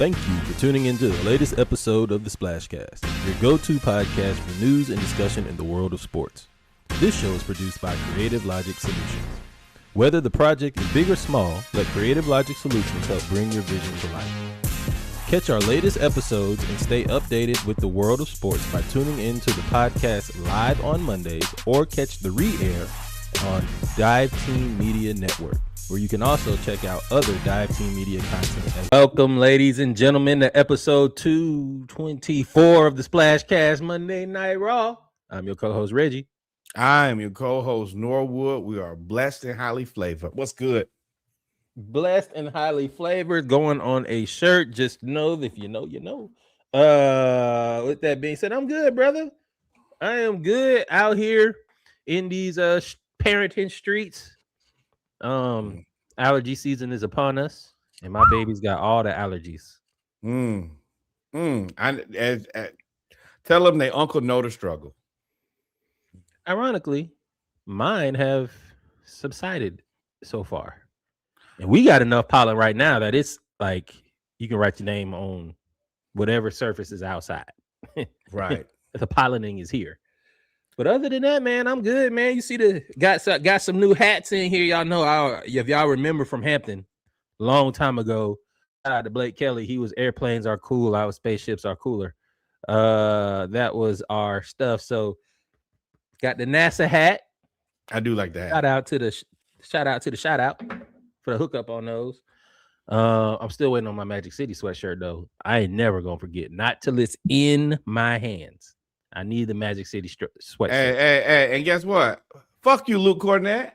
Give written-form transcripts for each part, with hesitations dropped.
Thank you for tuning into the latest episode of the Splashcast, your go-to podcast for news and discussion in the world of sports. This show is produced by Creative Logic Solutions. Whether the project is big or small, let Creative Logic Solutions help bring your vision to life. Catch our latest episodes and stay updated with the world of sports by tuning in to the podcast live on Mondays or catch the re-air on Dive Team Media Network, where you can also check out other Dive Team Media content. Welcome, ladies and gentlemen, to episode 224 of the Splashcast Monday Night Raw. I'm your co-host, Reggie. I am your co-host, Norwood. We are blessed and highly flavored. What's good? Blessed and highly flavored, going on a shirt. Just know that if you know, you know. With that being said, I'm good, brother. I am good out here in these parenting streets. Allergy season is upon us, and my baby's got all the allergies. Tell them they uncle know the struggle. Ironically, mine have subsided so far, and we got enough pollen right now that it's like you can write your name on whatever surface is outside. Right. The pollening is here. But other than that, man, I'm good, man. You see got some new hats in here. Y'all know, if y'all remember from Hampton, a long time ago, shout out to Blake Kelly. He was airplanes are cool, our spaceships are cooler. That was our stuff. So got the NASA hat. I do like that. Shout out to the shout out for the hookup on those. I'm still waiting on my Magic City sweatshirt though. I ain't never gonna forget. Not till it's in my hands. I need the Magic City sweatshirt. Hey, and guess what? Fuck you, Luke Cornett.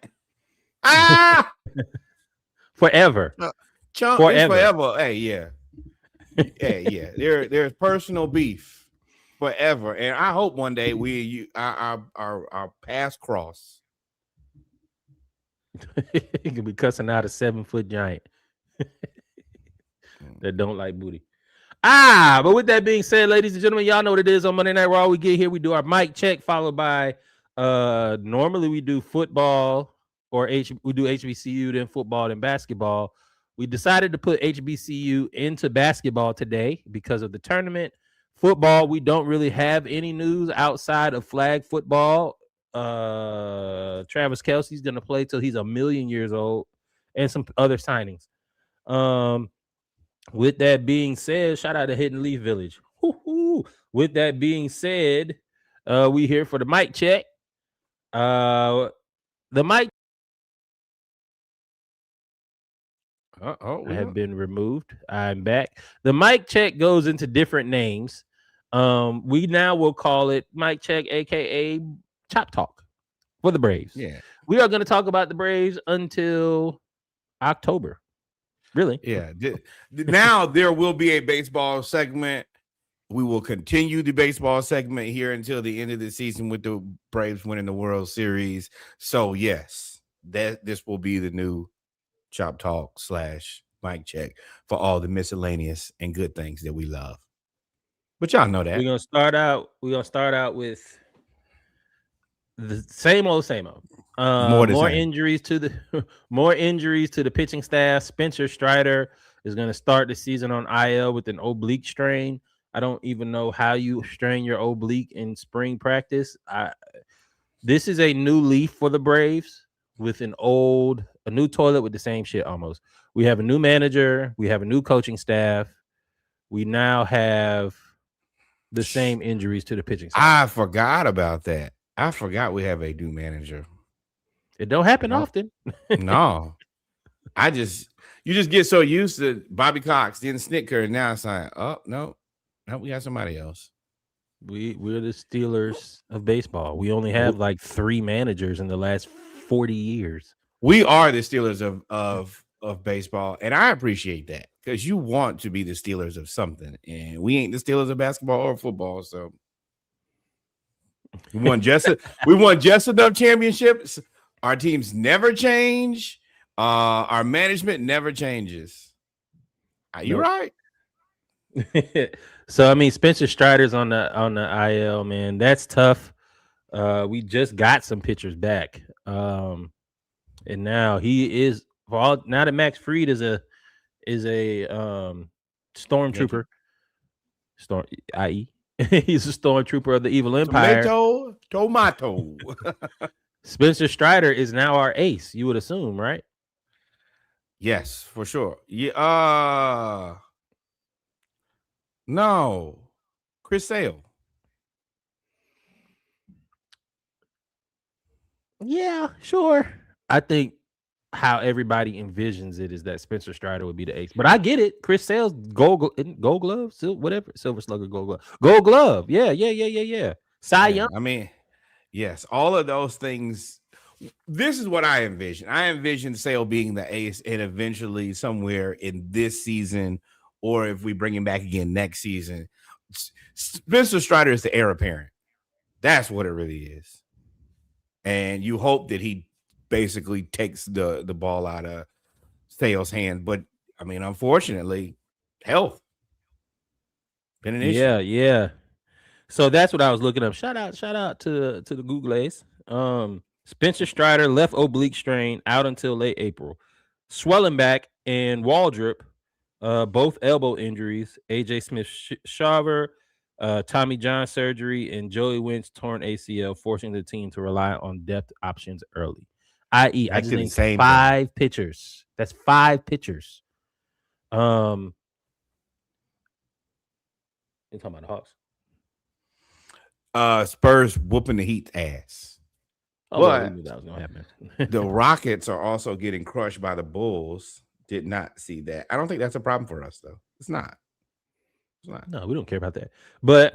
Forever. Chunk forever. Hey, yeah. Hey, yeah. There's personal beef forever. And I hope one day our paths cross. He could be cussing out a 7-foot giant that don't like booty. But with that being said, ladies and gentlemen, y'all know what it is on Monday Night Raw. We get here, we do our mic check, followed by normally we do football or we do HBCU, then football, then basketball. We decided to put HBCU into basketball today because of the tournament. Football, we don't really have any news outside of flag football. Travis Kelce's gonna play till he's 1,000,000 years old, and some other signings. With that being said, shout out to Hidden Leaf Village. Woo-hoo. With that being said, we here for the mic check. The mic I have been removed. I'm back. The mic check goes into different names. We now will call it mic check, aka Chop Talk for the Braves. Yeah, we are going to talk about the Braves until October. Really? Yeah. Now there will be a baseball segment. We will continue the baseball segment here until the end of the season with the Braves winning the World Series. So yes, this will be the new Chop Talk / mic check for all the miscellaneous and good things that we love. But y'all know that. We're gonna start out with the same old. More injuries to the pitching staff. Spencer Strider is going to start the season on IL with an oblique strain. I don't even know how you strain your oblique in spring practice. This is a new leaf for the Braves with a new toilet with the same shit almost. We have a new manager. We have a new coaching staff. We now have the same injuries to the pitching staff. I forgot about that. I forgot we have a new manager. It don't happen often. No. You just get so used to Bobby Cox, then Snitker, and now it's like, oh, no, we got somebody else. We're the Steelers of baseball. We only have like 3 managers in the last 40 years. We are the Steelers of baseball, and I appreciate that because you want to be the Steelers of something, and we ain't the Steelers of basketball or football, so we won just enough championships. Our teams never change. Our management never changes. Are you right? So I mean, Spencer Strider's on the IL, man. That's tough. We just got some pitchers back, and now he is now that Max Fried is a stormtrooper. I.e. he's a stormtrooper of the evil empire. Tomato. Spencer Strider is now our ace, you would assume, right? Yes, for sure. Yeah. No. Chris Sale. Yeah, sure. I think how everybody envisions it is that Spencer Strider would be the ace. But I get it. Chris Sale's gold glove, whatever, silver slugger, gold glove. Yeah. Cy Young. I mean, yes, all of those things. This is what I envision. I envision Sale being the ace and eventually somewhere in this season, or if we bring him back again next season, Spencer Strider is the heir apparent. That's what it really is. And you hope that he basically takes the ball out of Sale's hands. But, I mean, unfortunately, health been an issue. Yeah. So that's what I was looking up. Shout out to the Googles. Spencer Strider, left oblique strain, out until late April. Swelling back and Waldrop, both elbow injuries. AJ Smith-Shaver, Tommy John surgery, and Joey Wentz torn ACL, forcing the team to rely on depth options early. I.e., I just named 5 pitchers. That's 5 pitchers. You're talking about the Hawks. Spurs whooping the Heat's ass. Oh, but we knew that was gonna happen. The Rockets are also getting crushed by the Bulls. Did not see that. I don't think that's a problem for us, though. It's not. No, we don't care about that. But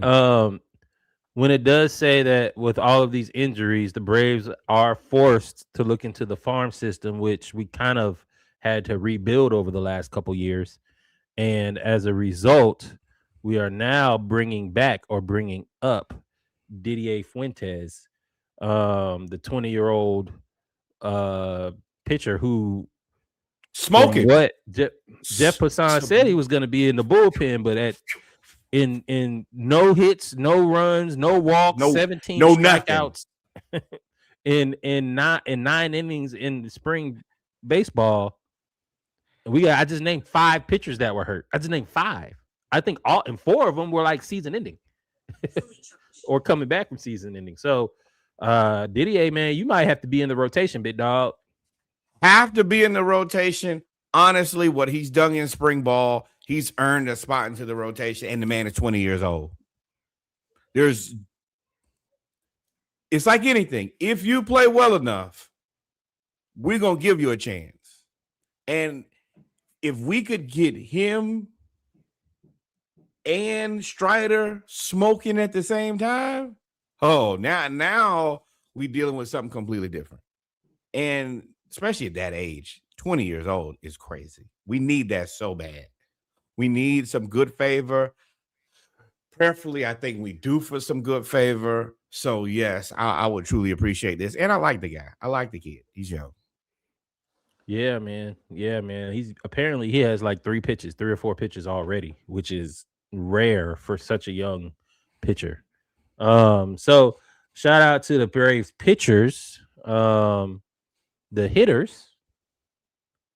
when it does say that with all of these injuries, the Braves are forced to look into the farm system, which we kind of had to rebuild over the last couple years. And as a result, we are now bringing up Didier Fuentes, the 20-year-old pitcher who smoking. What Jeff Passan said he was going to be in the bullpen, but in no hits, no runs, no walks, 17 strikeouts in 9 innings in the spring baseball. I just named 5 pitchers that were hurt. I just named 5. I think 4 of them were like season ending or coming back from season ending. So Didier, man, you might have to be in the rotation, big dog. Have to be in the rotation. Honestly, what he's done in spring ball, he's earned a spot into the rotation, and the man is 20 years old. It's like anything. If you play well enough, we're going to give you a chance. And if we could get him and Strider smoking at the same time, now we're dealing with something completely different. And especially at that age, 20 years old is crazy. We need that so bad. We need some good favor. Prayerfully, I think we do for some good favor. So, yes, I would truly appreciate this. And I like the guy. I like the kid. He's young. Yeah, man. He has like 3 or 4 pitches already, which is rare for such a young pitcher. So shout out to the Braves pitchers, the hitters,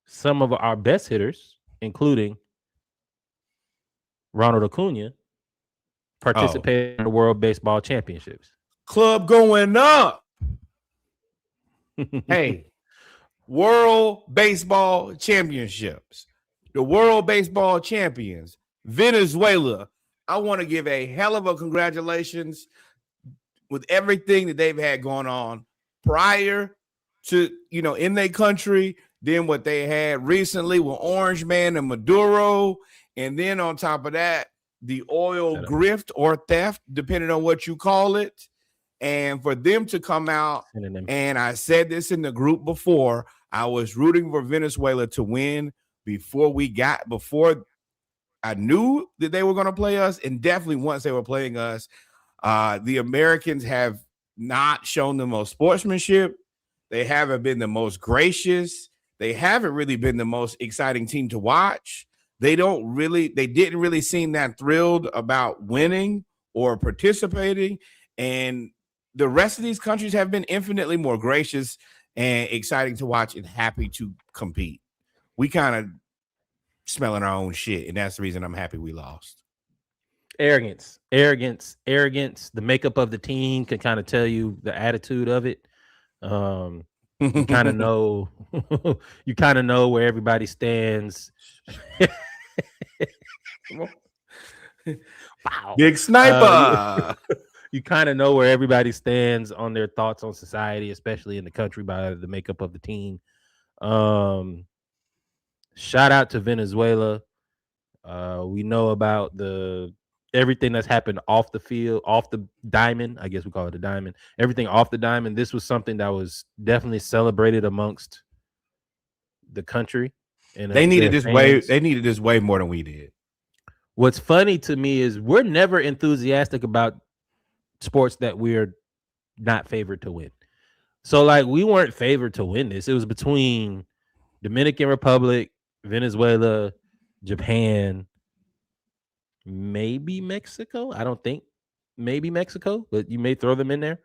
some of our best hitters, including Ronald Acuna, participating in the World Baseball Championships. Club going up. Hey, World Baseball Championships. The World Baseball Champions, Venezuela. I want to give a hell of a congratulations with everything that they've had going on prior to, in their country, then what they had recently with Orange Man and Maduro, and then on top of that, the oil grift or theft, depending on what you call it. And for them to come out, and I said this in the group before, I was rooting for Venezuela to win before I knew that they were going to play us, and definitely once they were playing us. The Americans have not shown the most sportsmanship. They haven't been the most gracious. They haven't really been the most exciting team to watch. They didn't really seem that thrilled about winning or participating. And the rest of these countries have been infinitely more gracious and exciting to watch and happy to compete. We kind of smelling our own shit, and that's the reason I'm happy we lost. Arrogance. The makeup of the team can kind of tell you the attitude of it. You kind of know. You kind of know where everybody stands. Wow. Big sniper. You kind of know where everybody stands on their thoughts on society, especially in the country, by the makeup of the team. Shout out to Venezuela. We know about everything that's happened off the field, off the diamond. I guess we call it a diamond. Everything off the diamond. This was something that was definitely celebrated amongst the country. And they needed this way. They needed this way more than we did. What's funny to me is we're never enthusiastic about sports that we're not favored to win. So, like, we weren't favored to win this. It was between Dominican Republic, Venezuela, Japan, maybe Mexico. I don't think maybe Mexico, but you may throw them in there.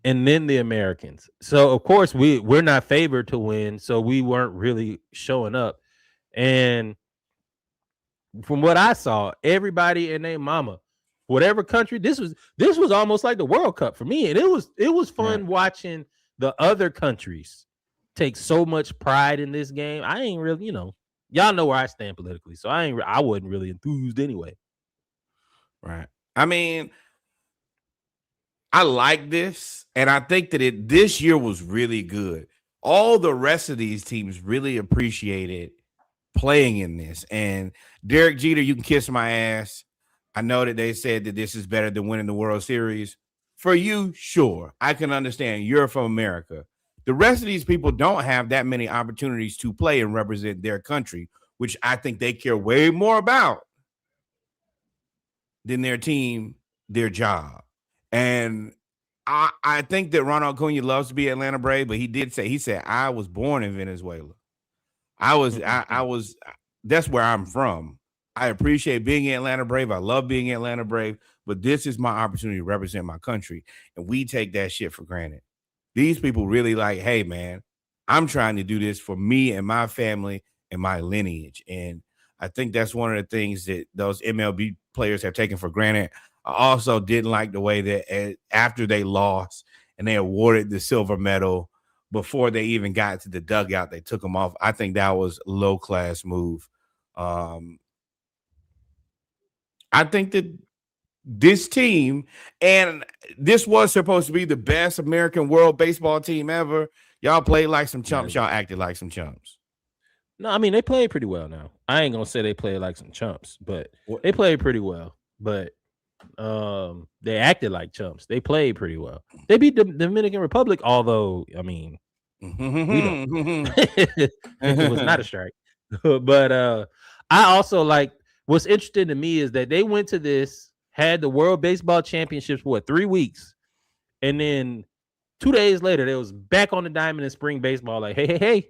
And then the Americans. So, of course, we're not favored to win. So we weren't really showing up. And from what I saw, everybody and their mama, whatever country, this was almost like the World Cup for me. And it was fun watching the other countries take so much pride in this game. I ain't really, y'all know where I stand politically, so I wasn't really enthused anyway. Right. I mean, I like this, and I think that this year was really good. All the rest of these teams really appreciated playing in this. And Derek Jeter, you can kiss my ass. I know that they said that this is better than winning the World Series. For you, sure, I can understand. You're from America. The rest of these people don't have that many opportunities to play and represent their country, which I think they care way more about than their team, their job. And I think that Ronald Acuña loves to be Atlanta Brave, but he said, I was born in Venezuela. I was, that's where I'm from. I appreciate being in Atlanta Brave. I love being in Atlanta Brave, but this is my opportunity to represent my country. And we take that shit for granted. These people really like, hey, man, I'm trying to do this for me and my family and my lineage. And I think that's one of the things that those MLB players have taken for granted. I also didn't like the way that after they lost and they awarded the silver medal, before they even got to the dugout, they took them off. I think that was a low-class move. I think that this team, and this was supposed to be the best American World Baseball team ever. Y'all played like some chumps. Y'all acted like some chumps. No, I mean, they played pretty well now. I ain't going to say they played like some chumps, but they played pretty well. But they acted like chumps. They played pretty well. They beat the Dominican Republic, although, I mean, we don't. It was not a strike. But I also like, what's interesting to me is that they went to this, had the World Baseball Championships for 3 weeks, and then 2 days later, they was back on the diamond in spring baseball. Like, hey,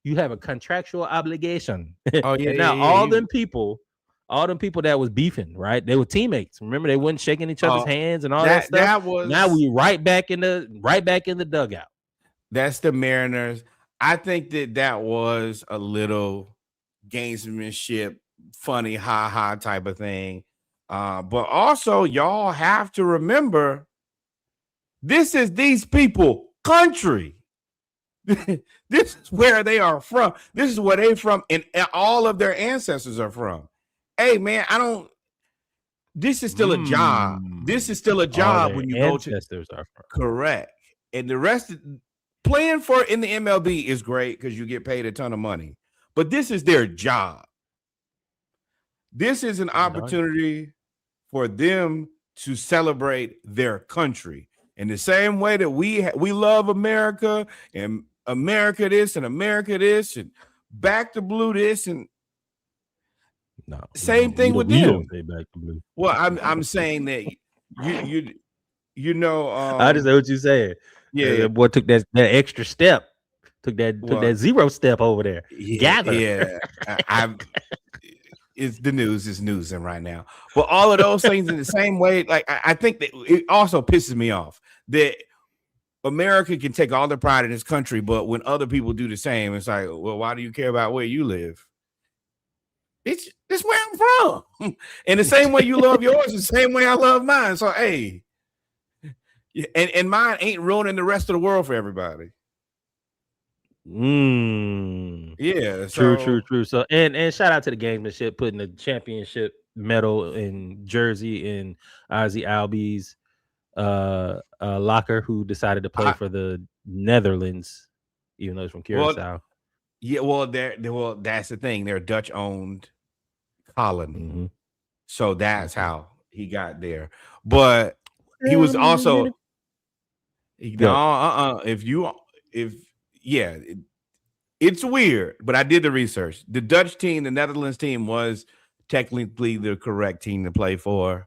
you have a contractual obligation. Oh yeah. And now all them people that was beefing, right? They were teammates. Remember, they weren't shaking each other's hands and all that stuff. Now we right back in the dugout. That's the Mariners. I think that was a little gamesmanship, funny, ha type of thing. But also, y'all have to remember, this is these people country. This is where they are from. This is where they're from, and all of their ancestors are from. Hey, man, this is still a job. This is still a job when you go to. Are from. Correct. And the rest playing for in the MLB is great because you get paid a ton of money. But this is their job. This is an opportunity for them to celebrate their country. In the same way that we love America and America this and America this and back to blue this and same thing with them. Don't say back to blue. Well, I'm saying that you know. I just know what you're saying. Yeah, that boy took that extra step, took that 0 step over there. Gather. Yeah, it's the news is newsing right now. But all of those things in the same way, like I think that it also pisses me off that America can take all the pride in this country, but when other people do the same, it's like, well, why do you care about where you live? It's where I'm from. And the same way you love yours, the same way I love mine. So hey, and mine ain't ruining the rest of the world for everybody. Yeah. True. So and shout out to the gamesmanship, putting the championship medal in jersey in Ozzy Albies locker, who decided to play for the Netherlands, even though it's from Curacao. That's the thing. They're Dutch owned colony. So that's how he got there. But he was also it's weird, but I did the research. The Dutch team, the Netherlands team, was technically the correct team to play for.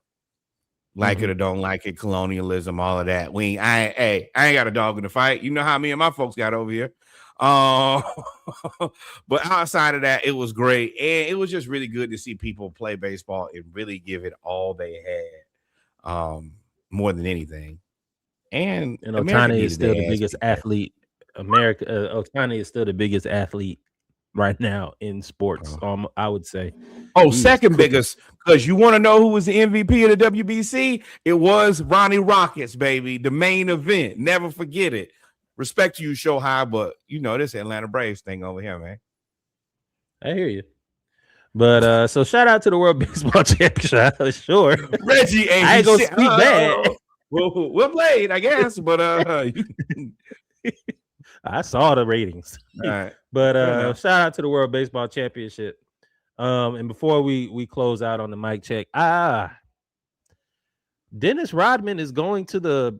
Like it or don't like it, colonialism, all of that. I ain't got a dog in the fight. You know how me and my folks got over here. But outside of that, it was great. And it was just really good to see people play baseball and really give it all they had, more than anything. And Ohtani is still the biggest athlete. Ohtani is still the biggest athlete right now in sports. I would say. Second biggest, because you want to know who was the MVP of the WBC? It was Ronnie Rockets, baby. The main event. Never forget it. Respect to you, Shohei, but this Atlanta Braves thing over here, man. I hear you. But so shout out to the World Baseball Championship. Sure. Reggie ain't I ain't gonna speak bad. Well played, I guess. But I saw the ratings. All right. But shout out to the World Baseball Championship. And before we close out on the mic check, Dennis Rodman is going to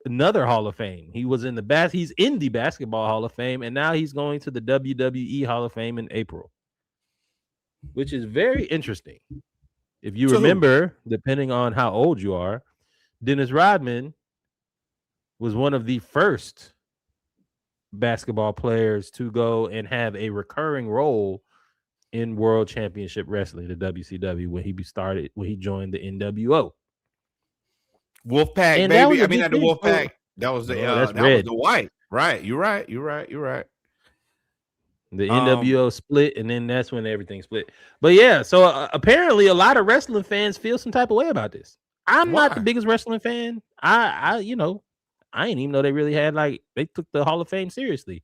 another Hall of Fame. He's in the Basketball Hall of Fame, and now he's going to the WWE Hall of Fame in April, which is very interesting. If you remember, depending on how old you are, Dennis Rodman was one of the first basketball players to go and have a recurring role in World Championship Wrestling, the WCW, when he joined the NWO. Wolfpack, and baby. I mean, not the Wolfpack. That was the was the white. Right. You're right. The NWO split, and then that's when everything split. But yeah, so apparently a lot of wrestling fans feel some type of way about this. I'm not the biggest wrestling fan. I didn't even know they really had they took the Hall of Fame seriously.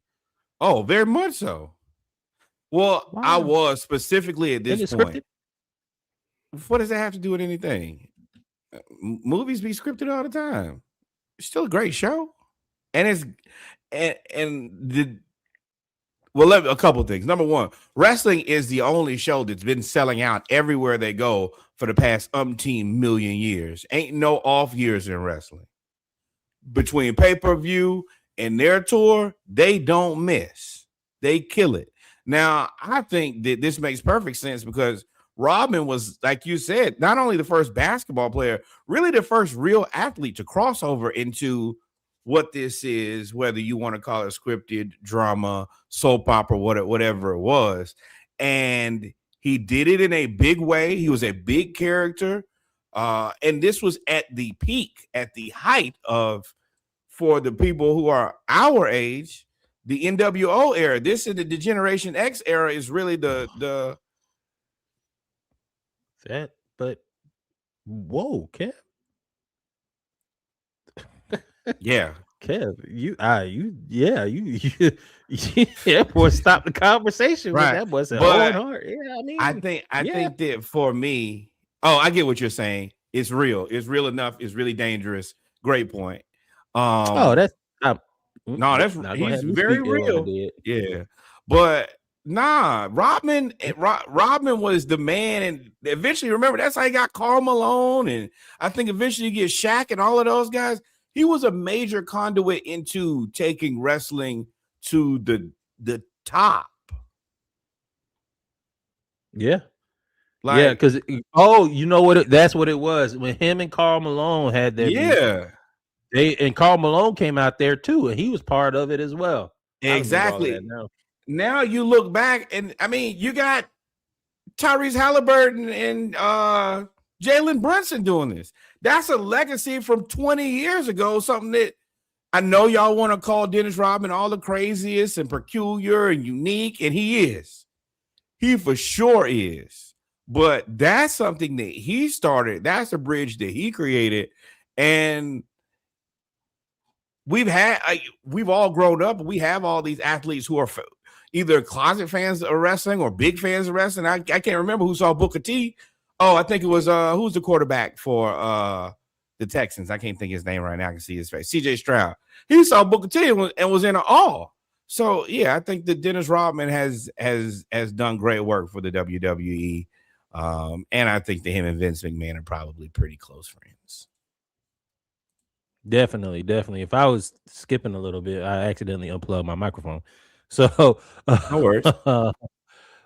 Oh, very much so. Well, wow. I was specifically at this point. Scripted? What does that have to do with anything? Movies be scripted all the time. It's still a great show, and a couple of things. Number one, wrestling is the only show that's been selling out everywhere they go for the past umpteen million years. Ain't no off years in wrestling. Between pay-per-view and their tour, they don't miss. They kill it. Now, I think that this makes perfect sense because Rodman was, like you said, not only the first basketball player, really the first real athlete to cross over into what this is, whether you want to call it scripted drama, soap opera, whatever it was. And he did it in a big way. He was a big character. And this was at the peak, at the height of, for the people who are our age, the NWO era. This is the Generation X era is really the that, but whoa, Kev. Yeah. Kev, boy, stop the conversation. Right. That boy said, "Oh, heart." Yeah, I think that for me, I get what you're saying. It's real. It's real enough. It's really dangerous. Great point. That's he's very real. Yeah, but Rodman was the man, and eventually, remember, that's how he got Karl Malone, and I think eventually you get Shaq and all of those guys. He was a major conduit into taking wrestling to the top. Yeah. Because you know what? That's what it was when him and Karl Malone had their and Karl Malone came out there too, and he was part of it as well. Exactly. Now you look back, and I mean, you got Tyrese Halliburton and Jalen Brunson doing this. That's a legacy from 20 years ago. Something that I know y'all want to call Dennis Rodman all the craziest and peculiar and unique, and he is. He for sure is. But that's something that he started. That's a bridge that he created. And we've all grown up. We have all these athletes who are either closet fans of wrestling or big fans of wrestling. I can't remember who saw Booker T. Oh, I think it was who's the quarterback for the Texans? I can't think his name right now. I can see his face. CJ Stroud. He saw Booker T and was in awe. So yeah, I think that Dennis Rodman has done great work for the WWE. And I think that him and Vince McMahon are probably pretty close friends. Definitely. If I was skipping a little bit, I accidentally unplugged my microphone. So, no worries.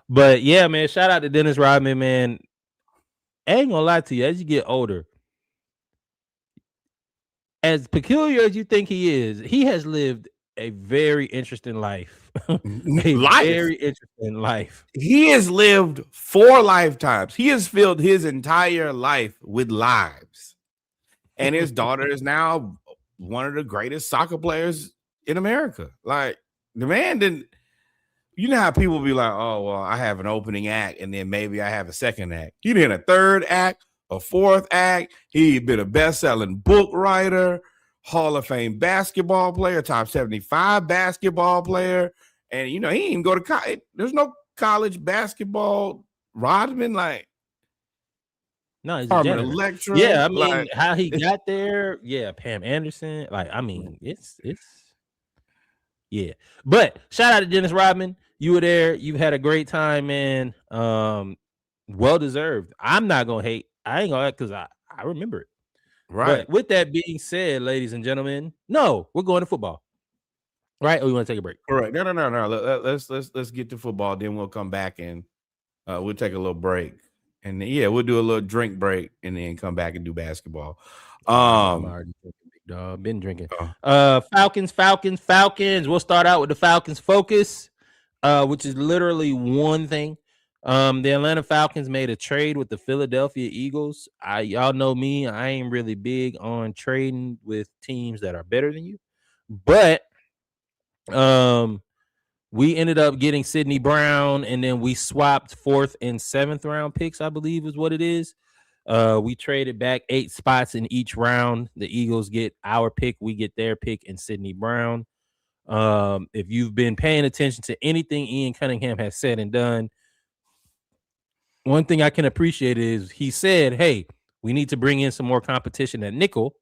But yeah, man, shout out to Dennis Rodman, man. I ain't gonna lie to you, as you get older, as peculiar as you think he is, he has lived a very interesting life. Very interesting life. He has lived 4 lifetimes. He has filled his entire life with lives. And his daughter is now one of the greatest soccer players in America. Like, the man didn't, you know how people be like, oh, well, I have an opening act and then maybe I have a second act. He did a third act, a fourth act. He'd been a best-selling book writer, Hall of Fame basketball player, top 75 basketball player. And, you know, he didn't even go to college. There's no college basketball. Rodman, like, no, he's a janitor. Lecturer. Yeah, I mean, like, how he got there. Yeah, Pam Anderson. Like, I mean, it's yeah. But shout out to Dennis Rodman. You were there. You've had a great time, man. Well deserved. I'm not gonna hate. I ain't gonna, because I remember it. Right. But with that being said, ladies and gentlemen, no, we're going to football. Right? Or we want to take a break? Correct. No. Let's get to football. Then we'll come back and we'll take a little break. And yeah, we'll do a little drink break and then come back and do basketball. I'm already drinking, big dog. Been drinking. Falcons. We'll start out with the Falcons focus, which is literally one thing. The Atlanta Falcons made a trade with the Philadelphia Eagles. Y'all know me. I ain't really big on trading with teams that are better than you. But we ended up getting Sidney Brown, and then we swapped 4th and 7th round picks, I believe is what it is. We traded back 8 spots in each round. The Eagles get our pick, we get their pick, and Sidney Brown. If you've been paying attention to anything Ian Cunningham has said and done, one thing I can appreciate is he said, hey, we need to bring in some more competition at nickel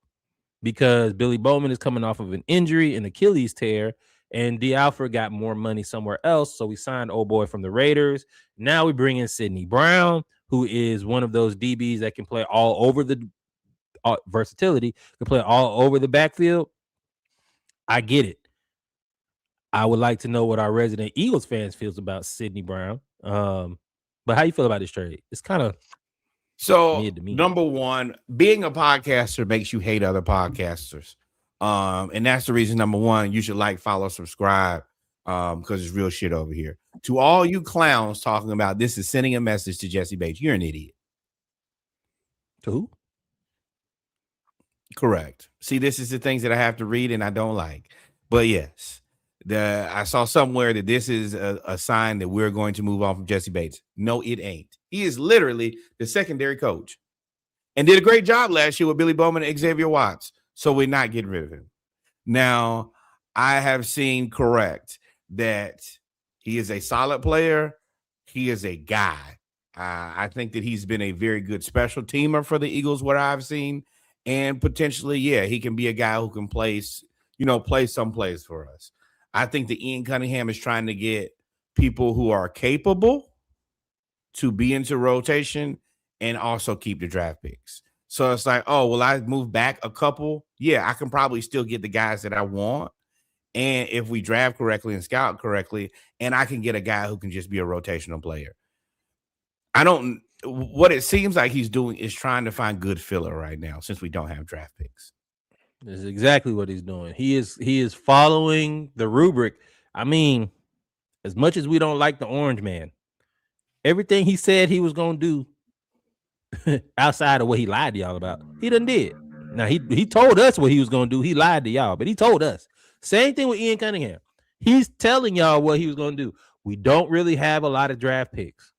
because Billy Bowman is coming off of an injury, an Achilles tear, and D. Alford got more money somewhere else. So we signed old boy from the Raiders. Now we bring in Sidney Brown, who is one of those DBs that can play all over the versatility, can play all over the backfield. I get it. I would like to know what our resident Eagles fans feels about Sidney Brown. But how you feel about this trade? It's kind of number one, being a podcaster makes you hate other podcasters. And that's the reason, number one, you should like, follow, subscribe, because it's real shit over here. To all you clowns talking about this is sending a message to Jesse Bates, you're an idiot. To who? Correct. See, this is the things that I have to read and I don't like. But yes, I saw somewhere that this is a sign that we're going to move on from Jesse Bates. No, it ain't. He is literally the secondary coach and did a great job last year with Billy Bowman and Xavier Watts. So we're not getting rid of him. Now, I have seen correct that he is a solid player. He is a guy. I think that he's been a very good special teamer for the Eagles, what I've seen. And potentially, yeah, he can be a guy who can play some plays for us. I think that Ian Cunningham is trying to get people who are capable to be into rotation and also keep the draft picks. So it's like, oh, will I move back a couple? Yeah, I can probably still get the guys that I want. And if we draft correctly and scout correctly, and I can get a guy who can just be a rotational player. What it seems like he's doing is trying to find good filler right now since we don't have draft picks. This is exactly what he's doing. He is following the rubric. I mean, as much as we don't like the Orange Man, everything he said he was going to do outside of what he lied to y'all about, he done did. Now, he told us what he was going to do. He lied to y'all, but he told us. Same thing with Ian Cunningham. He's telling y'all what he was going to do. We don't really have a lot of draft picks.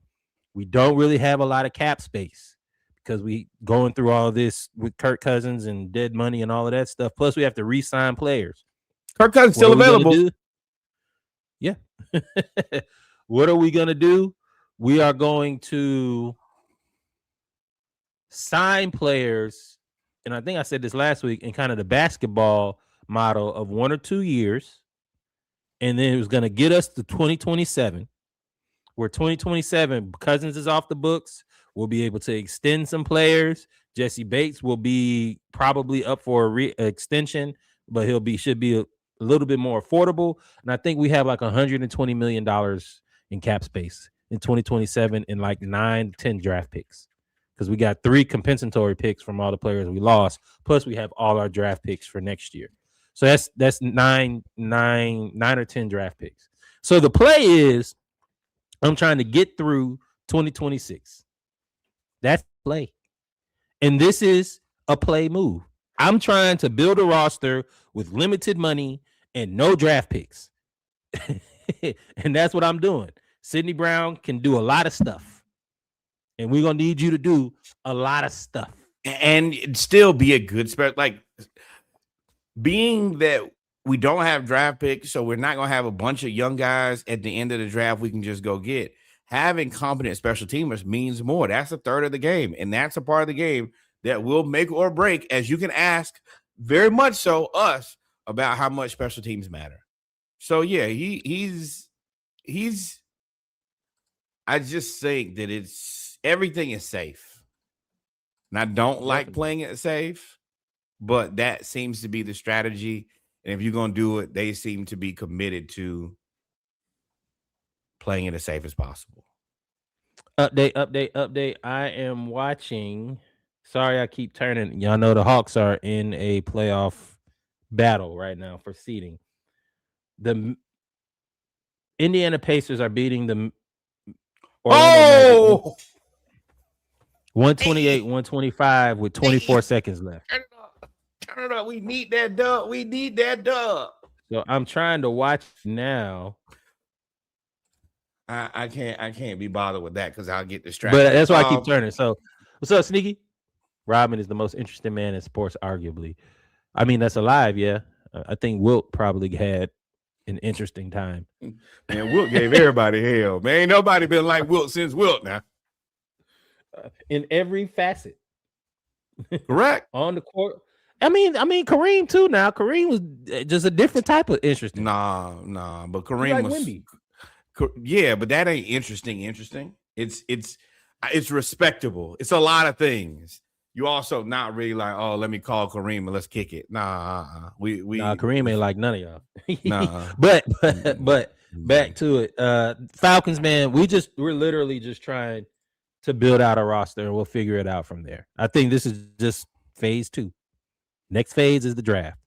We don't really have a lot of cap space because we going through all this with Kirk Cousins and dead money and all of that stuff. Plus, we have to re-sign players. Kirk Cousins still available. Yeah. What are we gonna do? We are going to sign players, and I think I said this last week, in kind of the basketball model of 1 or 2 years, and then it was going to get us to 2027, where 2027 Cousins is off the books. We'll be able to extend some players. Jesse Bates will be probably up for a extension, but should be a little bit more affordable. And I think we have like $120 million in cap space in 2027 and like 9-10 draft picks, because we got 3 compensatory picks from all the players we lost. Plus, we have all our draft picks for next year. So that's 9 or 10 draft picks. So the play is, I'm trying to get through 2026. That's play. And this is a play move. I'm trying to build a roster with limited money and no draft picks. And that's what I'm doing. Sidney Brown can do a lot of stuff. And we're going to need you to do a lot of stuff. And still be a good spec. Like, being that we don't have draft picks, so we're not going to have a bunch of young guys at the end of the draft we can just go get. Having competent special teamers means more. That's a third of the game. And that's a part of the game that will make or break, as you can ask very much so us about how much special teams matter. So, yeah, he's I just think that everything is safe. And I don't like playing it safe, but that seems to be the strategy. And if you're going to do it, they seem to be committed to playing it as safe as possible. Update. I am watching. Sorry, I keep turning. Y'all know the Hawks are in a playoff battle right now for seeding. The Indiana Pacers are beating the Orlando 128-125 with 24 seconds left. Turn it up. We need that dub. So I'm trying to watch now. I can't be bothered with that because I'll get distracted. But that's why I keep turning. So what's up, Sneaky? Rodman is the most interesting man in sports, arguably. I mean, that's alive, yeah. I think Wilt probably had an interesting time. Man, Wilt gave everybody hell. Man, ain't nobody been like Wilt since Wilt now. In every facet. Correct. On the court. I mean, Kareem too. Now Kareem was just a different type of interesting. Nah, but Kareem was Wimby. Yeah, but that ain't interesting. It's respectable. It's a lot of things. You also not really like, oh, let me call Kareem and let's kick it. Kareem ain't like none of y'all. Nah. but back to it. Falcons, man, we're literally just trying to build out a roster and we'll figure it out from there. I think this is just phase 2. Next phase is the draft.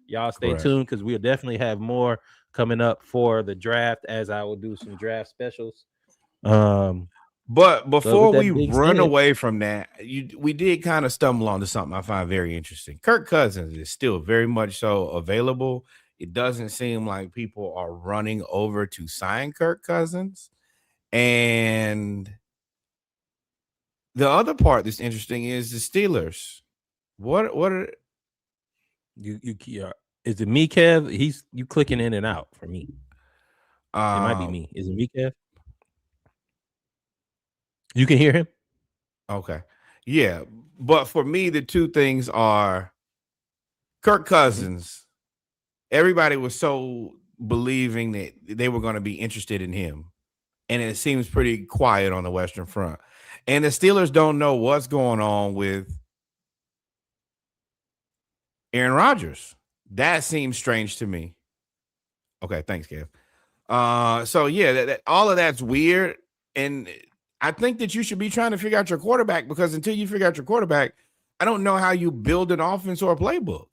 Y'all stay tuned because we'll definitely have more coming up for the draft, as I will do some draft specials. But before we run away from that, we did kind of stumble onto something I find very interesting. Kirk Cousins is still very much so available. It doesn't seem like people are running over to sign Kirk Cousins. And the other part that's interesting is the Steelers. What are you is it me, Kev? You clicking in and out for me. It might be me. Is it me, Kev? You can hear him? Okay. Yeah. But for me, the two things are Kirk Cousins. Everybody was so believing that they were going to be interested in him. And it seems pretty quiet on the Western Front. And the Steelers don't know what's going on with Aaron Rodgers. That seems strange to me. Okay, thanks, Kev. So yeah, that all of that's weird. And I think that you should be trying to figure out your quarterback, because until you figure out your quarterback, I don't know how you build an offense or a playbook.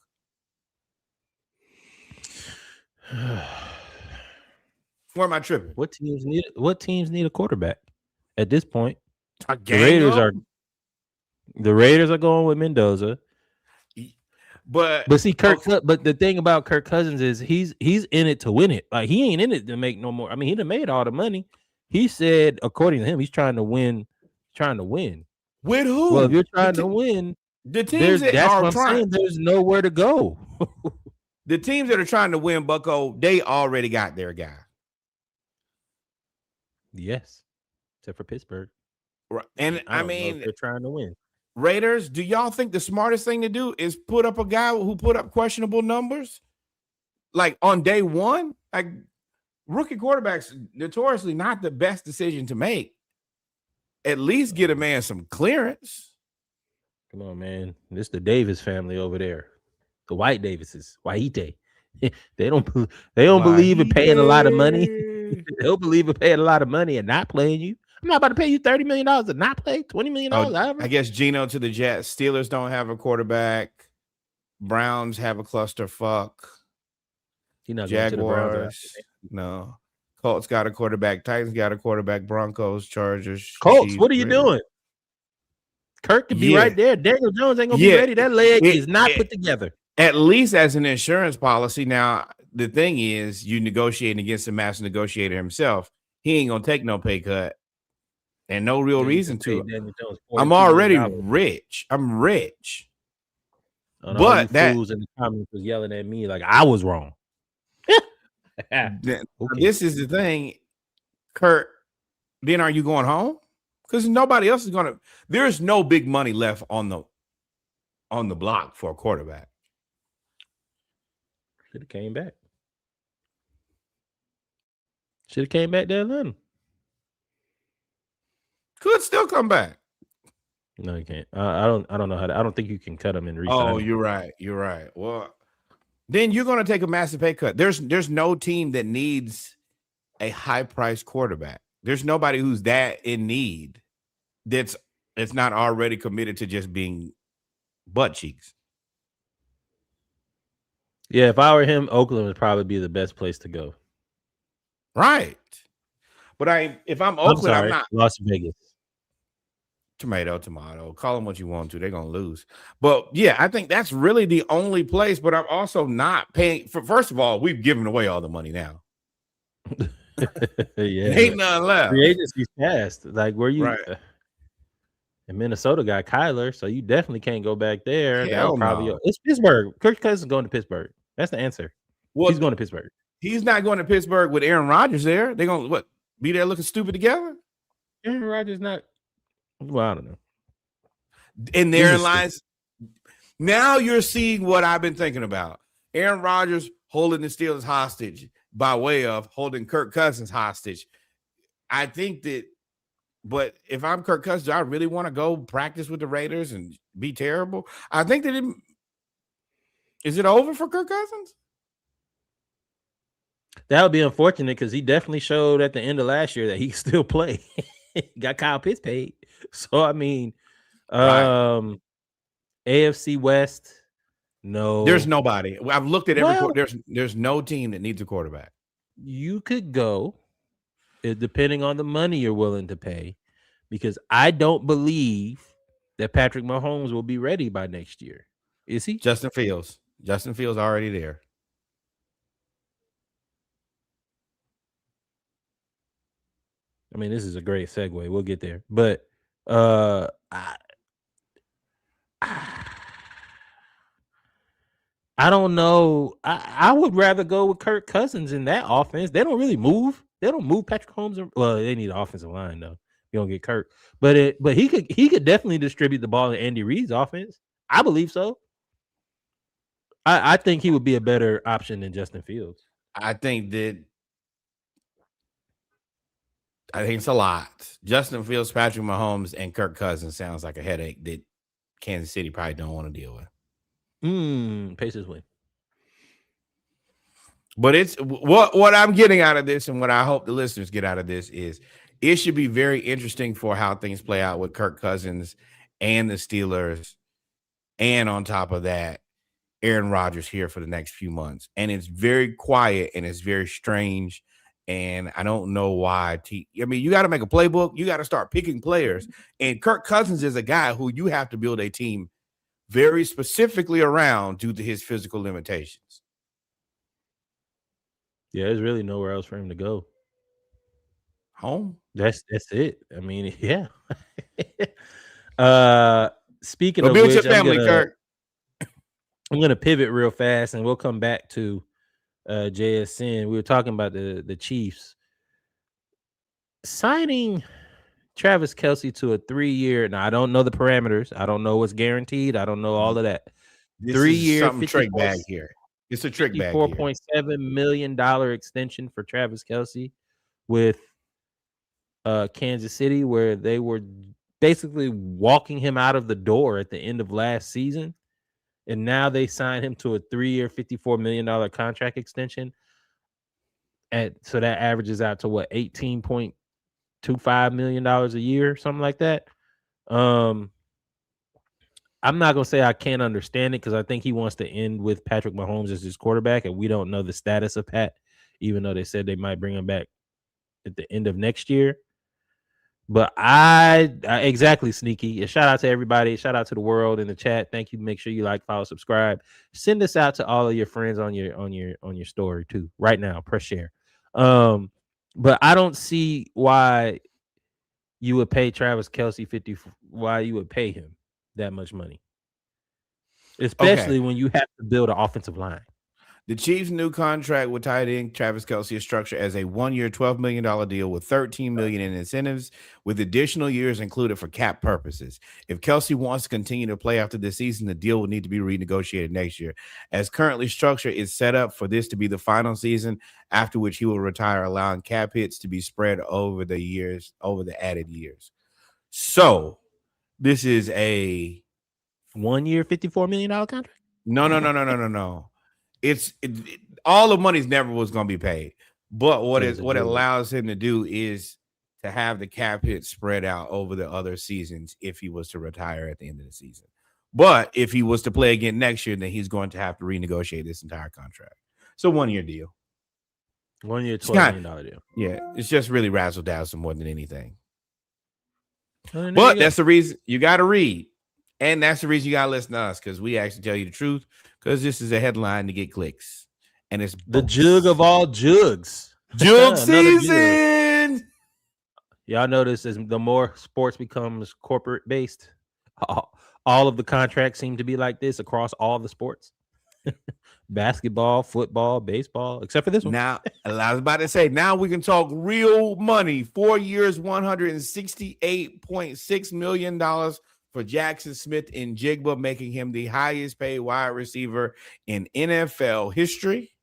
Where am I tripping? What teams need a quarterback at this point? The Raiders are going with Mendoza. But see, but the thing about Kirk Cousins is he's in it to win it. Like, he ain't in it to make no more. I mean, he done made all the money. He said, according to him, he's trying to win. Trying to win. With who? Well, if you're trying to win, the teams that that's are what I'm saying. There's nowhere to go. The teams that are trying to win, Bucko, they already got their guy. Yes, except for Pittsburgh. Right. And I mean, they're trying to win. Raiders, do y'all think the smartest thing to do is put up a guy who put up questionable numbers? Like on day one? Like rookie quarterbacks, notoriously not the best decision to make. At least get a man some clearance. Come on, man. This is the Davis family over there. The White Davises. White. They don't believe in paying a lot of money. They don't believe in paying a lot of money and not playing you. I'm not about to pay you $30 million to not play, $20 million. I guess Geno to the Jets. Steelers don't have a quarterback. Browns have a clusterfuck. Jaguars, no. Colts got a quarterback. Titans got a quarterback. Broncos, Chargers. Colts, Chiefs, what are you doing? Kirk could be right there. Daniel Jones ain't gonna be ready. That leg is not put together. At least as an insurance policy. Now, the thing is, you negotiating against the master negotiator himself. He ain't gonna take no pay cut, and no real reason to. I'm already rich. I'm rich. But that fools in the comments was yelling at me like I was wrong. This is the thing, Kurt. Then are you going home? Because nobody else is gonna. There's no big money left on the block for a quarterback. Should have came back. Should have came back to Atlanta. Could still come back. No, you can't. I don't know how to. I don't think you can cut him and resign. Oh, you're right. You're right. Well, then you're going to take a massive pay cut. There's no team that needs a high-priced quarterback. There's nobody who's that in need that's not already committed to just being butt cheeks. Yeah, if I were him, Oakland would probably be the best place to go. Right. But if I'm Oakland, I'm not Las Vegas. Tomato. Call them what you want to. They're going to lose. But, yeah, I think that's really the only place. But I'm also not paying. First of all, we've given away all the money now. Ain't nothing left. Free agency's passed. Like, where you in Minnesota got Kyler, so you definitely can't go back there. It's Pittsburgh. Kirk Cousins going to Pittsburgh. That's the answer. Well, he's going to Pittsburgh. He's not going to Pittsburgh with Aaron Rodgers there. They're going to be there looking stupid together? Aaron Rodgers not. Well, I don't know. And therein lies. Now you're seeing what I've been thinking about. Aaron Rodgers holding the Steelers hostage by way of holding Kirk Cousins hostage. I think that, but if I'm Kirk Cousins, I really want to go practice with the Raiders and be terrible. I think that is it over for Kirk Cousins? That would be unfortunate because he definitely showed at the end of last year that he can still play. Got Kyle Pitts paid. So, I mean, AFC West, no. There's nobody. I've looked at there's no team that needs a quarterback. You could go, depending on the money you're willing to pay, because I don't believe that Patrick Mahomes will be ready by next year. Is he? Justin Fields already there. I mean, this is a great segue. We'll get there. But I don't know. I would rather go with Kirk Cousins in that offense. They don't really move. They don't move Patrick Mahomes. Well, they need an offensive line though. You don't get Kirk, but he could definitely distribute the ball in Andy Reid's offense. I believe so. I think he would be a better option than Justin Fields. I think it's a lot. Justin Fields, Patrick Mahomes, and Kirk Cousins sounds like a headache that Kansas City probably don't want to deal with. Pacers win. But it's what I'm getting out of this, and what I hope the listeners get out of this is it should be very interesting for how things play out with Kirk Cousins and the Steelers, and on top of that, Aaron Rodgers here for the next few months. And it's very quiet and it's very strange. And I don't know why. You got to make a playbook. You got to start picking players. And Kirk Cousins is a guy who you have to build a team very specifically around due to his physical limitations. Yeah, there's really nowhere else for him to go. Home. That's it. I mean, yeah. Speaking Go of build your which, family, Kirk. I'm gonna pivot real fast, and we'll come back to JSN. We were talking about the Chiefs signing Travis Kelce to a 3-year. Now I don't know the parameters. I don't know what's guaranteed. I don't know all of that. This is 3-year, something trick bag here. It's a trick bag here. $54.7 million extension for Travis Kelce with Kansas City, where they were basically walking him out of the door at the end of last season. And now they signed him to a 3-year, $54 million contract extension. So that averages out to what, $18.25 million a year, something like that. I'm not gonna say I can't understand it, because I think he wants to end with Patrick Mahomes as his quarterback, and we don't know the status of Pat, even though they said they might bring him back at the end of next year. But I exactly, Sneaky. A shout out to everybody. Shout out to the world in the chat. Thank you. Make sure you like, follow, subscribe. Send this out to all of your friends on your story too. Right now, press share. But I don't see why you would pay Travis Kelce 50. Why you would pay him that much money, especially when you have to build an offensive line. The Chiefs' new contract with tight end Travis Kelce is structured as a 1-year, $12 million deal with $13 million in incentives, with additional years included for cap purposes. If Kelce wants to continue to play after this season, the deal will need to be renegotiated next year. As currently structured, it's set up for this to be the final season, after which he will retire, allowing cap hits to be spread over the added years. So this is a 1-year, $54 million contract? No. All the money's never was going to be paid, but what it allows him to do is to have the cap hit spread out over the other seasons if he was to retire at the end of the season. But if he was to play again next year, then he's going to have to renegotiate this entire contract. So 1-year deal. 1-year, $12 million deal. Yeah, it's just really razzle dazzle more than anything. But that's the reason you got to read. And that's the reason you got to listen to us, because we actually tell you the truth, because this is a headline to get clicks. And it's the jug of all jugs. Jug season. Y'all notice as the more sports becomes corporate based, all of the contracts seem to be like this across all the sports. Basketball, football, baseball, except for this one. Now, I was about to say, now we can talk real money. 4 years, $168.6 million for Jackson Smith-Njigba, making him the highest paid wide receiver in NFL history.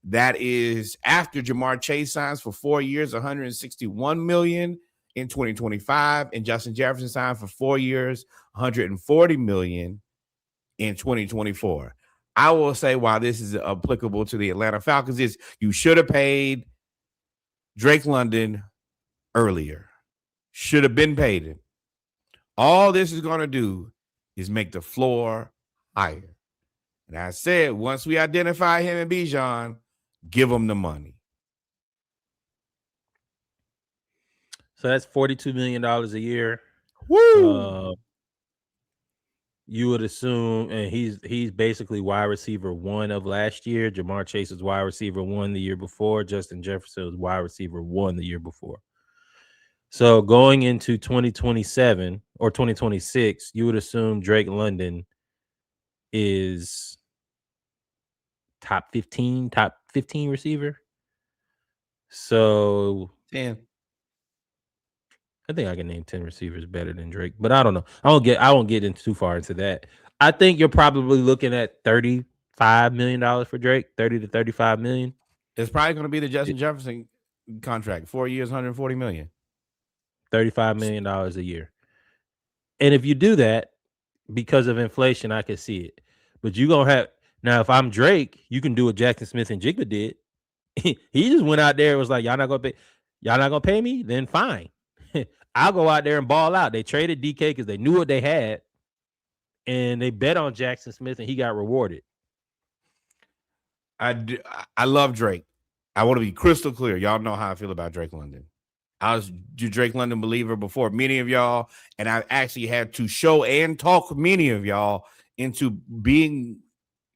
That is after Jamar Chase signs for 4 years, $161 million in 2025, and Justin Jefferson signed for 4 years, $140 million in 2024. I will say, while this is applicable to the Atlanta Falcons, is you should have paid Drake London earlier. Should have been paid him. All this is going to do is make the floor higher. And I said, once we identify him and Bijan, give him the money. So that's $42 million a year. Woo! You would assume, and he's basically wide receiver 1 of last year. Jamar Chase was wide receiver 1 the year before. Justin Jefferson was wide receiver 1 the year before. So going into 2027 or 2026, you would assume Drake London is top 15 receiver. So 10. I think I can name 10 receivers better than Drake, but I don't know. I won't get into too far into that. I think you're probably looking at $35 million for Drake, 30 to 35 million. It's probably going to be the Justin Jefferson contract, 4 years, $140 million. $35 million a year. And if you do that, because of inflation, I can see it. But you're going to have, now if I'm Drake, you can do what Jackson Smith-Njigba did. He just went out there and was like, y'all not going to pay me? Then fine. I'll go out there and ball out. They traded DK because they knew what they had, and they bet on Jackson Smith, and he got rewarded. I love Drake. I want to be crystal clear. Y'all know how I feel about Drake London. I was a Drake London believer before many of y'all, and I actually had to show and talk many of y'all into being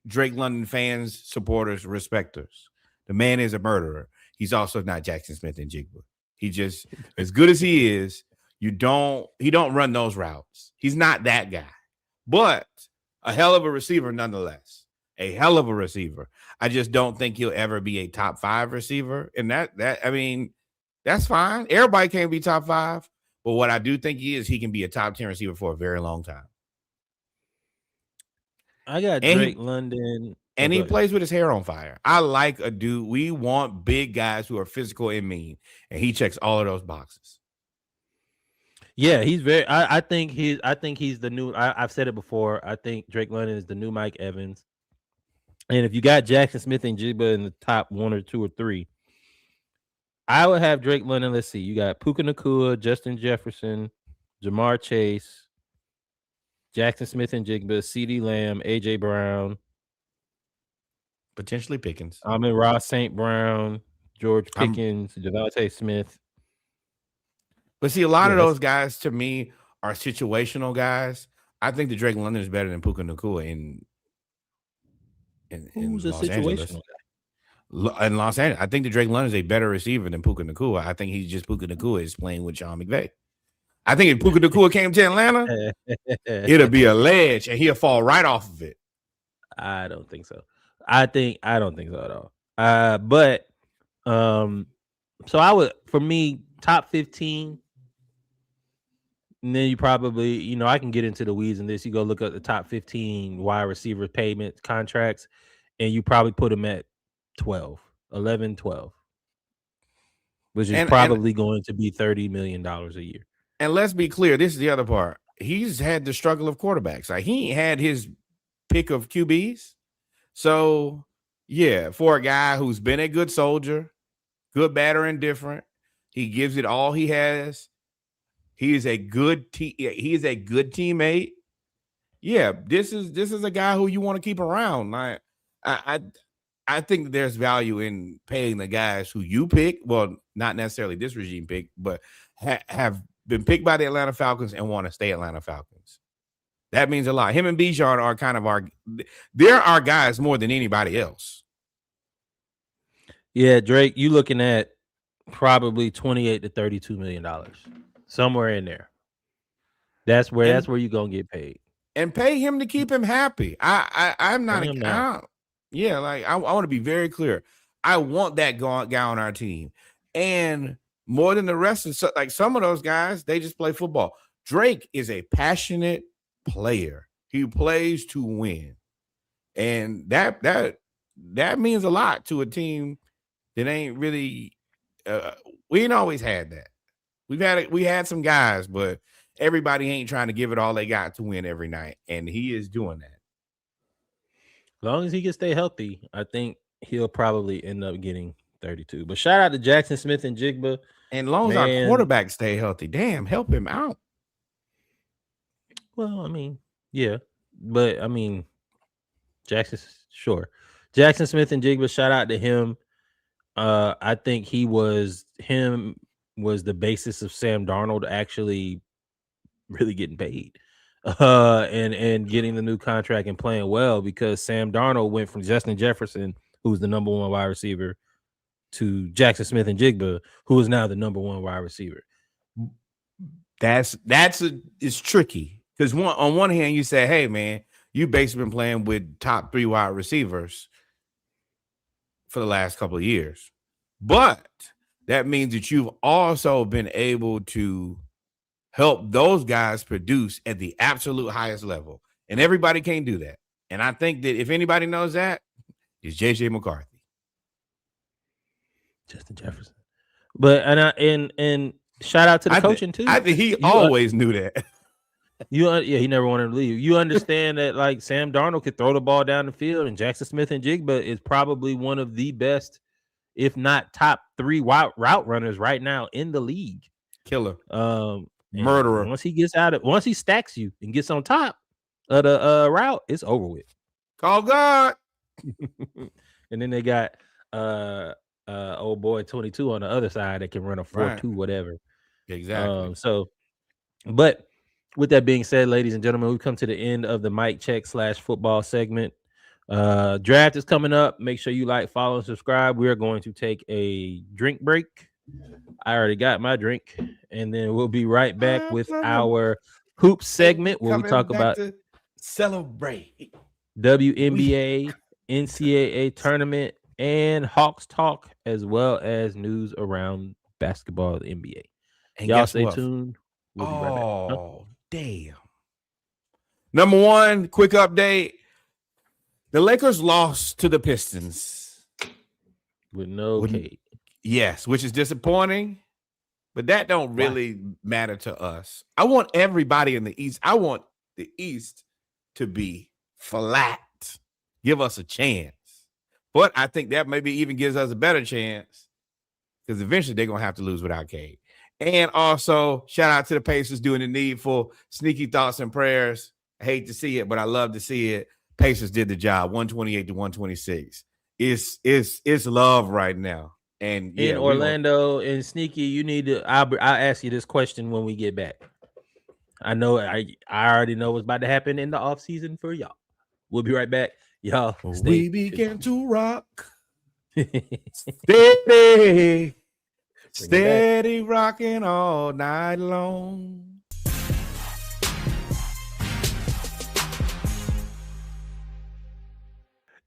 Drake London fans, supporters, respecters. The man is a murderer. He's also not Jackson Smith-Njigba. He just, as good as he is, he don't run those routes. He's not that guy, but a hell of a receiver nonetheless. A hell of a receiver. I just don't think he'll ever be a top 5 receiver. And I mean, that's fine. Everybody can't be top 5. But what I do think he can be a top 10 receiver for a very long time. I got Drake London. And he plays with his hair on fire. I like a dude. We want big guys who are physical and mean. And he checks all of those boxes. Yeah, he's very. I think he's the new. I've said it before. I think Drake London is the new Mike Evans. And if you got Jackson Smith and Jigba in the top 1 or 2 or 3, I would have Drake London. Let's see. You got Puka Nacua, Justin Jefferson, Jamar Chase, Jackson Smith and Jigba, CeeDee Lamb, AJ Brown, potentially Pickens. Ross St. Brown, George Pickens, Devontae Smith. But see, a lot of those guys to me are situational guys. I think that Drake London is better than Puka Nacua in Who's a Los situational Angeles. guy? In Los Angeles, I think that Drake London is a better receiver than Puka Nacua. I think he's just Puka Nacua is playing with Sean McVay. I think if Puka Nacua came to Atlanta, it'll be a ledge and he'll fall right off of it. I don't think so. I don't think so at all. But so I would, for me, top 15. And then you probably, I can get into the weeds in this. You go look at the top 15 wide receiver payment contracts, and you probably put them at 11, 12, which is probably going to be $30 million a year. And let's be clear, this is the other part. He's had the struggle of quarterbacks. Like, he ain't had his pick of QBs. So, yeah, for a guy who's been a good soldier, good, bad, or indifferent, he gives it all he has. He is a good teammate. Yeah, this is a guy who you want to keep around. I think there's value in paying the guys who you pick. Well, not necessarily this regime pick, but have been picked by the Atlanta Falcons and want to stay Atlanta Falcons. That means a lot. Him and Bijan are kind of they're our guys more than anybody else. Yeah, Drake, you looking at probably $28 to $32 million. Somewhere in there. That's where you're gonna get paid. And pay him to keep him happy. I'm not. I want to be very clear. I want that guy on our team. And more than the rest of some of those guys, they just play football. Drake is a passionate player. He plays to win. And that means a lot to a team that ain't really we ain't always had that. We had some guys, but everybody ain't trying to give it all they got to win every night, and he is doing that. As long as he can stay healthy, I think he'll probably end up getting 32. But shout out to Jackson Smith and Jigba. And as long as our quarterback stay healthy, damn, help him out. Well, I mean, yeah. But, I mean, Jackson Smith and Jigba, shout out to him. I think he was the basis of Sam Darnold actually really getting paid and getting the new contract and playing well, because Sam Darnold went from Justin Jefferson, who's the number 1 wide receiver, to Jackson Smith and Jigba, who is now the number 1 wide receiver. It's tricky, because on one hand you say, hey man, you basically been playing with top 3 wide receivers for the last couple of years, but that means that you've also been able to help those guys produce at the absolute highest level. And everybody can't do that. And I think that if anybody knows that, it's JJ McCarthy. Justin Jefferson. But and shout out to the coaching too. I think he always knew that. He never wanted to leave. You understand that, like, Sam Darnold could throw the ball down the field, and Jackson Smith and Jigba is probably one of the best, if not top 3 route runners right now in the league. Killer. Murderer. Once he stacks you and gets on top of the route, it's over with. Call God. And then they got old boy 22 on the other side that can run a 4.2 whatever. Exactly. But with that being said, ladies and gentlemen, we've come to the end of the mic check /football segment. Draft is coming up. Make sure you like, follow, and subscribe. We are going to take a drink break. I already got my drink, and then we'll be right back with our hoop segment where we talk about to celebrate WNBA, NCAA tournament, and Hawks talk, as well as news around basketball, the NBA. And y'all guess stay what? tuned. We'll be right back. Oh, damn. Number one, quick update. The Lakers lost to the Pistons. With no Kate. Yes, which is disappointing, but that don't really matter to us. I want everybody in the East. I want the East to be flat. Give us a chance. But I think that maybe even gives us a better chance because eventually they're going to have to lose without Cade. And also, shout out to the Pacers doing the needful. Sneaky thoughts and prayers. I hate to see it, but I love to see it. Pacers did the job, 128 to 126. It's love right now. And in Orlando and Sneaky, you need to. I'll ask you this question when we get back. I know I already know what's about to happen in the offseason for y'all. We'll be right back. Y'all, we begin to rock. Steady rocking all night long.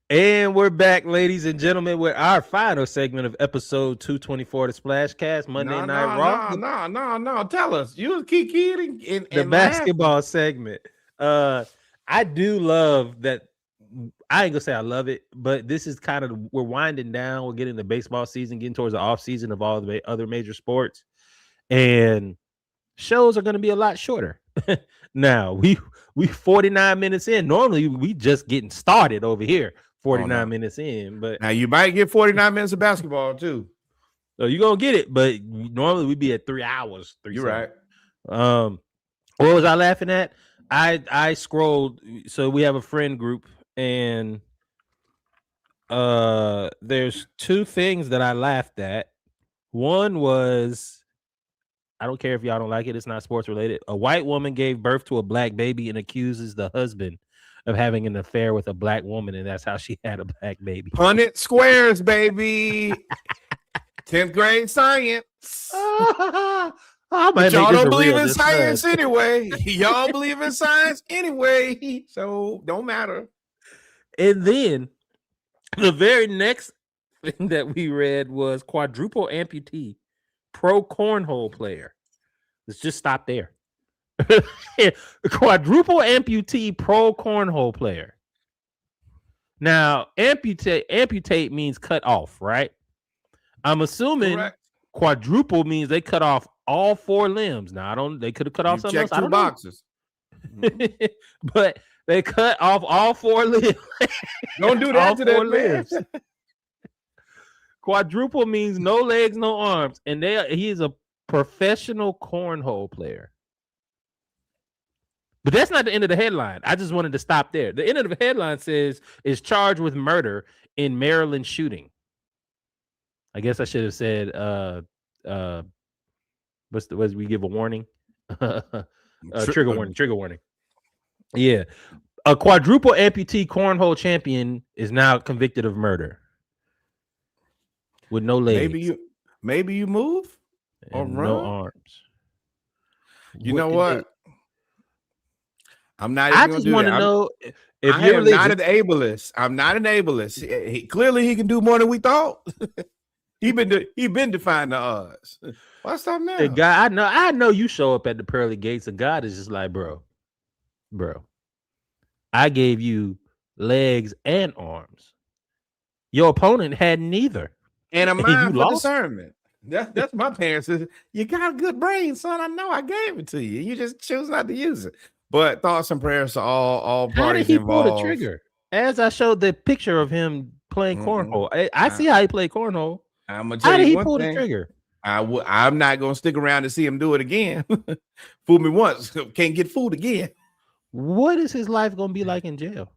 And we're back, ladies and gentlemen, with our final segment of episode 224 of the Splashcast, Monday Night Raw. No. Tell us. You keep kidding. The basketball segment. I do love that. I ain't gonna say I love it, but this is kind of, we're winding down. We're getting the baseball season, getting towards the off season of all the other major sports, and shows are going to be a lot shorter. Now we 49 minutes in. Normally we just getting started over here. 49 minutes in, but now you might get 49 minutes of basketball too. So you're gonna get it, but normally we'd be at 3 hours. You're right. What was I laughing at? I scrolled. So we have a friend group, and there's two things that I laughed at. One was, I don't care if y'all don't like it, it's not sports related. A white woman gave birth to a black baby and accuses the husband of having an affair with a black woman, and that's how she had a black baby. Punnett squares, baby. 10th grade science. But y'all don't believe in science anyway. Y'all believe in science anyway, so don't matter. And then the very next thing that we read was quadruple amputee pro cornhole player. Let's just stop there. Quadruple amputee pro cornhole player. Now, amputate means cut off, right? I'm assuming quadruple means they cut off all 4 limbs. Now, they could have cut off something else. I don't know. Boxes. But they cut off all 4 limbs. Don't do that to that limbs. Quadruple means no legs, no arms, and he is a professional cornhole player. But that's not the end of the headline. I just wanted to stop there. The end of the headline says is charged with murder in Maryland shooting. I guess I should have said was we give a warning? Trigger warning. Yeah. A quadruple amputee cornhole champion is now convicted of murder with no legs. Maybe you move or run. No arms. You know what? I'm not even I just want to know if I am not an ableist. I'm not an ableist. Clearly he can do more than we thought. he been defying the odds. What's up now? The guy, I know you show up at the pearly gates and God is just like, bro, I gave you legs and arms. Your opponent had neither. And a mind for discernment. That's my parents. You got a good brain, son. I know I gave it to you. You just choose not to use it. But thoughts and prayers to all parties involved. How did he pull the trigger? As I showed the picture of him playing cornhole. I see how he played cornhole. I'm gonna tell you how did he one pull thing. The trigger? I'm not gonna stick around to see him do it again. Fool me once, can't get fooled again. What is his life gonna be like in jail?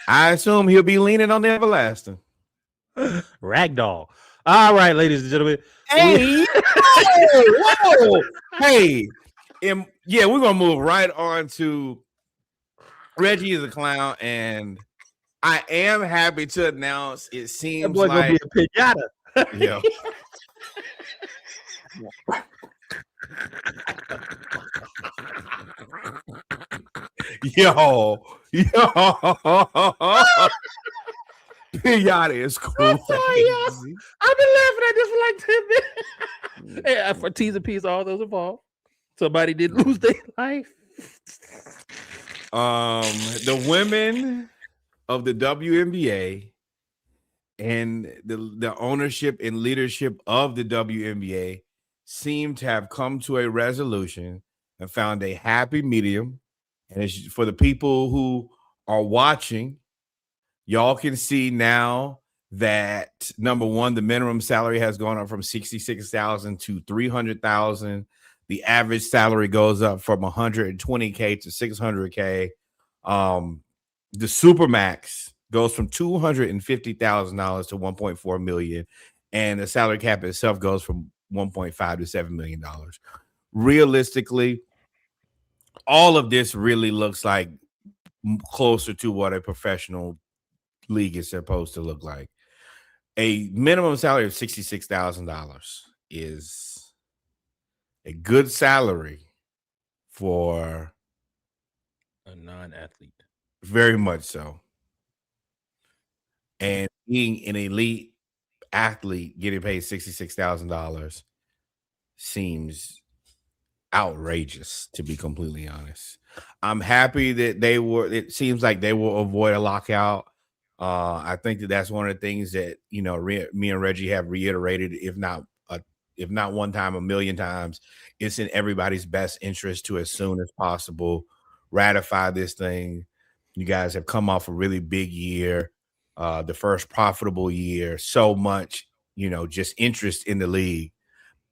I assume he'll be leaning on the everlasting. Ragdoll. All right, ladies and gentlemen. Hey, whoa. Hey, we're gonna move right on to Reggie is a clown and I am happy to announce it seems That boy like gonna be a piñata. yeah. Yo. Piñata is I'm sorry, y'all. crazy. I've been laughing at this for like 10 minutes. Hey, for T's and P's, all those involved. Somebody did lose their life. The women of the WNBA and the ownership and leadership of the WNBA seem to have come to a resolution and found a happy medium. And it's for the people who are watching, y'all can see now that number one, the minimum salary has gone up from $66,000 to $300,000. The average salary goes up from $120K to $600K. The Supermax goes from $250,000 to $1.4 million, and the salary cap itself goes from $1.5 to $7 million. Realistically, all of this really looks like closer to what a professional league is supposed to look like. A minimum salary of $66,000 is a good salary for A non-athlete. very much so. And being an elite athlete getting paid $66,000 seems outrageous, to be completely honest. I'm happy that it seems like they will avoid a lockout. I think that's one of the things that, me and Reggie have reiterated, if not one time, a million times. It's in everybody's best interest to, as soon as possible, ratify this thing. You guys have come off a really big year, the first profitable year, so much, just interest in the league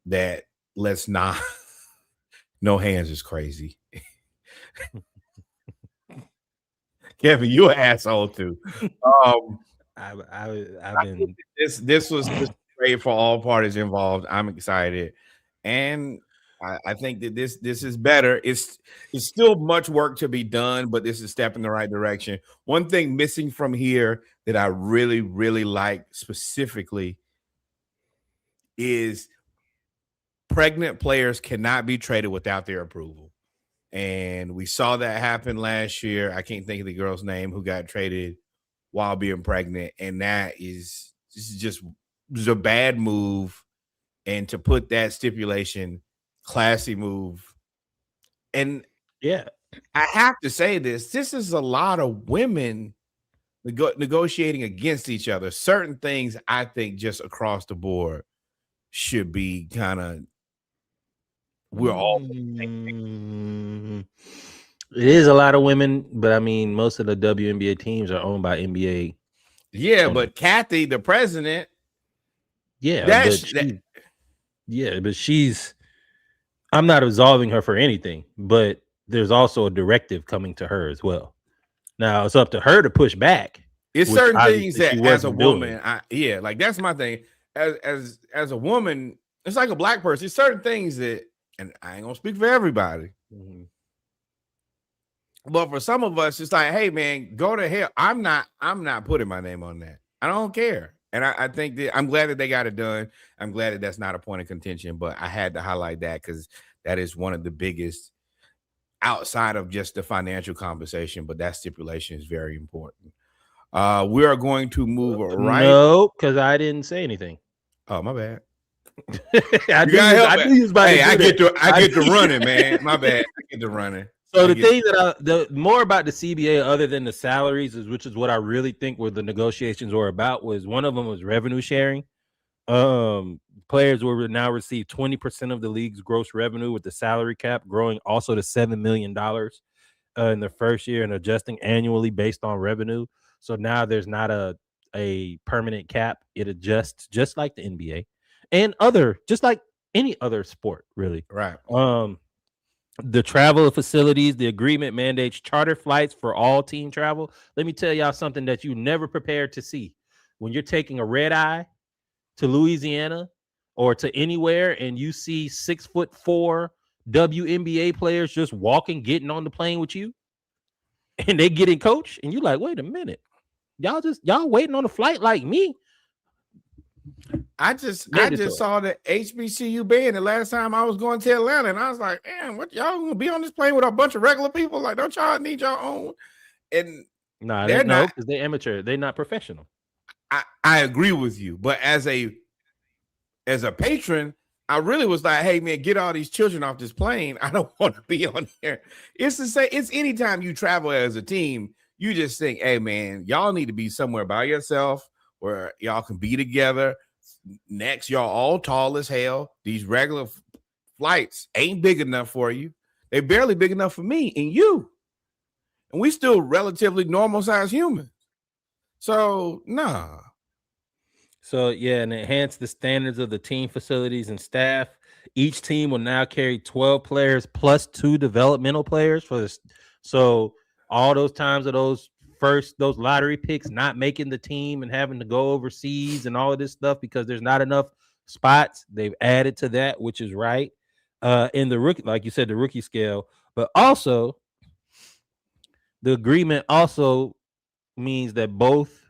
that let's not. No hands is crazy. Kevin, you an asshole too. I've been this was great for all parties involved. I'm excited, and I think that this is better. It's still much work to be done, but this is a step in the right direction. One thing missing from here that I really, really like specifically is pregnant players cannot be traded without their approval. And we saw that happen last year. I can't think of the girl's name who got traded while being pregnant. And this is just a bad move. And to put that stipulation, classy move. And yeah, I have to say this is a lot of women negotiating against each other. Certain things I think just across the board should be kind of, we're all. It is a lot of women, but I mean, most of the WNBA teams are owned by NBA. Yeah, but Kathy, the president, but she's. I'm not absolving her for anything, but there's also a directive coming to her as well. Now it's up to her to push back. It's certain things that, as a woman, like that's my thing. As a woman, it's like a black person. It's certain things that. And I ain't gonna speak for everybody. Mm-hmm. But for some of us, it's like, hey man, go to hell. I'm not putting my name on that. I don't care. And I think that I'm glad that they got it done. I'm glad that that's not a point of contention, but I had to highlight that because that is one of the biggest outside of just the financial compensation, but that stipulation is very important. We are going to move right. No, because I didn't say anything. Oh, my bad. I get to running, man. My bad. I get to running. So the thing the more about the CBA, other than the salaries, which is what I really think were the negotiations were about, was one of them was revenue sharing. Players will now receive 20% of the league's gross revenue, with the salary cap growing also to $7 million in the first year and adjusting annually based on revenue. So now there's not a permanent cap. It adjusts just like the NBA. And just like any other sport, really. Right. The travel facilities, the agreement mandates charter flights for all team travel. Let me tell y'all something that you never prepared to see. When you're taking a red eye to Louisiana or to anywhere and you see 6'4" WNBA players just walking, getting on the plane with you, and they getting coached, and you're like, wait a minute. Y'all waiting on a flight like me. I just Mandatory. saw the HBCU band the last time I was going to Atlanta, and I was like, "Man, what y'all gonna be on this plane with a bunch of regular people? Like, don't y'all need your own?" And Nah, they're no, not. because they're amateur. They're not professional. I agree with you, but as a patron, I really was like, "Hey, man, get all these children off this plane. I don't want to be on here." It's the same. It's anytime you travel as a team, you just think, "Hey, man, y'all need to be somewhere by yourself where y'all can be together." Next, y'all all tall as hell. These regular flights ain't big enough for you. They're barely big enough for me and you. And we still relatively normal sized humans. So, nah. So yeah, and enhance the standards of the team facilities and staff. Each team will now carry 12 players plus 2 developmental players for this. So all those times of those lottery picks not making the team and having to go overseas and all of this stuff because there's not enough spots, they've added to that, which is right. In the rookie, like you said, the rookie scale, but also the agreement also means that both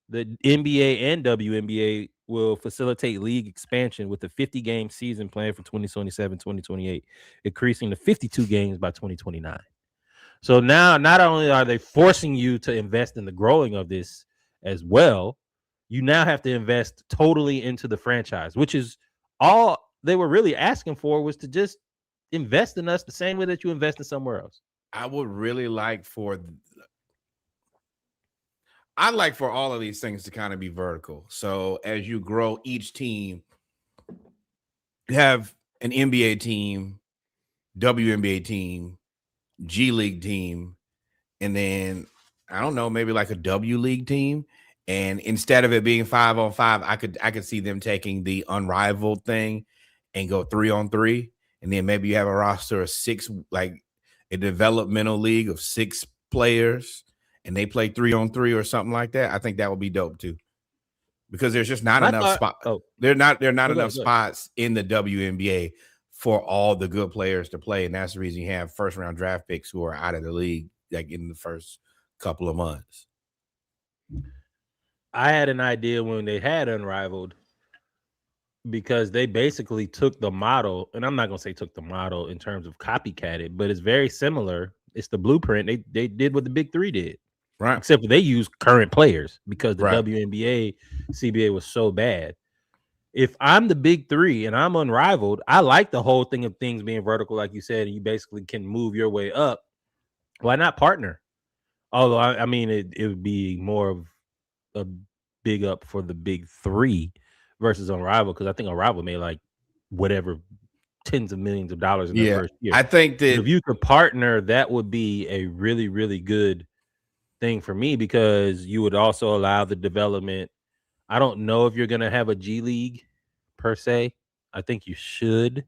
the NBA and WNBA will facilitate league expansion with a 50-game season planned for 2027-2028, increasing to 52 games by 2029. So now not only are they forcing you to invest in the growing of this as well, you now have to invest totally into the franchise, which is all they were really asking for, was to just invest in us the same way that you invest in somewhere else. I'd like for all of these things to kind of be vertical. So as you grow each team, you have an NBA team, WNBA team, G League team, and then I don't know, maybe like a W League team. And instead of it being 5-on-5, I could see them taking the unrivaled thing and go 3-on-3. And then maybe you have a roster of 6, like a developmental league of 6 players, and they play 3-on-3 or something like that. I think that would be dope too, because there's just not enough spots. There are not enough spots in the WNBA for all the good players to play, and that's the reason you have first round draft picks who are out of the league like in the first couple of months. I had an idea when they had Unrivaled, because they basically took the model, and I'm not gonna say took the model in terms of copycat but it's very similar. It's the blueprint. They did what the Big Three did, right? Except for they used current players because the Right. WNBA, CBA was so bad. If I'm the Big Three and I'm Unrivaled, I like the whole thing of things being vertical, like you said, and you basically can move your way up. Why not partner? Although I mean, it would be more of a big up for the Big Three versus Unrivaled, because I think Unrivaled made like whatever tens of millions of dollars in their first year. I think that if you could partner, that would be a really, really good thing for me, because you would also allow the development. I don't know if you're going to have a G League per se. I think you should.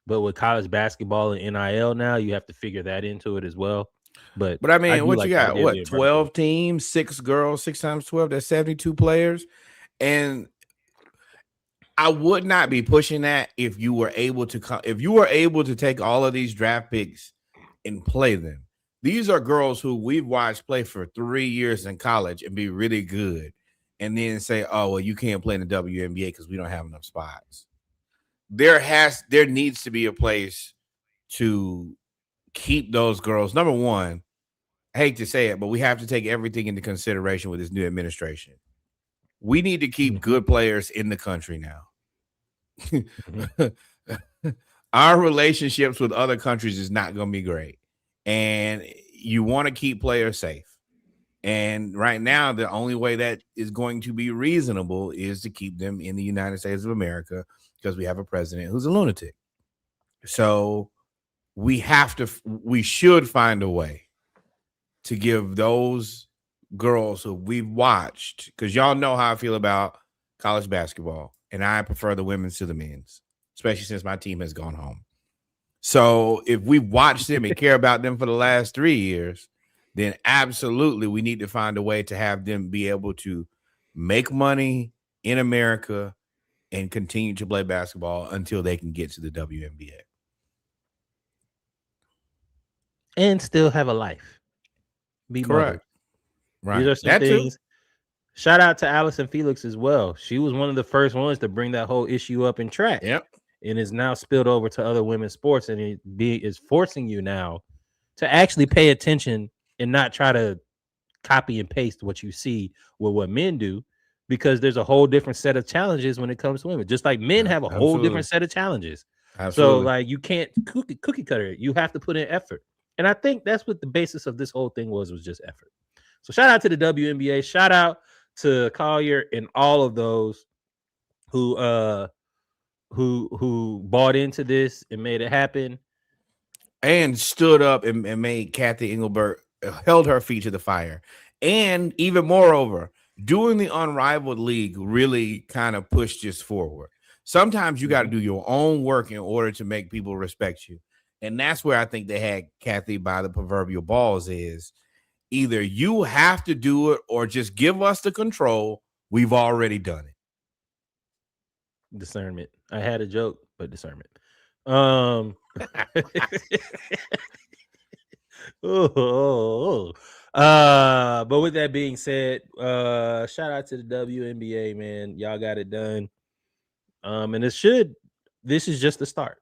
But with college basketball and NIL now, you have to figure that into it as well. But I mean, what you got? What, 12 vertical teams, 6 girls, 6 times 12, that's 72 players. And I would not be pushing that if you were able to take all of these draft picks and play them. These are girls who we've watched play for 3 years in college and be really good, and then say, "Oh, well, you can't play in the WNBA because we don't have enough spots." There needs to be a place to keep those girls. Number one, I hate to say it, but we have to take everything into consideration with this new administration. We need to keep good players in the country now. Our relationships with other countries is not going to be great, and you want to keep players safe. And right now, the only way that is going to be reasonable is to keep them in the United States of America, because we have a president who's a lunatic. So we should find a way to give those girls who we've watched, because y'all know how I feel about college basketball, and I prefer the women's to the men's, especially since my team has gone home. So if we watched them and care about them for the last 3 years, then absolutely we need to find a way to have them be able to make money in America and continue to play basketball until they can get to the WNBA. And still have a life. Be correct. mothered. Right. These are some That things. too. Shout out to Allison Felix as well. She was one of the first ones to bring that whole issue up in track. Yep. And is now spilled over to other women's sports, and is forcing you now to actually pay attention and not try to copy and paste what you see with what men do, because there's a whole different set of challenges when it comes to women. Just like men have a whole different set of challenges. Absolutely. So like you can't cookie cutter it. You have to put in effort. And I think that's what the basis of this whole thing was just effort. So shout out to the WNBA. Shout out to Collier and all of those who bought into this and made it happen. And stood up and made Kathy Engelbert, held her feet to the fire. And even moreover, doing the Unrivaled League really kind of pushed this forward. Sometimes you got to do your own work in order to make people respect you. And that's where I think they had Kathy by the proverbial balls is either you have to do it or just give us the control. We've already done it. Discernment. I had a joke, but discernment. But with that being said, shout out to the WNBA, man. Y'all got it done. And this is just the start.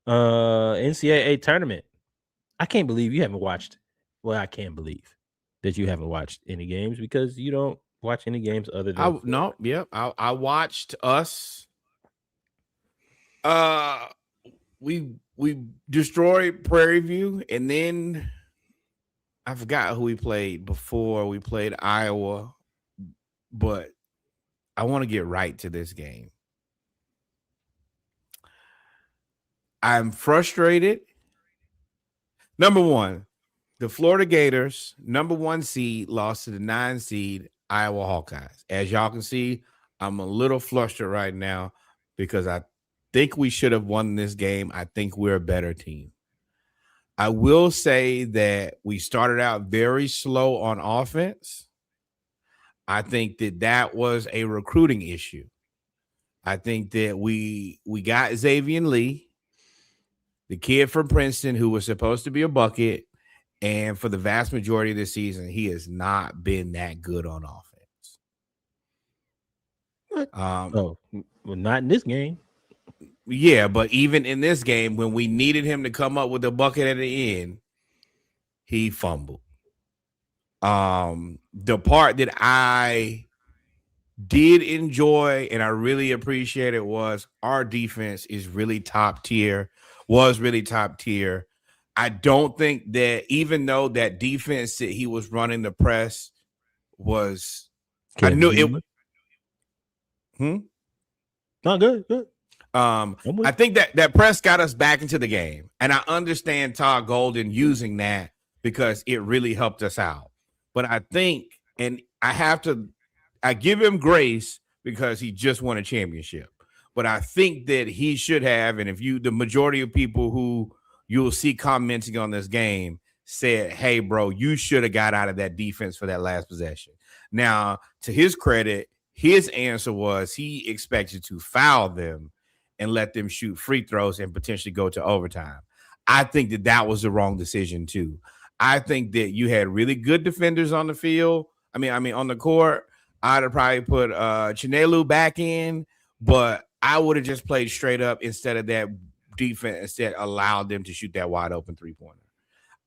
NCAA tournament. I can't believe you haven't watched. Well, I can't believe that you haven't watched any games because you don't watch any games other than I watched us. We destroyed Prairie View, and then I forgot who we played before. We played Iowa, but I want to get right to this game. I'm frustrated. Number one, the Florida Gators, number 1 seed, lost to the 9 seed Iowa Hawkeyes. As y'all can see, I'm a little flustered right now because I think we should have won this game. I think we're a better team. I will say that we started out very slow on offense. I think that was a recruiting issue. I think that we got Xavier Lee, the kid from Princeton who was supposed to be a bucket, and for the vast majority of the season, he has not been that good on offense. well, not in this game. Yeah, but even in this game, when we needed him to come up with a bucket at the end, he fumbled. The part that I did enjoy and I really appreciate it was our defense is really top tier, was really top tier. I don't think that even though that defense that he was running the press was, I knew it. Not good. I think that press got us back into the game, and I understand Todd Golden using that because it really helped us out. But I think, and I give him grace because he just won a championship. But I think that he should have, and the majority of people who you'll see commenting on this game said, hey, bro, you should have got out of that defense for that last possession. Now, to his credit, his answer was he expected to foul them and let them shoot free throws and potentially go to overtime. I think that was the wrong decision too. I think that you had really good defenders on the field. I mean on the court. I'd have probably put Chinelu back in, but I would have just played straight up instead of that defense that allowed them to shoot that wide open 3-pointer.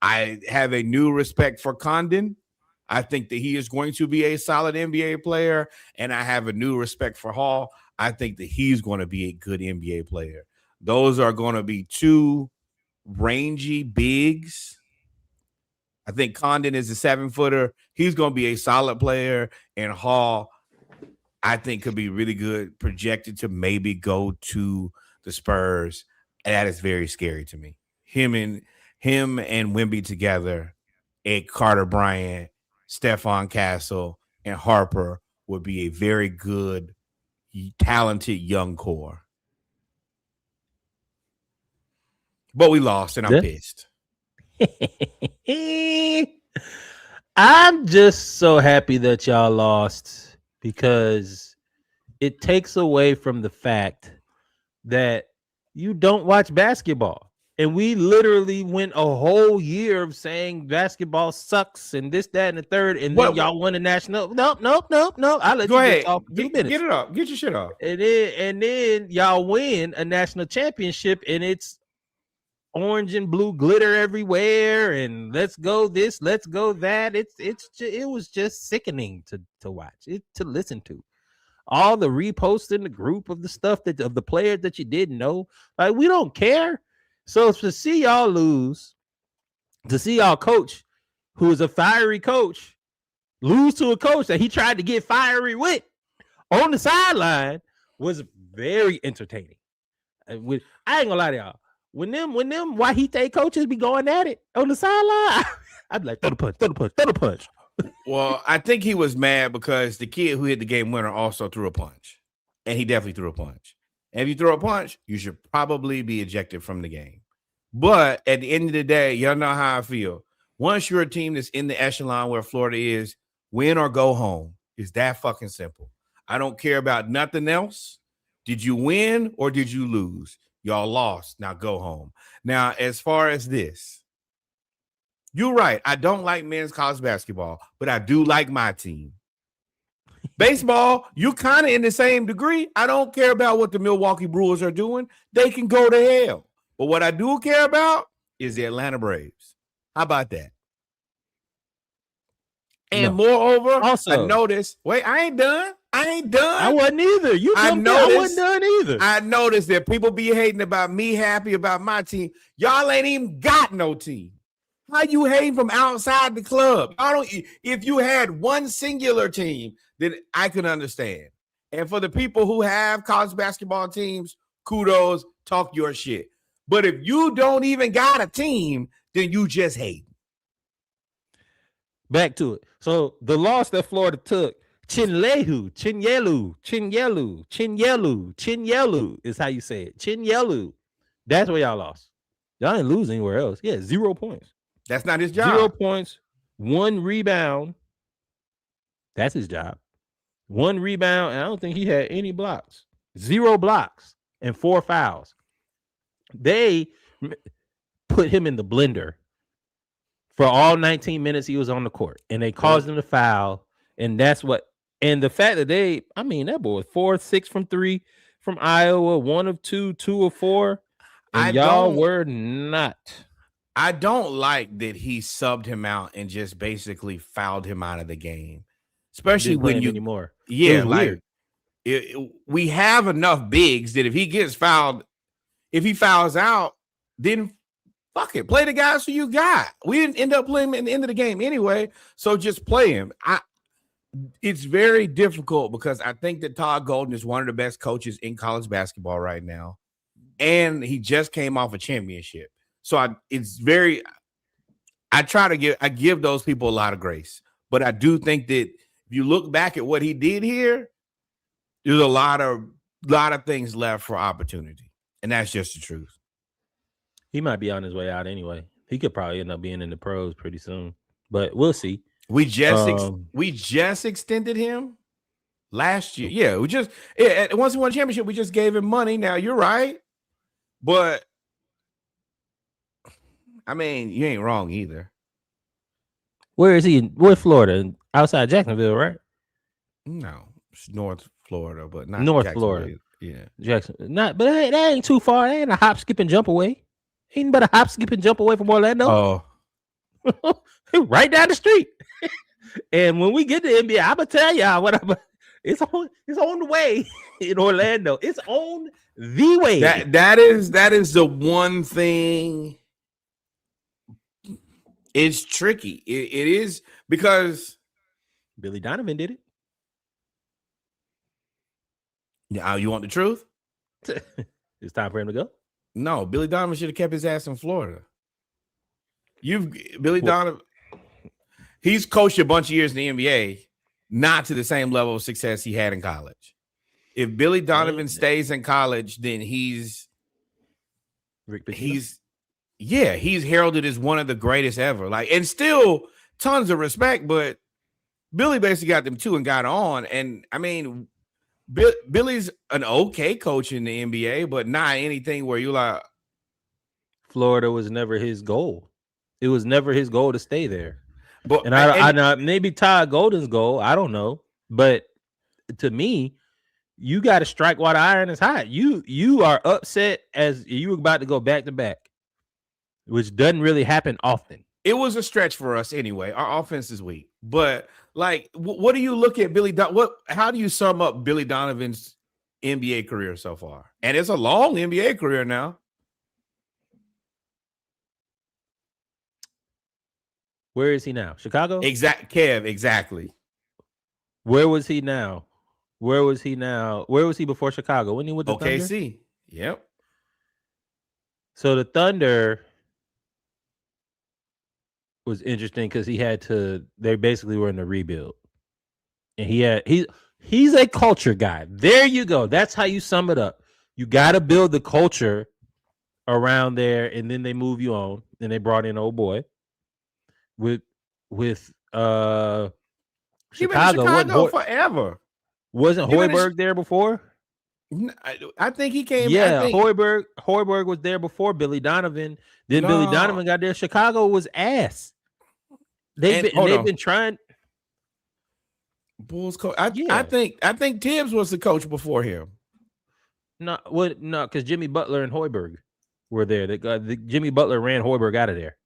I have a new respect for Condon. I think that he is going to be a solid NBA player, and I have a new respect for Hall. I think that he's going to be a good NBA player. Those are going to be two rangy bigs. I think Condon is a 7-footer. He's going to be a solid player, and Hall, I think, could be really good, projected to maybe go to the Spurs. And that is very scary to me. Him and Wemby together, Ed Carter Bryant, Stephon Castle, and Harper would be a very good, talented young core. But we lost, and I'm pissed. I'm just so happy that y'all lost because it takes away from the fact that you don't watch basketball. And we literally went a whole year of saying basketball sucks and this, that, and the third. And then y'all won a national. Nope. I'll let Go you ahead. just talk for 2 minutes. Get it up. Get your shit off. And then y'all win a national championship, and it's orange and blue glitter everywhere. And let's go this, let's go that. It was just sickening to watch, to listen to. All the reposts in the group of the stuff of the players that you didn't know. Like, we don't care. So to see y'all lose, to see y'all coach, who is a fiery coach, lose to a coach that he tried to get fiery with on the sideline was very entertaining. I ain't gonna lie to y'all. When them Wahite coaches be going at it on the sideline, I'd be like, throw the punch. Well, I think he was mad because the kid who hit the game winner also threw a punch, and he definitely threw a punch. And if you throw a punch, you should probably be ejected from the game. But at the end of the day, y'all know how I feel. Once you're a team that's in the echelon where Florida is, win or go home. It's that fucking simple. I don't care about nothing else. Did you win or did you lose? Y'all lost. Now go home. Now, as far as this, you're right. I don't like men's college basketball, but I do like my team. Baseball, you kind of in the same degree. I don't care about what the Milwaukee Brewers are doing. They can go to hell. But what I do care about is the Atlanta Braves. How about that? And moreover, also, I noticed. Wait, I ain't done. I wasn't either. I wasn't done either. I noticed that people be hating about me, happy about my team. Y'all ain't even got no team. How you hating from outside the club? I don't. If you had one singular team, then I can understand. And for the people who have college basketball teams, kudos, talk your shit. But if you don't even got a team, then you just hate. Back to it. So the loss that Florida took, Chinyelu is how you say it. Chinyelu. That's where y'all lost. Y'all didn't lose anywhere else. Yeah, 0 points. That's not his job. 0 points, 1 rebound. That's his job. 1 rebound, and I don't think he had any blocks. 0 blocks and 4 fouls. They put him in the blender for all 19 minutes he was on the court, and they caused him to foul, and that's what. And the fact that that boy was 4-6 from 3 from Iowa, 1 of 2, 2 of 4, and y'all were not. I don't like that he subbed him out and just basically fouled him out of the game, especially when you anymore. Yeah, like we have enough bigs that if he gets fouled, if he fouls out, then fuck it, play the guys who you got. We didn't end up playing him at the end of the game anyway, so just play him. It's very difficult because I think that Todd Golden is one of the best coaches in college basketball right now, and he just came off a championship. So I give those people a lot of grace, but I do think that if you look back at what he did here, there's a lot of things left for opportunity, and that's just the truth. He might be on his way out anyway. He could probably end up being in the pros pretty soon, but we'll see. We just extended him last year. Yeah, once he won a championship, we just gave him money. Now you're right, but I mean, you ain't wrong either. Where is he? Where's Florida? Outside Jacksonville, right? No, it's North Florida, but not North Florida. Yeah, Jackson. But that ain't too far. That ain't a hop, skip, and jump away. Ain't but a hop, skip, and jump away from Orlando. Oh, right down the street. And when we get to NBA, I'm gonna tell y'all it's on the way in Orlando. It's on the way. That is the one thing. It's tricky. It is because Billy Donovan did it. Yeah, you want the truth? It's time for him to go. No, Billy Donovan should have kept his ass in Florida. Donovan, he's coached a bunch of years in the NBA, not to the same level of success he had in college. If Billy Donovan stays in college, then he's heralded as one of the greatest ever. Like, and still tons of respect, but Billy basically got them 2 and got on. And I mean, Billy's an okay coach in the NBA, but not anything where you're like Florida was never his goal. It was never his goal to stay there. But And I maybe Todd Golden's goal, I don't know. But to me, you got to strike while the iron is hot. You are upset as you about to go back to back, which doesn't really happen often. It was a stretch for us anyway. Our offense is weak. But like, what do you look at Billy? How do you sum up Billy Donovan's NBA career so far? And it's a long NBA career now. Where is he now? Chicago? Exactly. Where was he now? Where was he before Chicago? When he went to OKC. Thunder? Yep. So the Thunder was interesting because they basically were in a rebuild. And he's a culture guy. There you go. That's how you sum it up. You got to build the culture around there, and then they move you on. And they brought in old boy with Chicago. Chicago forever. Wasn't Hoiberg there before? I think he came. Yeah, Hoiberg was there before Billy Donovan. Then Billy Donovan got there. Chicago was ass. They've been trying. Bulls coach. I think Tibbs was the coach before him. No, because Jimmy Butler and Hoiberg were there. Jimmy Butler ran Hoiberg out of there,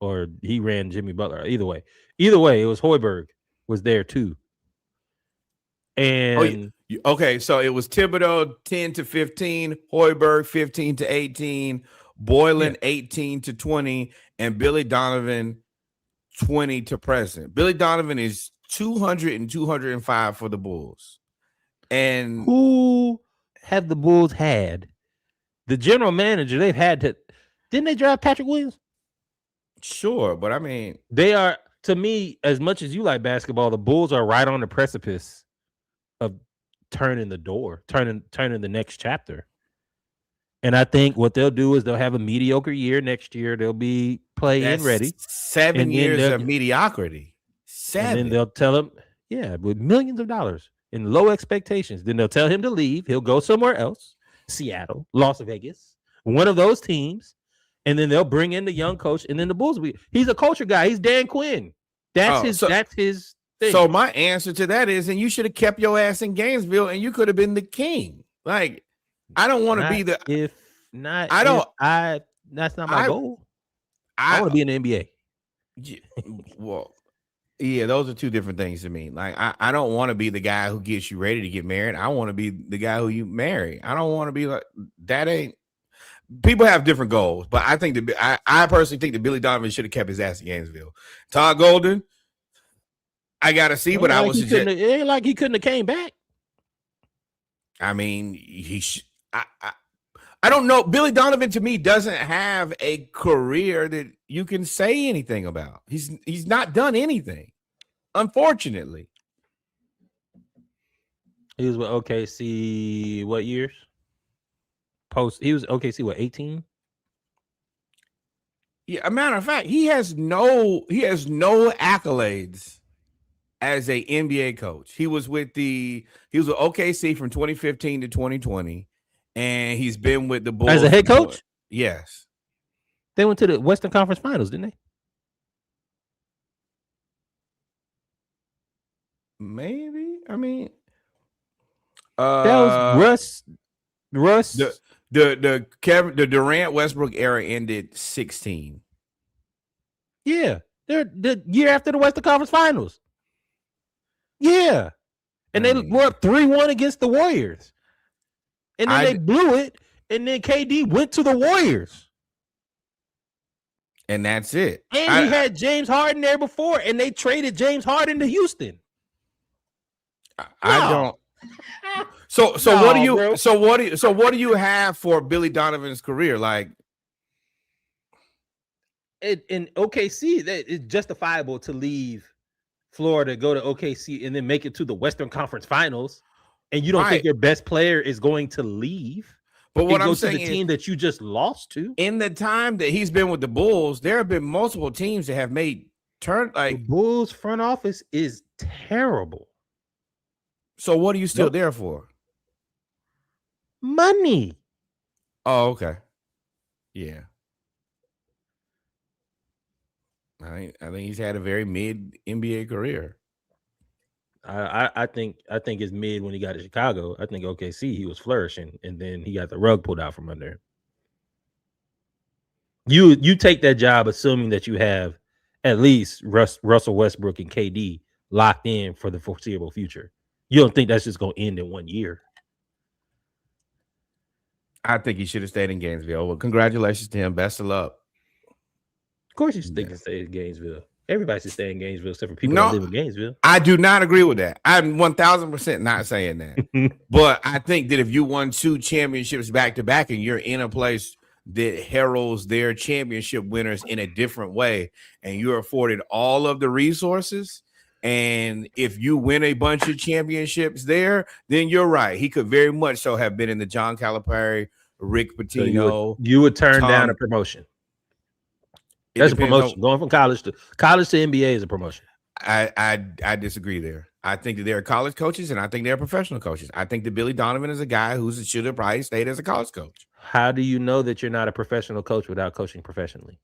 or he ran Jimmy Butler. Either way, it was Hoiberg was there too. And okay, so it was Thibodeau 10 to 15, Hoiberg 15 to 18, Boylan 18 to 20, and Billy Donovan 20 to present. Billy Donovan is 200 and 205 for the Bulls. And who have the Bulls had? The general manager they've had to. Didn't they draft Patrick Williams? Sure, but I mean, they are, to me, as much as you like basketball, the Bulls are right on the precipice of turning the next chapter. And I think what they'll do is they'll have a mediocre year next year. They'll be play-in ready. 7 years of mediocrity. 7. And then they'll tell him, with millions of dollars and low expectations. Then they'll tell him to leave. He'll go somewhere else. Seattle, Las Vegas, one of those teams. And then they'll bring in the young coach. And then the Bulls he's a culture guy. He's Dan Quinn. That's his thing. So my answer to that is, and you should have kept your ass in Gainesville and you could have been the king. Like, I don't want to be the that's not my goal. I want to be in the NBA. Well, yeah, those are two different things to me. Like, I don't want to be the guy who gets you ready to get married. I want to be the guy who you marry. I don't want to be like that. People have different goals, but I think I personally think that Billy Donovan should have kept his ass in Gainesville. Todd Golden, I gotta see, but I was it like he couldn't have came back. I mean, I don't know. Billy Donovan to me doesn't have a career that you can say anything about. He's not done anything, unfortunately. He was with OKC what years? He was OKC what, 18? Yeah, a matter of fact, he has no accolades as a NBA coach. He was with OKC from 2015 to 2020, and he's been with the Bulls as a head coach. Yes, they went to the Western Conference Finals, didn't they? Maybe. I mean, that was Russ. The Durant Westbrook era ended 16. Yeah, they're the year after the Western Conference Finals. Yeah, and they were up 3-1 against the Warriors, and then they blew it. And then KD went to the Warriors, and that's it. And he had James Harden there before, and they traded James Harden to Houston. I don't. So what do you have for Billy Donovan's career? Like, in OKC, it's justifiable to leave Florida, go to OKC, and then make it to the Western Conference Finals, and you don't think your best player is going to leave? But what I'm saying is, the team that you just lost to, in the time that he's been with the Bulls, there have been multiple teams that have made the Bulls front office is terrible. So what are you still there for? Money. Oh, okay. Yeah. I think he's had a very mid NBA career. I think it's mid when he got to Chicago. I think OKC he was flourishing, and then he got the rug pulled out from under him. You take that job assuming that you have at least Russell Westbrook and KD locked in for the foreseeable future. You don't think that's just going to end in 1 year? I think he should have stayed in Gainesville. Well, congratulations to him. Best of luck. Of course, you should think to stay in Gainesville. Everybody should stay in Gainesville except for people that live in Gainesville. I do not agree with that. I'm 1,000% not saying that. But I think that if you won 2 championships back to back and you're in a place that heralds their championship winners in a different way, and you're afforded all of the resources, and if you win a bunch of championships there, then you're right. He could very much so have been in the John Calipari, Rick Pitino. So you would turn down a promotion. That's a promotion. Going from college to NBA is a promotion. I disagree there. I think that they're college coaches, and I think they're professional coaches. I think that Billy Donovan is a guy who should have probably stayed as a college coach. How do you know that you're not a professional coach without coaching professionally?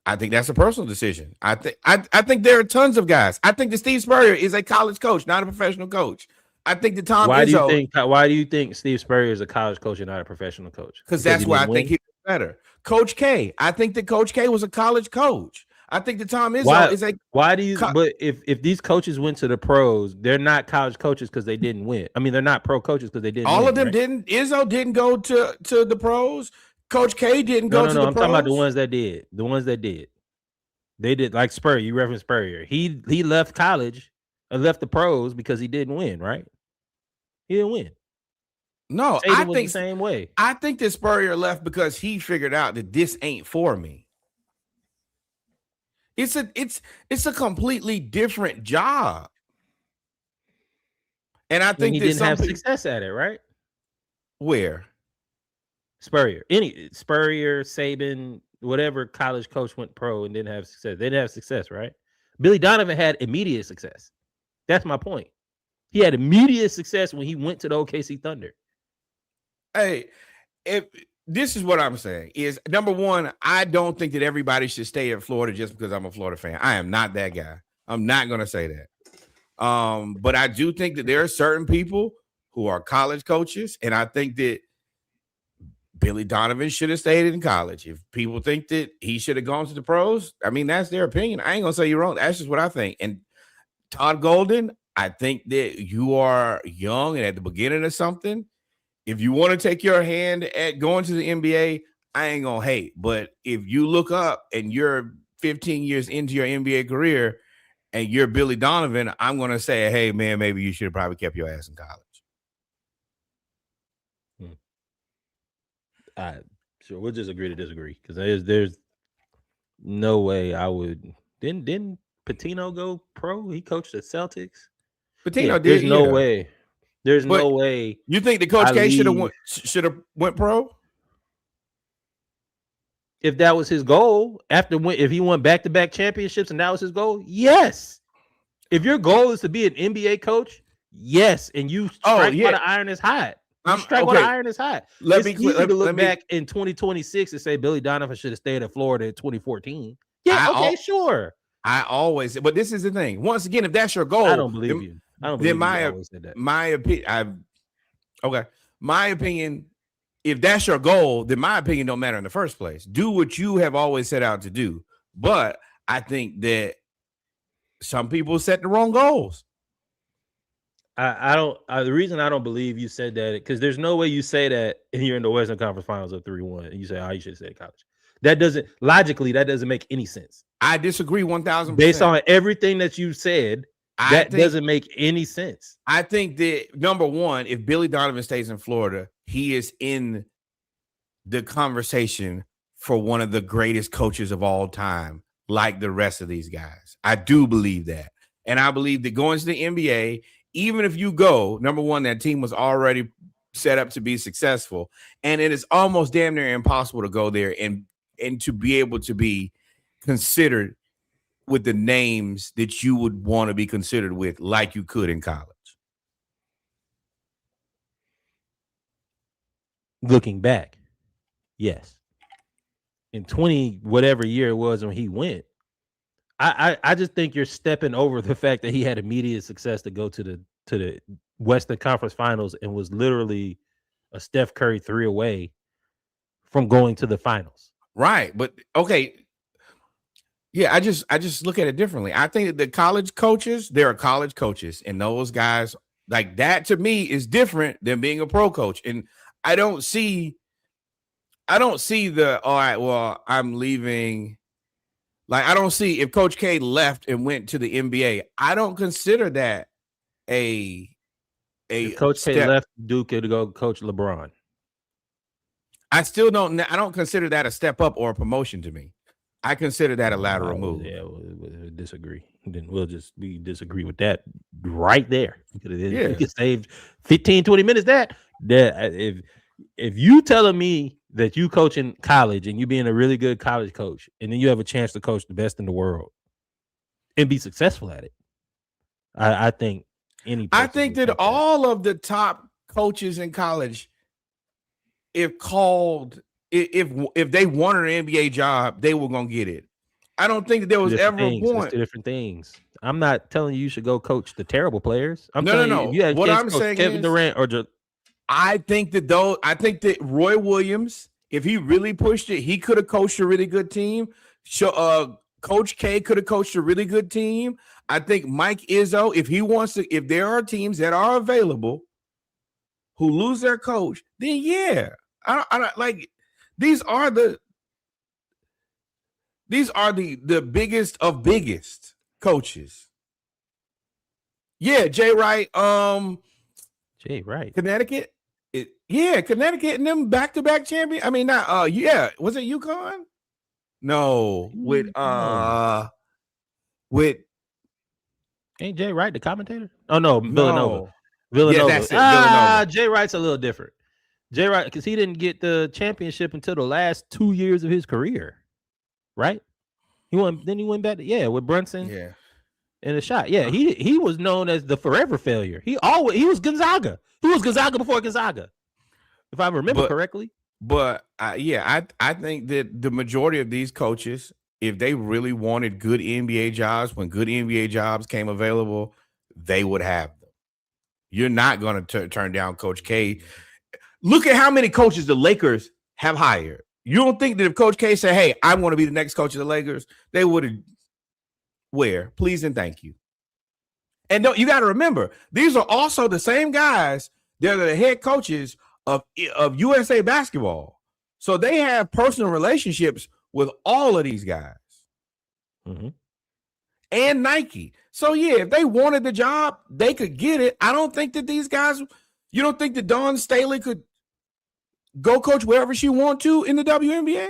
I think that's a personal decision. I think there are tons of guys. I think that Steve Spurrier is a college coach, not a professional coach. I think that Tom Izzo. Why do you think Steve Spurrier is a college coach and not a professional coach? Because that's why I think he's better. Coach K. I think that Coach K was a college coach. I think that Tom Izzo is a. Why do you? But if these coaches went to the pros, they're not college coaches because they didn't win. I mean, they're not pro coaches because they didn't. All of them didn't. Izzo didn't go to the pros. Coach K didn't go to the pros. I'm talking about the ones that did. The ones that did. They did, like Spurrier. You referenced Spurrier. He left college and left the pros because he didn't win. Right? He didn't win. No, I think the same way. I think that Spurrier left because he figured out that this ain't for me. It's a completely different job. And I think he didn't have success at it, right? Where? Spurrier, Saban, whatever college coach went pro and didn't have success. They didn't have success, right? Billy Donovan had immediate success. That's my point. He had immediate success when he went to the OKC Thunder. Hey, if this is what I'm saying is, number one, I don't think that everybody should stay in Florida just because I'm a Florida fan. I am not that guy. I'm not going to say that. But I do think that there are certain people who are college coaches, and I think that Billy Donovan should have stayed in college. If people think that he should have gone to the pros, I mean, that's their opinion. I ain't going to say you're wrong. That's just what I think. And Todd Golden, I think that you are young and at the beginning of something. If you want to take your hand at going to the NBA, I ain't going to hate. But if you look up and you're 15 years into your NBA career and you're Billy Donovan, I'm going to say, hey, man, maybe you should have probably kept your ass in college. Sure, we'll just agree to disagree because there's no way I would. Didn't Pitino go pro? He coached the Celtics. Pitino did. There's no way. There's no way. You think that Coach K should have went pro? If that was his goal, if he won back-to-back championships and that was his goal, yes. If your goal is to be an NBA coach, yes, and you strike while the iron is hot. While the iron is hot. Let me look back in 2026 and say Billy Donovan should have stayed at Florida in 2014. Yeah, sure. I always, but this is the thing. Once again, if that's your goal, I don't believe you. I don't believe my opinion. My opinion. If that's your goal, then my opinion don't matter in the first place. Do what you have always set out to do. But I think that some people set the wrong goals. The reason I don't believe you said that, because there's no way you say that and you're in the Western Conference Finals of 3-1 and you say, you should have stayed in college. That doesn't make any sense. I disagree 1,000%. Based on everything that you said, doesn't make any sense. I think that, number one, if Billy Donovan stays in Florida, he is in the conversation for one of the greatest coaches of all time, like the rest of these guys. I do believe that. And I believe that going to the NBA, even if you go, number one, that team was already set up to be successful. And it is almost damn near impossible to go there and to be able to be considered with the names that you would want to be considered with, like you could in college. Looking back, yes. In 20 whatever year it was when he went, I just think you're stepping over the fact that he had immediate success to go to the Western Conference Finals and was literally a Steph Curry 3 away from going to the finals. Right, but okay. Yeah, I just look at it differently. I think that the college coaches, there are college coaches, and those guys like that to me is different than being a pro coach. And I don't see the all right, well, I'm leaving. Like, I don't see if Coach K left and went to the NBA. I don't consider that if Coach K left Duke to go coach LeBron. I don't consider that a step up or a promotion to me. I consider that a lateral move. Yeah, we'll disagree. Then we disagree with that right there. You could save 15, 20 minutes. That if you telling me that you coach in college and you being a really good college coach, and then you have a chance to coach the best in the world and be successful at it, I think that all of the top coaches in college, if they wanted an NBA job, they were gonna get it. I don't think that there was ever a point. Two different things. I'm not telling you should go coach the terrible players. No. What I'm saying Kevin is, Durant or I think that Roy Williams, if he really pushed it, he could have coached a really good team. Coach K could have coached a really good team. I think Mike Izzo, if there are teams that are available who lose their coach, then yeah, I don't like. These are the biggest of biggest coaches. Yeah, Jay Wright, Connecticut. Connecticut and them back-to-back champion. I mean, not was it UConn? No, with ain't Jay Wright the commentator? Oh no, Villanova. Yeah, that's it. Villanova. Jay Wright's a little different. Jay Wright, because he didn't get the championship until the last 2 years of his career, right? He went back with Brunson. Yeah. In a shot. Yeah, he was known as the forever failure. He was Gonzaga. He was Gonzaga before Gonzaga, if I remember correctly. But I think that the majority of these coaches, if they really wanted good NBA jobs, when good NBA jobs came available, they would have them. You're not going to turn down Coach K. Look at how many coaches the Lakers have hired. You don't think that if Coach K said, hey, I want to be the next coach of the Lakers, they would have, please and thank you. And you got to remember, these are also the same guys. They're the head coaches of USA basketball. So they have personal relationships with all of these guys. Mm-hmm. And Nike. So, yeah, if they wanted the job, they could get it. I don't think that these guys, you don't think that Dawn Staley could go coach wherever she want to in the WNBA?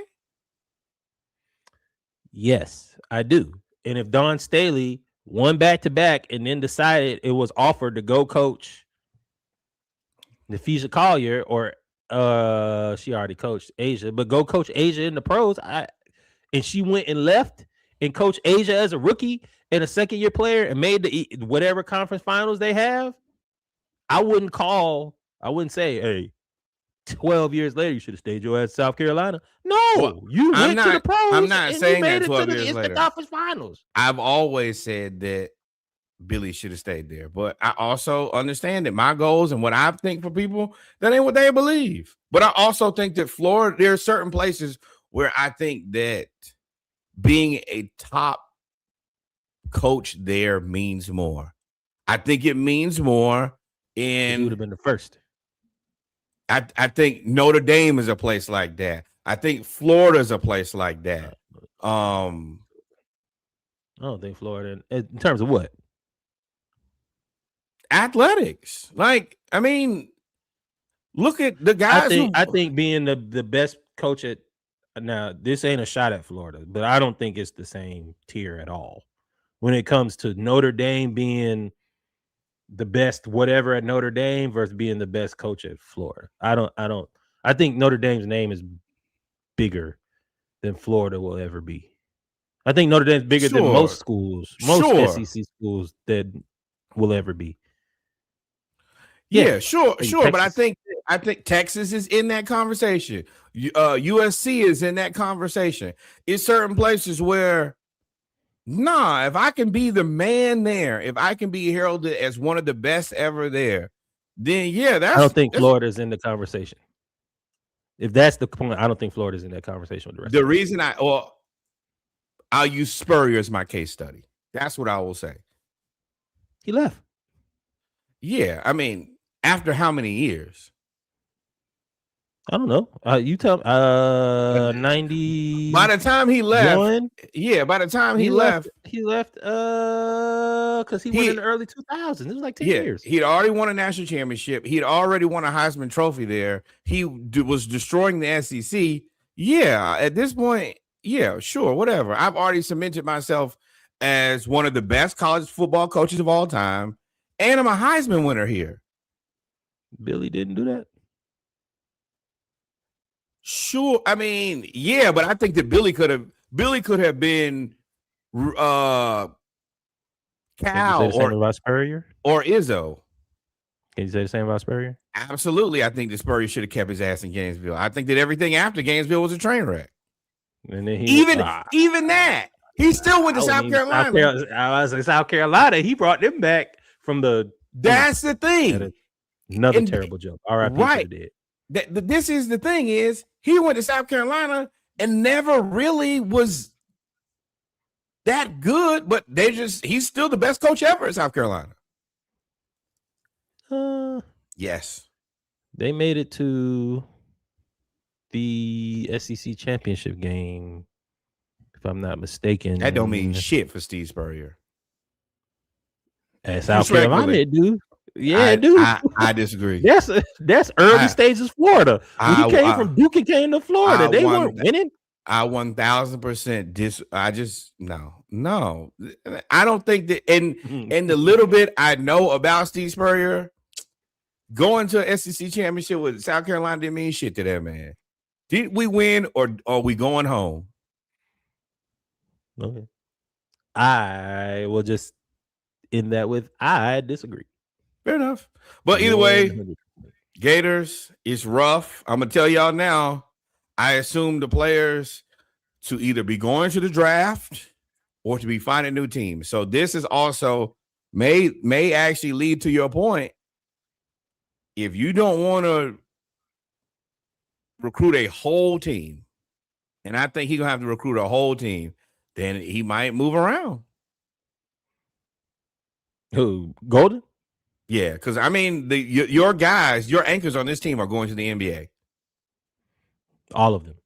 Yes, I do. And if Dawn Staley won back-to-back and then decided it was offered to go coach Nafisa Collier, or she already coached Asia, but go coach Asia in the pros, and she went and left and coached Asia as a rookie and a second-year player and made the whatever conference finals they have, I wouldn't say, hey, 12 years later, you should have stayed your ass in South Carolina. No, you went to the pros. I'm not saying that 12 years later. The conference finals. I've always said that Billy should have stayed there, but I also understand that my goals and what I think for people, that ain't what they believe. But I also think that Florida, there are certain places where I think that being a top coach there means more. I think it means more. And you would have been the first. I think Notre Dame is a place like that. I think Florida is a place like that. I don't think Florida, in terms of what? Athletics. Like, I mean, look at the guys. I think being the best coach at, now this ain't a shot at Florida, but I don't think it's the same tier at all. When it comes to Notre Dame being the best whatever at Notre Dame versus being the best coach at Florida. I think Notre Dame's name is bigger than Florida will ever be. I think Notre Dame's bigger than most schools, SEC schools that will ever be. Yeah, sure. But I think Texas is in that conversation. USC is in that conversation. It's certain places where Nah, if I can be the man there, if I can be heralded as one of the best ever there, then yeah, I don't think Florida's in the conversation. If that's the point, I don't think Florida's in that conversation with the rest. The reason I'll use Spurrier as my case study. That's what I will say. He left. Yeah, I mean, after how many years? I don't know. You tell 90. By the time he left, by the time he left because he went in the early 2000s. It was like 10 years. He'd already won a national championship. He'd already won a Heisman Trophy there. He was destroying the SEC. Yeah, at this point, yeah, sure, whatever. I've already cemented myself as one of the best college football coaches of all time, and I'm a Heisman winner here. Billy didn't do that. Sure, I mean, yeah, but I think that Billy could have been Cal or Spurrier or Izzo. Can you say the same about Spurrier? Absolutely, I think that Spurrier should have kept his ass in Gainesville. I think that everything after Gainesville was a train wreck. And then even that, he still went to South Carolina. I was in South Carolina. He brought them back from the. That's the thing. Another terrible joke. R.I.P. Right. Did. This is the thing is he went to South Carolina and never really was that good, but he's still the best coach ever in South Carolina. Yes. They made it to the SEC championship game, if I'm not mistaken. That don't mean shit for Steve Spurrier. At South Carolina, it do. Yeah, dude. I disagree. That's early stages Florida. When he came from Duke and came to Florida, they weren't winning. I 1000% no. I don't think that in the little bit I know about Steve Spurrier, going to an SEC championship with South Carolina didn't mean shit to that man. Did we win or are we going home? Okay. I will just end that with I disagree. Fair enough. But either way, Gators, it's rough. I'm going to tell y'all now, I assume the players to either be going to the draft or to be finding a new team. So this is also may actually lead to your point. If you don't want to recruit a whole team, and I think he's going to have to recruit a whole team, then he might move around. Who, Golden? Yeah, because I mean, your guys, your anchors on this team are going to the NBA. All of them.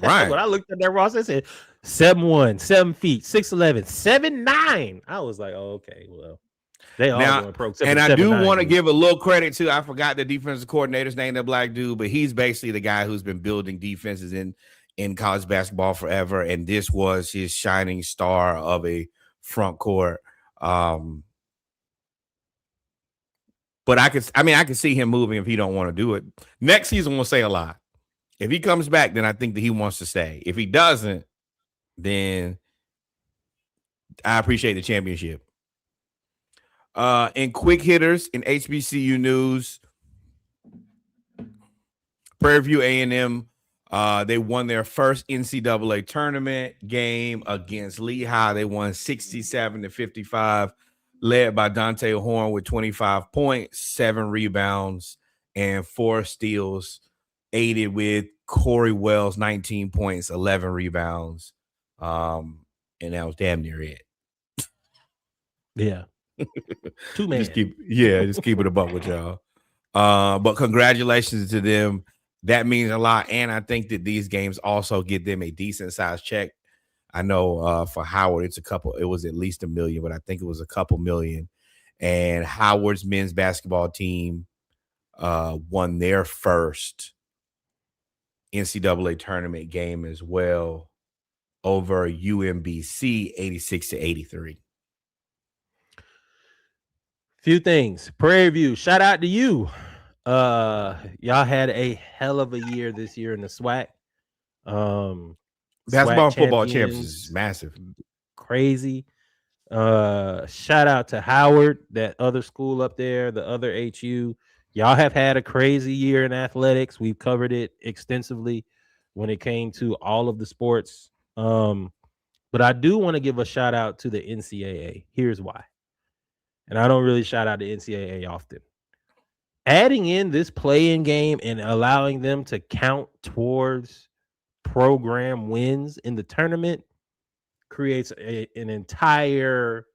Right. When I looked at that roster, I said 7'1", 7 feet, 6'11", 7'9". I was like, oh, okay, well, they all going pro. And I do want to give a little credit to, I forgot the defensive coordinator's name, that black dude, but he's basically the guy who's been building defenses in college basketball forever. And this was his shining star of a front court. But I could see him moving if he don't want to do it. Next season will say a lot. If he comes back, then I think that he wants to stay. If he doesn't, then I appreciate the championship. In quick hitters in HBCU news, Prairie View A&M, they won their first NCAA tournament game against Lehigh. They won 67-55. Led by Dante Horn with 25 points, 7 rebounds, and 4 steals, aided with Corey Wells, 19 points, 11 rebounds. And that was damn near it. Yeah. 2 man. Just keep it a buck with y'all. But congratulations to them. That means a lot. And I think that these games also get them a decent sized check. I know for Howard, it was at least $1 million, but I think it was a couple million. And Howard's men's basketball team won their first NCAA tournament game as well over UMBC 86-83. Few things. Prairie View, shout out to you. Y'all had a hell of a year this year in the SWAC. Basketball and football champions is massive. Crazy. Shout out to Howard, that other school up there, the other HU. Y'all have had a crazy year in athletics. We've covered it extensively when it came to all of the sports. But But I do want to give a shout out to the NCAA. Here's why. And I don't really shout out the NCAA often. Adding in this play-in game and allowing them to count towards program wins in the tournament creates an entire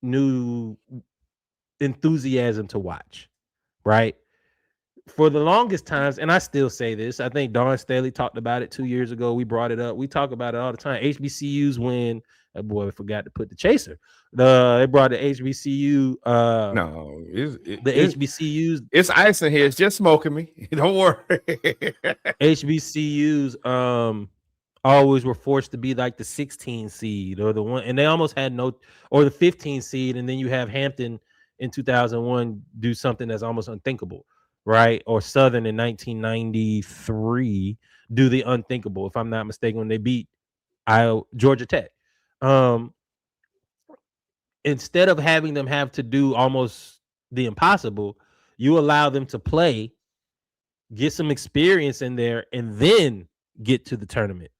new enthusiasm to watch, right? For the longest times, and I still say this, I think Dawn Staley talked about it 2 years ago. We brought it up. We talk about it all the time. HBCUs win. That boy forgot to put the chaser. They brought the HBCU. HBCUs. It's ice in here. It's just smoking me. Don't worry. HBCUs always were forced to be like the 16 seed or the one, and they almost had or the 15 seed, and then you have Hampton in 2001 do something that's almost unthinkable. Right, or Southern in 1993 do the unthinkable, if I'm not mistaken, when they beat Georgia Tech. Instead of having them have to do almost the impossible, you allow them to play, get some experience in there, and then get to the tournament.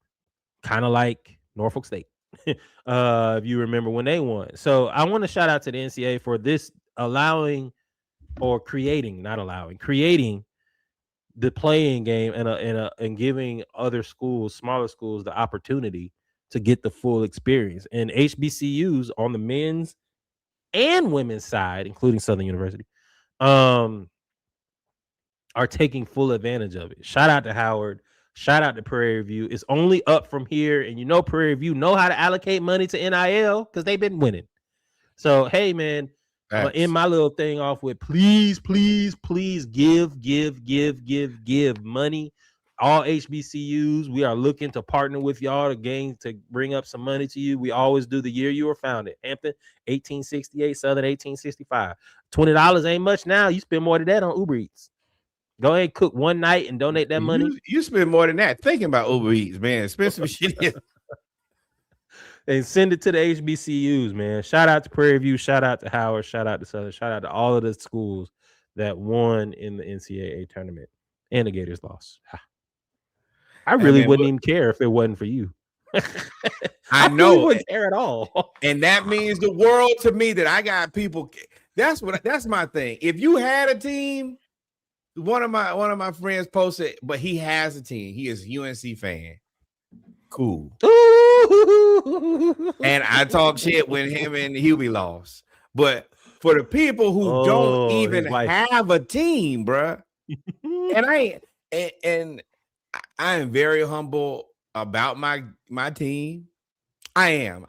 Kind of like Norfolk State, if you remember when they won. So I want to shout out to the NCAA for this creating the playing game and giving other schools, smaller schools, the opportunity to get the full experience. And HBCUs on the men's and women's side, including Southern University, are taking full advantage of it. Shout out to Howard. Shout out to Prairie View. It's only up from here. And Prairie View know how to allocate money to NIL because they've been winning. So, hey, man, I'm gonna end my little thing off with please give money. All HBCUs, we are looking to partner with y'all to bring up some money to you. We always do the year you were founded. Hampton, 1868, Southern, 1865. $20 ain't much now. You spend more than that on Uber Eats. Go ahead and cook one night and donate that money. You spend more than that thinking about Uber Eats, man. Expensive shit. And send it to the HBCUs, man. Shout out to Prairie View. Shout out to Howard. Shout out to Southern. Shout out to all of the schools that won in the NCAA tournament. And the Gators lost. I really wouldn't even care if it wasn't for you. I know. Really wouldn't care at all. And that means the world to me that I got people. That's my thing. If you had a team, one of my friends posted, but he has a team. He is a UNC fan. Cool. And I talk shit when him and Hubie lost. But for the people who don't even have a team, bruh, and I am very humble about my team. I am.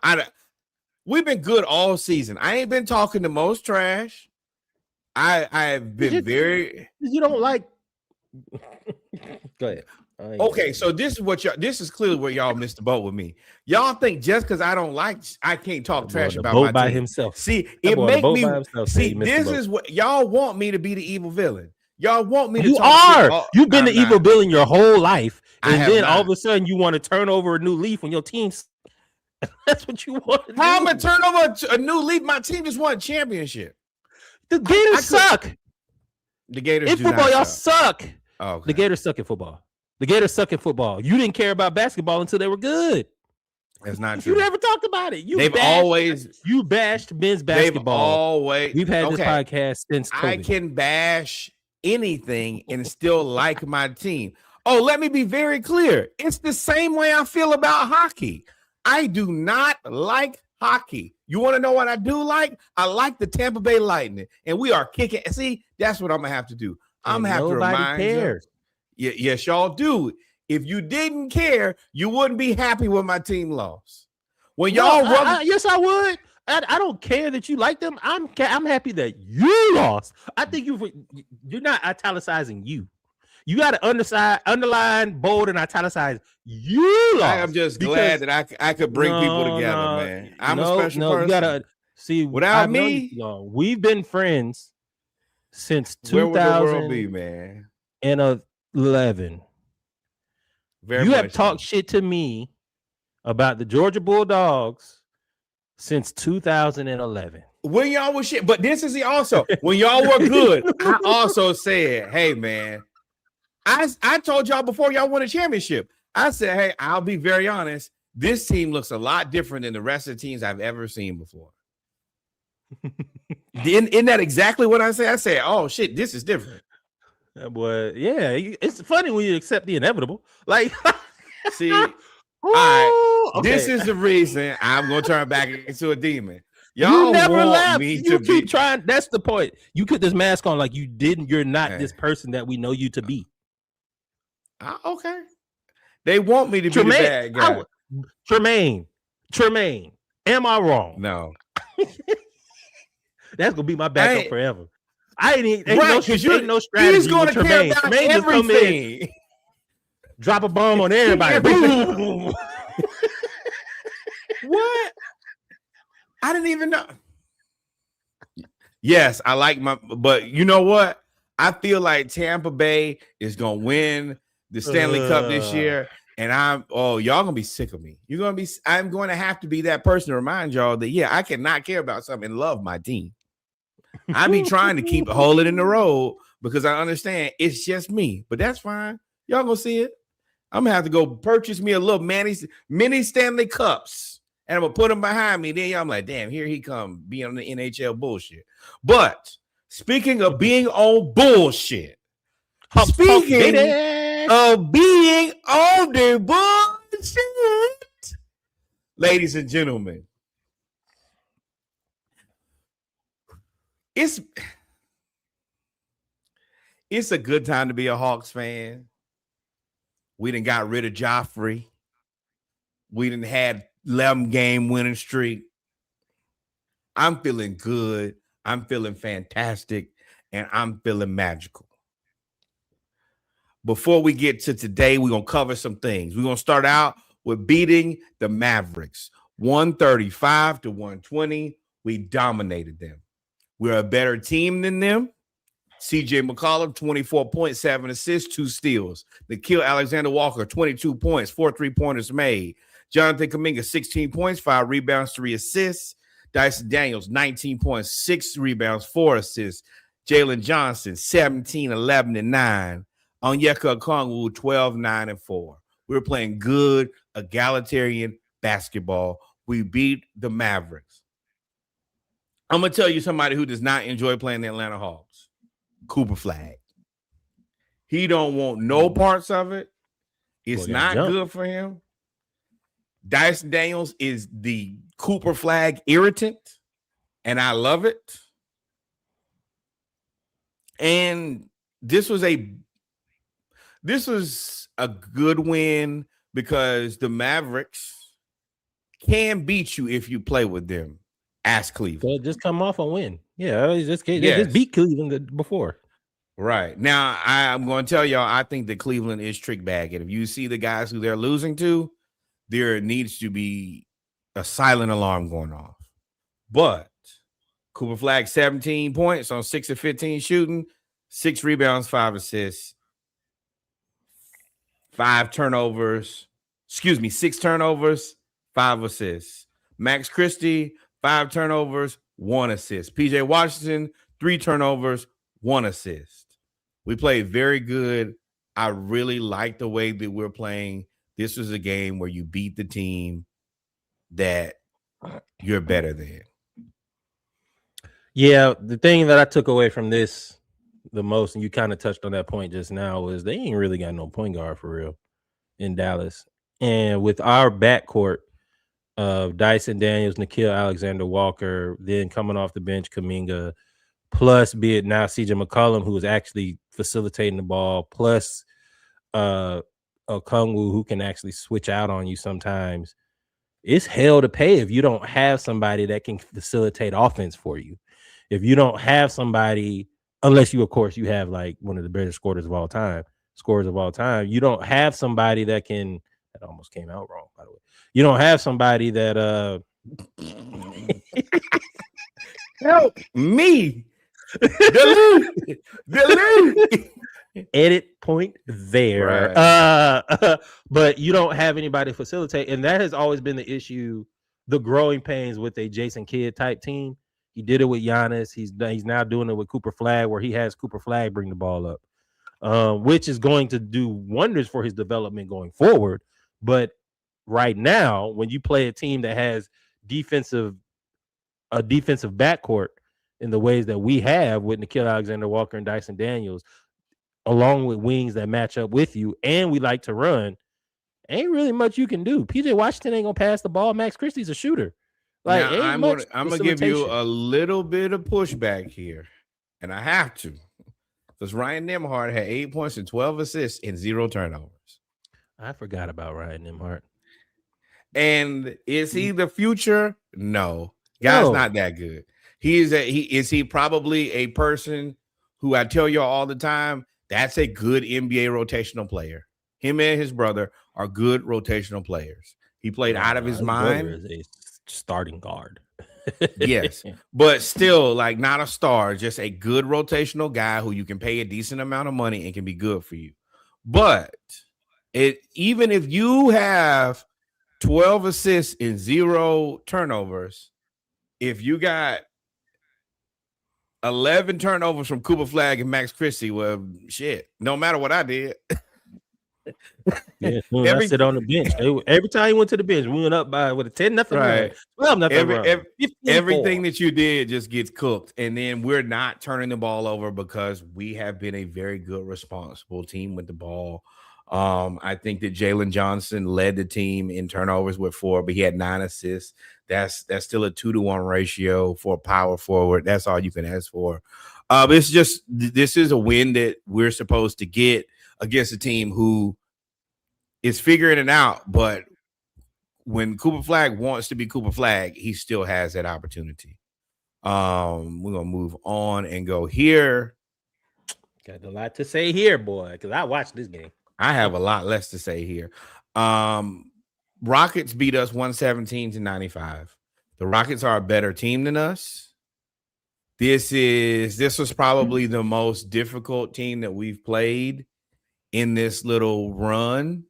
We've been good all season. I ain't been talking the most trash. I've been You don't like. Go ahead. Okay, so this is clearly where y'all missed the boat with me. Y'all think just because I can't talk trash about my team. By himself. See, it make me see. This is what y'all want me to be the evil villain. Y'all want me to. You are. You've been the evil villain your whole life, and then all of a sudden you want to turn over a new leaf when your team's. That's what you want. How am I turn over a new leaf? My team just won a championship. The Gators suck. The Gators in football, y'all suck. Oh, okay. The Gators suck at football. The Gators suck at football. You didn't care about basketball until they were good. That's not true. You never talked about it. You bashed men's basketball. We've had this podcast since COVID. I can bash anything and still like my team. Oh, let me be very clear. It's the same way I feel about hockey. I do not like hockey. You want to know what I do like? I like the Tampa Bay Lightning, and we are kicking. See, that's what I'm gonna have to do. I'm gonna have to remind you. Yes, y'all do. If you didn't care, you wouldn't be happy when my team lost. When y'all yes, I would. I don't care that you like them. I'm happy that you lost. I think you're not italicizing you. You got to underline, bold, and italicize. You lost. I am just glad that I could bring people together, man. I'm a special person. You gotta see. Without me, we've been friends since 2000. Where would the world be, man? 11. You have talked shit to me about the Georgia Bulldogs since 2011. When y'all was shit, but this is when y'all were good. I also said, hey man, I told y'all before y'all won a championship. I said, hey, I'll be very honest. this team looks a lot different than the rest of the teams I've ever seen before. Isn't that exactly what I say? I say, oh shit, this is different. Boy, yeah, it's funny when you accept the inevitable. Like, see, all right, okay. This is the reason I'm gonna turn back into a demon. Y'all you never want left. me you to keep be trying. That's the point. You put this mask on like you didn't. You're not this person that we know you to be. Okay. They want me to be the bad guy. Tremaine. Am I wrong? No. That's gonna be my backup forever. I ain't right, no strategy. He's gonna care about Tremaine everything. Just drop a bomb on everybody. Boom. What? I didn't even know. Yes, I like but you know what? I feel like Tampa Bay is gonna win the Stanley Cup this year. And y'all gonna be sick of me. I'm going to have to be that person to remind y'all that, yeah, I cannot care about something and love my team. I be trying to keep holding in the road because I understand it's just me, but that's fine. Y'all gonna see it. I'm gonna have to go purchase me a little mini Stanley Cups and I'm gonna put them behind me. Then y'all, I'm like, damn, here he come being on the NHL bullshit. But speaking of being on bullshit, speaking of being on the bullshit, ladies and gentlemen, it's a good time to be a Hawks fan. We done got rid of Joffrey. We done had 11-game winning streak. I'm feeling good. I'm feeling fantastic. And I'm feeling magical. Before we get to today, we're going to cover some things. We're going to start out with beating the Mavericks. 135-120. We dominated them. We're a better team than them. CJ McCollum, 24 points, 7 assists, 2 steals. Nickeil Alexander-Walker, 22 points, 4 3-pointers made. Jonathan Kuminga, 16 points, 5 rebounds, 3 assists. Dyson Daniels, 19 points, 6 rebounds, 4 assists. Jalen Johnson, 17, 11, and 9. Onyeka Okongwu, 12, 9, and 4. We were playing good, egalitarian basketball. We beat the Mavericks. I'm going to tell you somebody who does not enjoy playing the Atlanta Hawks. Cooper Flag. He don't want no parts of it. It's not good for him. Dyson Daniels is the Cooper Flag irritant, and I love it. And this was a good win because the Mavericks can beat you if you play with them. Ask Cleveland. So just come off a win. Yeah, they just beat Cleveland before. Right. Now, I'm going to tell y'all, I think that Cleveland is trick bagging. If you see the guys who they're losing to, there needs to be a silent alarm going off. But Cooper Flag, 17 points on 6 of 15 shooting, 6 rebounds, 5 assists, 6 turnovers, 5 assists. Max Christie, 5 turnovers, 1 assist. PJ Washington, 3 turnovers, 1 assist. We played very good. I really like the way that we're playing. This was a game where you beat the team that you're better than. Yeah, the thing that I took away from this the most, and you kind of touched on that point just now, was they ain't really got no point guard for real in Dallas. And with our backcourt of Dyson Daniels, Nickeil Alexander-Walker, then coming off the bench, Kuminga, plus be it now CJ McCollum, who is actually facilitating the ball, plus Okongwu, who can actually switch out on you sometimes. It's hell to pay if you don't have somebody that can facilitate offense for you. If you don't have somebody, unless you, of course, you have like one of the better scorers of all time, you don't have somebody that can. That almost came out wrong, by the way. You don't have somebody that help me. Delete. Edit point there. Right. But you don't have anybody to facilitate, and that has always been the issue, the growing pains with a Jason Kidd type team. He did it with Giannis. He's now doing it with Cooper Flag, where he has Cooper Flag bring the ball up, which is going to do wonders for his development going forward. But right now, when you play a team that has a defensive backcourt in the ways that we have with Nickeil Alexander-Walker and Dyson Daniels, along with wings that match up with you, and we like to run, ain't really much you can do. PJ Washington ain't gonna pass the ball. Max Christie's a shooter. Like, now, ain't much. I'm gonna give you a little bit of pushback here, and I have to, because Ryan Nembhard had 8 points and 12 assists and 0 turnovers. I forgot about Ryan Nembhard. And is he the future? No, guy's not that good. Is he probably a person who I tell you all the time, that's a good NBA rotational player. Him and his brother are good rotational players. He played out of his mind. Is a starting guard. Yes, but still, like, not a star, just a good rotational guy who you can pay a decent amount of money and can be good for you. But even if you have 12 assists and 0 turnovers, if you got 11 turnovers from Cooper Flagg and Max Christie, well, shit, no matter what I did. Yeah, I sit on the bench. Every time he went to the bench, we went up by with a 10-0. Right. Well, everything that you did just gets cooked. And then we're not turning the ball over because we have been a very good, responsible team with the ball. I think that Jalen Johnson led the team in turnovers with 4, but he had 9 assists. That's still a 2-to-1 ratio for a power forward. That's all you can ask for. It's just, this is a win that we're supposed to get against a team who is figuring it out. But when Cooper Flagg wants to be Cooper Flagg, he still has that opportunity. We're gonna move on and go here. Got a lot to say here, boy, because I watched this game. I have a lot less to say here. Rockets beat us 117-95. The Rockets are a better team than us. This was probably the most difficult team that we've played in this little run,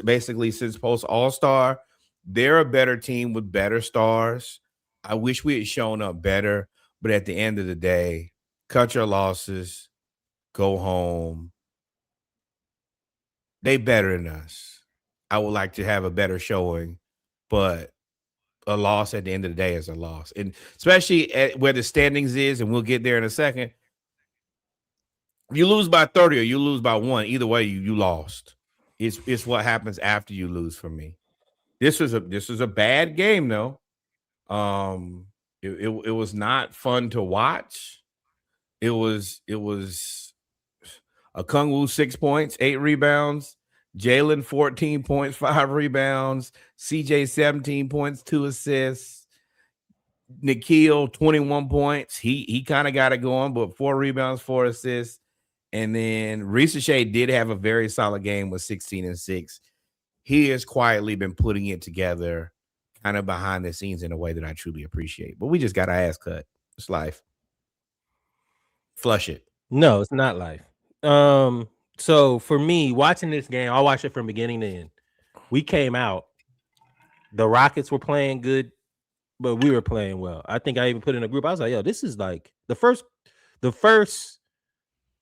basically since post All-Star. They're a better team with better stars. I wish we had shown up better, but at the end of the day, cut your losses, go home. They better than us. I would like to have a better showing, but a loss at the end of the day is a loss. And especially at where the standings is, and we'll get there in a second. If you lose by 30 or you lose by 1, either way, you lost. It's what happens after you lose for me. This was a bad game, though. It was not fun to watch. It was Okongwu 6 points, 8 rebounds. Jalen 14 points, 5 rebounds. CJ 17 points, 2 assists. Nickeil 21 points. He kind of got it going, but 4 rebounds, 4 assists. And then Ricochet did have a very solid game with 16 and 6. He has quietly been putting it together kind of behind the scenes in a way that I truly appreciate. But we just got our ass cut. It's life. Flush it. No, it's not life. So for me, watching this game, I watched it from beginning to end. We came out. The Rockets were playing good, but we were playing well. I think I even put in a group. I was like, yo, this is like the first,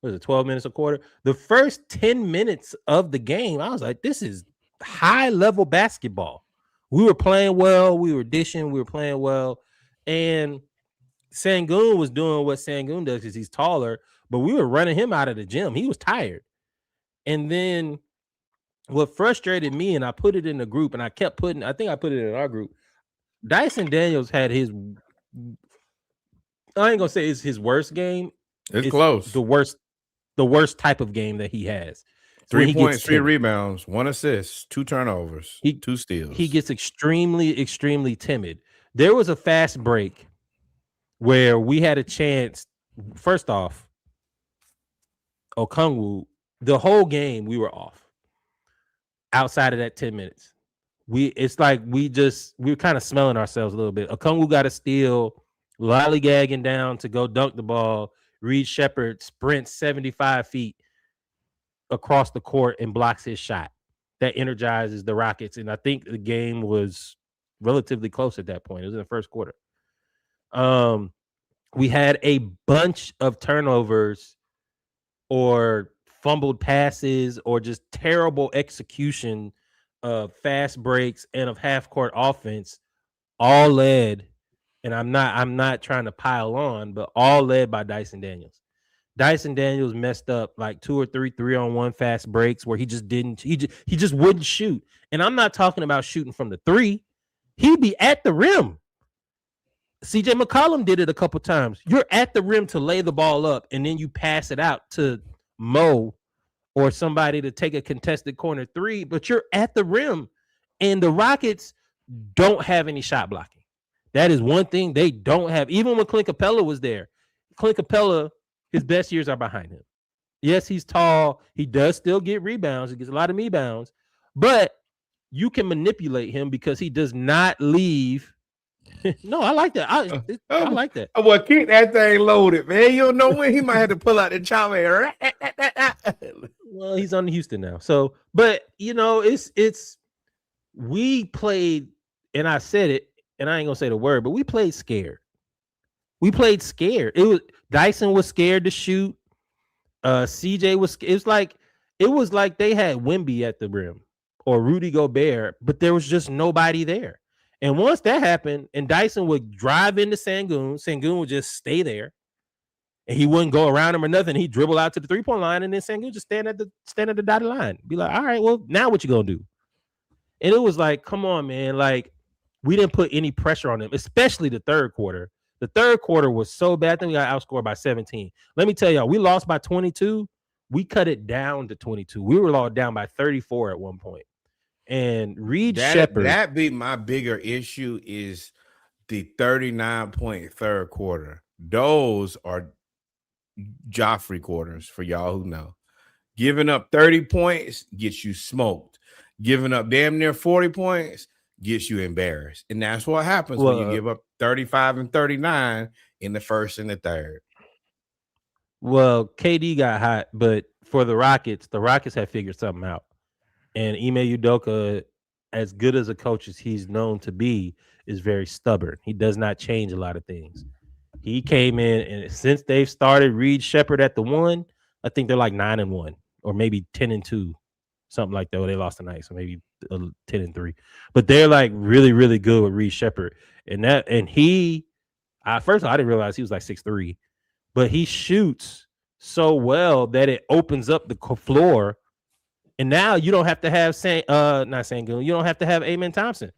what is it, 12 minutes a quarter? The first 10 minutes of the game, I was like, this is high-level basketball. We were playing well. We were dishing. We were playing well. And Sengun was doing what Sengun does because he's taller, but we were running him out of the gym. He was tired. And then what frustrated me, and I put it in the group, and I think I put it in our group, Dyson Daniels had his, I ain't going to say it's his worst game. It's close. The worst type of game that he has. 3 points, 3 rebounds, 1 assist, 2 turnovers, 2 steals. He gets extremely, extremely timid. There was a fast break where we had a chance. First off, Okongwu, the whole game we were off. Outside of that 10 minutes, it's like we were kind of smelling ourselves a little bit. Okongwu got a steal, lollygagging down to go dunk the ball. Reed Shepherd sprints 75 feet across the court and blocks his shot. That energizes the Rockets, and I think the game was relatively close at that point. It was in the first quarter. We had a bunch of turnovers or fumbled passes or just terrible execution of fast breaks and of half court offense, all led, and I'm not trying to pile on, but all led by Dyson Daniels. Dyson Daniels messed up like 2 or 3 3-on-1 fast breaks where he just wouldn't shoot. And I'm not talking about shooting from the three. He'd be at the rim. CJ McCollum did it a couple times. You're at the rim to lay the ball up, and then you pass it out to Mo or somebody to take a contested corner three, but you're at the rim, and the Rockets don't have any shot blocking. That is one thing they don't have. Even when Clint Capella was there, Clint Capella, his best years are behind him. Yes, he's tall. He does still get rebounds. He gets a lot of rebounds, but you can manipulate him because he does not leave. No, I like that. I like that. Well, keep that thing loaded, man. You don't know when he might have to pull out the chopper. Well, he's on Houston now. So, but it's we played, and I said it, and I ain't gonna say the word, but we played scared. We played scared. Dyson was scared to shoot. CJ was. It was like they had Wemby at the rim or Rudy Gobert, but there was just nobody there. And once that happened, and Dyson would drive into Sengun would just stay there, and he wouldn't go around him or nothing. He'd dribble out to the 3-point line, and then Sengun just stand at the dotted line. Be like, all right, well, now what you gonna do? And it was like, come on, man. Like, we didn't put any pressure on them, especially the third quarter. The third quarter was so bad. I think we got outscored by 17. Let me tell y'all, we lost by 22. We cut it down to 22. We were all down by 34 at one point. And Reed Sheppard. That be my bigger issue is the 39-point third quarter. Those are Joffrey quarters for y'all who know. Giving up 30 points gets you smoked. Giving up damn near 40 points gets you embarrassed. And that's what happens when you give up 35 and 39 in the first and the third. Well, KD got hot, but for the Rockets have figured something out. And Ime Udoka, as good as a coach as he's known to be, is very stubborn. He does not change a lot of things. He came in, and since they've started Reed Sheppard at the 1, I think they're like 9-1 or maybe 10-2, something like that. Or they lost tonight, so maybe 10-3. But they're like really, really good with Reed Sheppard. And he, first of all, I didn't realize he was like 6'3", but he shoots so well that it opens up the floor. And now you don't have to have not Sengun. You don't have to have Amen Thompson.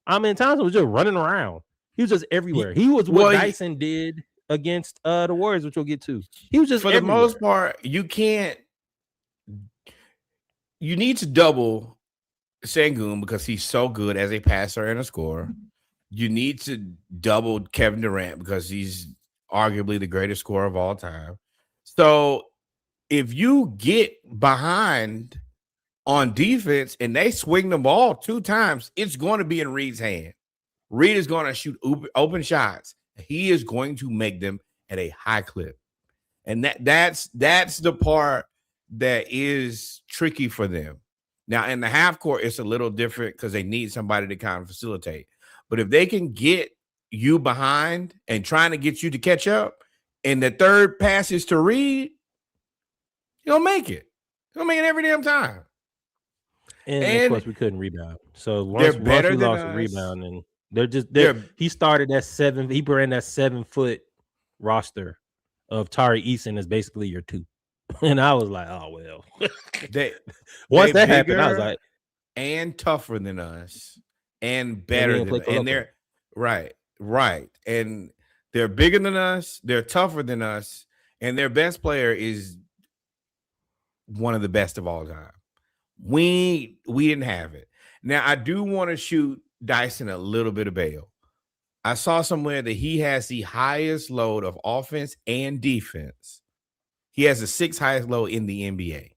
Amen Thompson was just running around. He was just everywhere. He was what Dyson did against the Warriors, which we'll get to. He was just for everywhere. the most part. You need to double Sengun because he's so good as a passer and a scorer. You need to double Kevin Durant because he's arguably the greatest scorer of all time. So if you get behind on defense and they swing the ball 2 times, it's going to be in Reed's hand. Reed is going to shoot open shots. He is going to make them at a high clip. And that's the part that is tricky for them. Now, in the half court, it's a little different because they need somebody to kind of facilitate. But if they can get you behind and trying to get you to catch up, and the third pass is to Reed, he'll make it. He'll make it every damn time. And of course, we couldn't rebound. So once we lost a rebound, and he started that 7. He ran that 7-foot roster of Tari Eason as basically your 2. And I was like, oh well. Once that happened, I was like, and tougher than us, and better than us. And they're right. And they're bigger than us. They're tougher than us, and their best player is one of the best of all time. We didn't have it. Now, I do want to shoot Dyson a little bit of bail. I saw somewhere that he has the highest load of offense and defense. He has the 6th highest load in the NBA.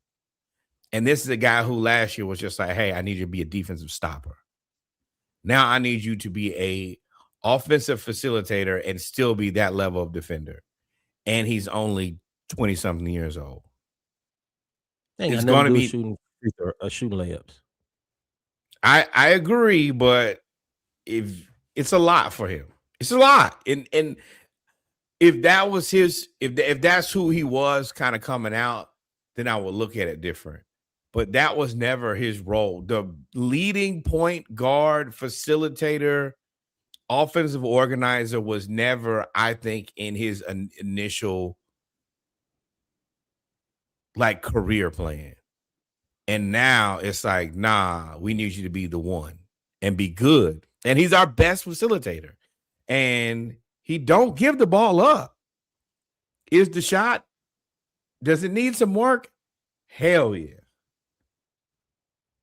And this is a guy who last year was just like, hey, I need you to be a defensive stopper. Now I need you to be a offensive facilitator and still be that level of defender. And he's only 20-something years old. He's going to be shooting layups. I agree, but if it's a lot for him, it's a lot. And if that was if that's who he was kind of coming out, then I would look at it different. but that was never his role. The leading point guard, facilitator, offensive organizer was never, I think, in his initial like career plan. And now it's like, nah, we need you to be the one and be good. And he's our best facilitator. And he don't give the ball up. Is the shot? Does it need some work? Hell yeah.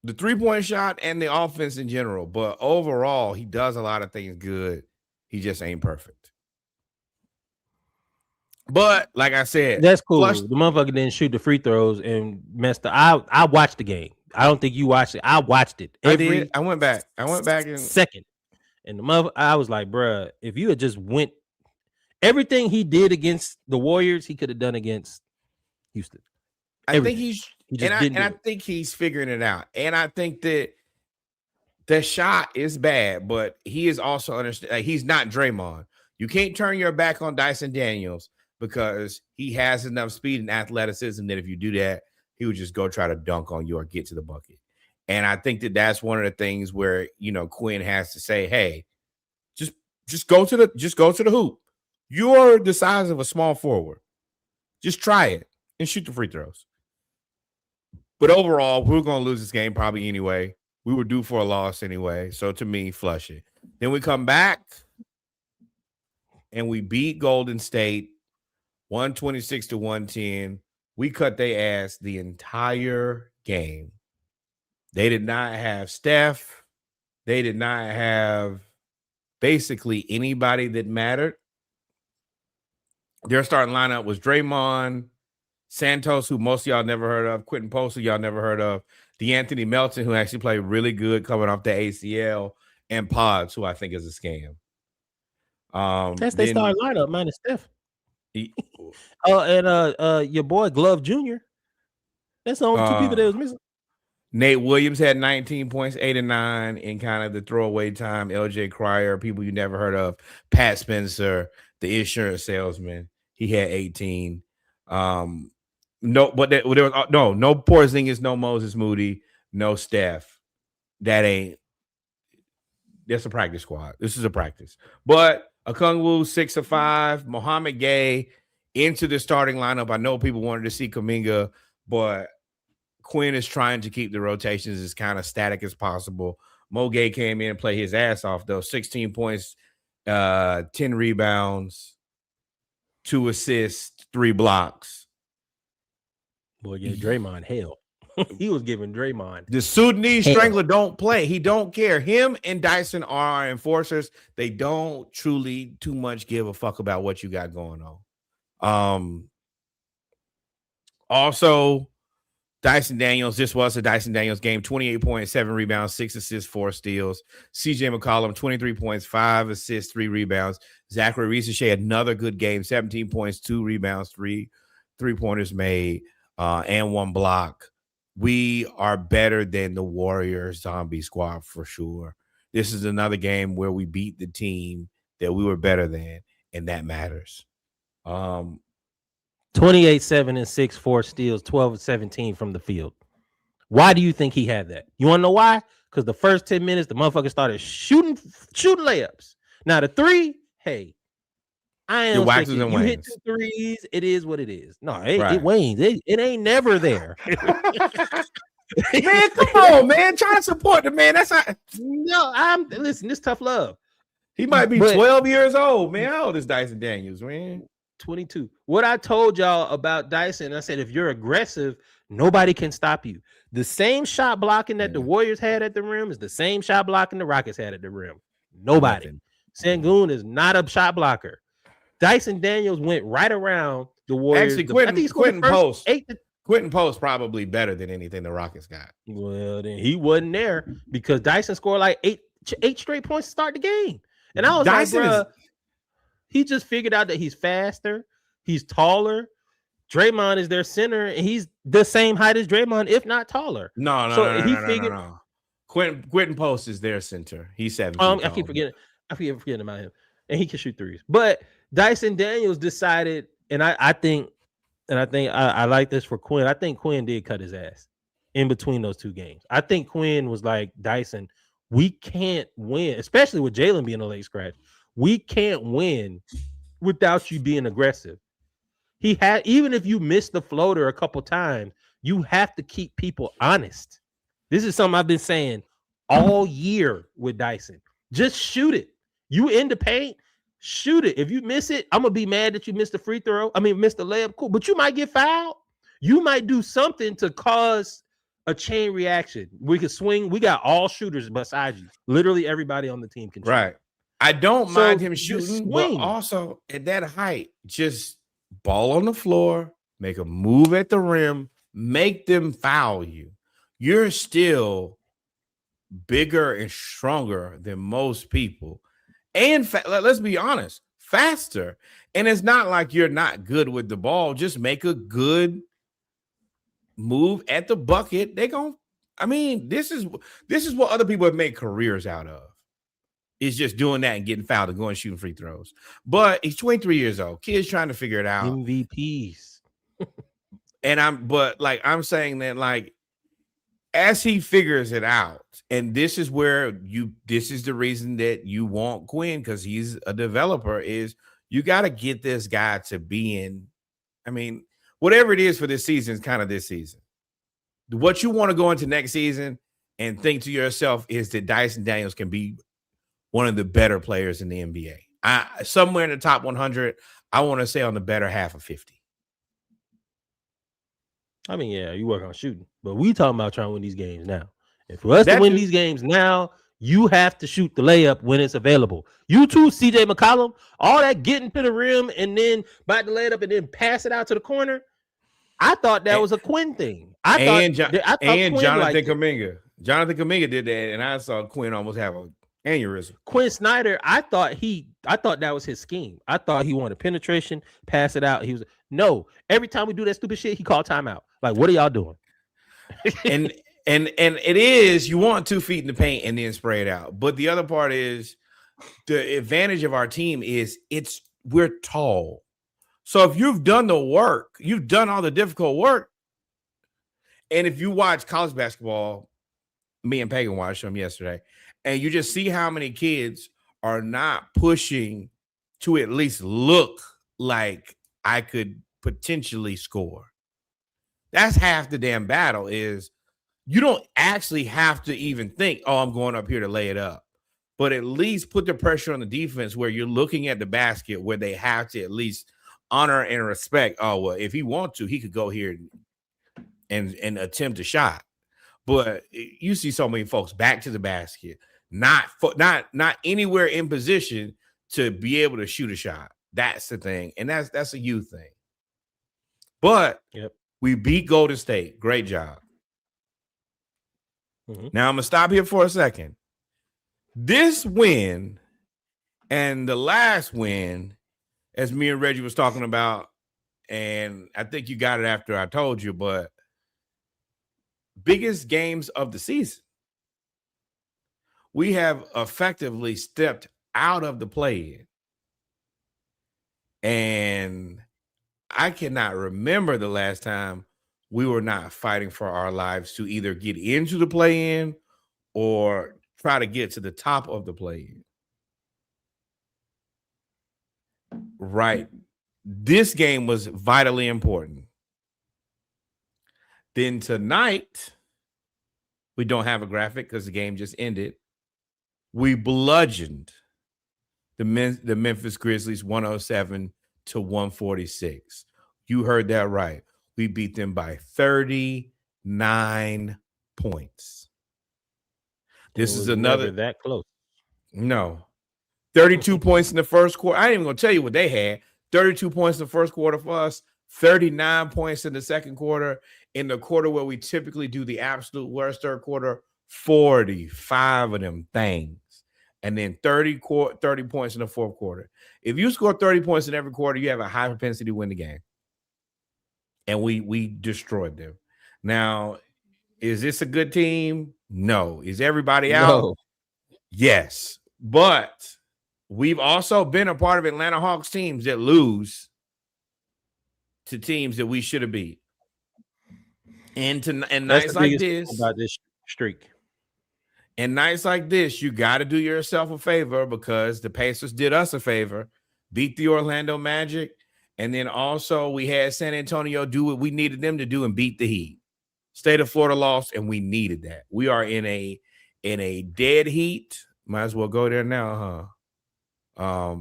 The 3-point shot and the offense in general. But overall, he does a lot of things good. He just ain't perfect. But like I said, that's cool. The motherfucker didn't shoot the free throws and messed up. I watched the game. I don't think you watched it. I watched it. I did. I went back and second. And the mother, I was like, bruh, if you had just went everything he did against the Warriors, he could have done against Houston. Everything. I think he's figuring it out. And I think that the shot is bad, but he is also understand. He's not Draymond. You can't turn your back on Dyson Daniels because he has enough speed and athleticism that if you do that, he would just go try to dunk on you or get to the bucket. And I think that that's one of the things where, you know, Quinn has to say, hey, just go to the hoop. You're the size of a small forward. Just try it and shoot the free throws. But overall, we're going to lose this game probably anyway. We were due for a loss anyway. So to me, flush it. Then we come back and we beat Golden State 126-110. We cut their ass the entire game. They did not have Steph. They did not have basically anybody that mattered. Their starting lineup was Draymond, Santos, who most of y'all never heard of, Quentin Post, who y'all never heard of, DeAnthony Melton, who actually played really good coming off the ACL, and Pods, who I think is a scam. That's their starting lineup, minus Steph. And your boy Glove Jr. That's the only two people that was missing. Nate Williams had 19 points, 8 and 9 in kind of the throwaway time. LJ Cryer, people you never heard of. Pat Spencer, the insurance salesman, he had 18. No Porzingis, no Moses Moody, no Steph. That's a practice squad. This is a practice. But Okongwu, 6 of 5. Mohamed Gay into the starting lineup. I know people wanted to see Kuminga, but Quinn is trying to keep the rotations as kind of static as possible. Mo Gay came in and played his ass off, though. 16 points, 10 rebounds, 2 assists, 3 blocks. Boy, yeah, Draymond hell. He was giving Draymond. The Sudanese Strangler don't play. He don't care. Him and Dyson are our enforcers. They don't truly too much give a fuck about what you got going on. Also, Dyson Daniels, this was a Dyson Daniels game, 28 points, 7 rebounds, 6 assists, 4 steals. CJ McCollum, 23 points, 5 assists, 3 rebounds. Zachary Risache, another good game, 17 points, 2 rebounds, 3 3-pointers made, and 1 block. We are better than the Warriors zombie squad for sure. This is another game where we beat the team that we were better than, and that matters. 28, 7, and 6, 4 steals, 12 and 17 from the field. Why do you think he had that? You want to know why? Because the first 10 minutes, the motherfucker started shooting layups. Now the 3, hey, I am thinking, you hit 2 threes, it is what it is. No, it wanes. It ain't never there. Man, come on, man. Try to support the man. That's not. No, listen, this tough love. He might be 12 years old, man. How old is Dyson Daniels, man? 22. What I told y'all about Dyson, I said, if you're aggressive, nobody can stop you. The same shot blocking that the Warriors had at the rim is the same shot blocking the Rockets had at the rim. Nobody. Sengun is not a shot blocker. Dyson Daniels went right around the Warriors. Actually, Quentin Post probably better than anything the Rockets got. Well, then he wasn't there because Dyson scored like eight straight points to start the game. And I was Dyson like, bro, he just figured out that he's faster, he's taller. Draymond is their center, and he's the same height as Draymond, if not taller. No. Quentin Post is their center. He's 7 feet I keep forgetting about him, and he can shoot threes. But Dyson Daniels decided, and I think I like this for Quinn. I think Quinn did cut his ass. in between those two games. I think Quinn was like, Dyson, we can't win, especially with Jalen being a late scratch. We can't win without you being aggressive. He had, even if you miss the floater a couple times, you have to keep people honest. This is something I've been saying all year with Dyson. Just shoot it. You in the paint, shoot it. If you miss it, I'm gonna be mad that you missed the free throw. I mean, missed the layup. Cool, but you might get fouled. You might do something to cause a chain reaction. We could swing. We got all shooters besides you. Literally everybody on the team can shoot. Right. I don't So mind him just shooting, but swing. also at that height, just ball on the floor, make a move at the rim, make them foul you. You're still bigger and stronger than most people. And let's be honest, faster. And it's not like you're not good with the ball. Just make a good move at the bucket. This is what other people have made careers out of. Is just doing that and getting fouled and going shooting free throws. But he's 23 years old. Kids trying to figure it out. MVPs. And I'm saying that, like, as he figures it out, and this is the reason that you want Quinn, because he's a developer, is you got to get this guy to be in. I mean, whatever it is for this season is kind of this season. What you want to go into next season and think to yourself is that Dyson Daniels can be one of the better players in the NBA. Somewhere in the top 100, I want to say on the better half of 50. I mean, yeah, you work on shooting, but we talking about trying to win these games now. And for us to win these games now, you have to shoot the layup when it's available. You too, CJ McCollum, all that getting to the rim and then about to lay it up and then pass it out to the corner. I thought that was a Quinn thing. Jonathan Kuminga. Jonathan Kuminga did that, and I saw Quinn almost have an aneurysm. Quinn Snyder, I thought that was his scheme. I thought he wanted penetration, pass it out. No. Every time we do that stupid shit, he called timeout. Like, what are y'all doing? and it is, you want 2 feet in the paint and then spray it out. But the other part is, the advantage of our team is we're tall. So if you've done the work, you've done all the difficult work. And if you watch college basketball, me and Pagan watched them yesterday, and you just see how many kids are not pushing to at least look like I could potentially score. That's half the damn battle. Is you don't actually have to even think, oh, I'm going up here to lay it up. But at least put the pressure on the defense where you're looking at the basket where they have to at least honor and respect. Oh, well, if he wants to, he could go here and attempt a shot. But you see so many folks back to the basket, not anywhere in position to be able to shoot a shot. That's the thing. And that's a youth thing. But we beat Golden State. Great job. Mm-hmm. Now I'm going to stop here for a second. This win and the last win, as me and Reggie was talking about, and I think you got it after I told you, but biggest games of the season. We have effectively stepped out of the play-in. And I cannot remember the last time we were not fighting for our lives to either get into the play-in or try to get to the top of the play-in. Right. This game was vitally important. Then tonight, we don't have a graphic because the game just ended. We bludgeoned the Memphis Grizzlies 107-146. You heard that right. We beat them by 39 points. This is another that close. No. 32 points in the first quarter. I ain't even gonna tell you what they had. 32 points in the first quarter for us, 39 points in the second quarter. In the quarter where we typically do the absolute worst, third quarter, 45 of them things. And then 30 points in the fourth quarter. If you score 30 points in every quarter, you have a high propensity to win the game. And we destroyed them. Now, is this a good team? No. Is everybody out? No. Yes. But we've also been a part of Atlanta Hawks teams that lose to teams that we should have beat. And That's nights the like biggest thing this, about this streak. and nights like this, you got to do yourself a favor because the Pacers did us a favor, beat the Orlando Magic, and then also we had San Antonio do what we needed them to do and beat the Heat. State of Florida lost, and we needed that. We are in a dead heat. Might as well go there now, huh?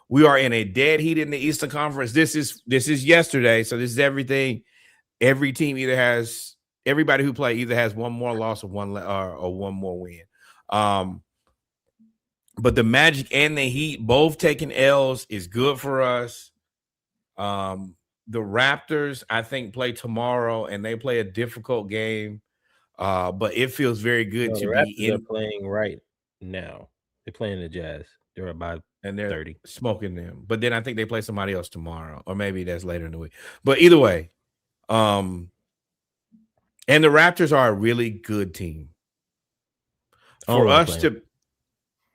We are in a dead heat in the Eastern Conference. This is yesterday, so this is everything. Every team everybody who play either has one more loss or one more win. But the Magic and the Heat both taking L's is good for us. The Raptors, I think, play tomorrow, and they play a difficult game. But it feels very good to The be Raptors are in, playing right now. They're playing the Jazz. They're about and they're 30. smoking them. But then I think they play somebody else tomorrow, or maybe that's later in the week. But either way, and the Raptors are a really good team. For us to,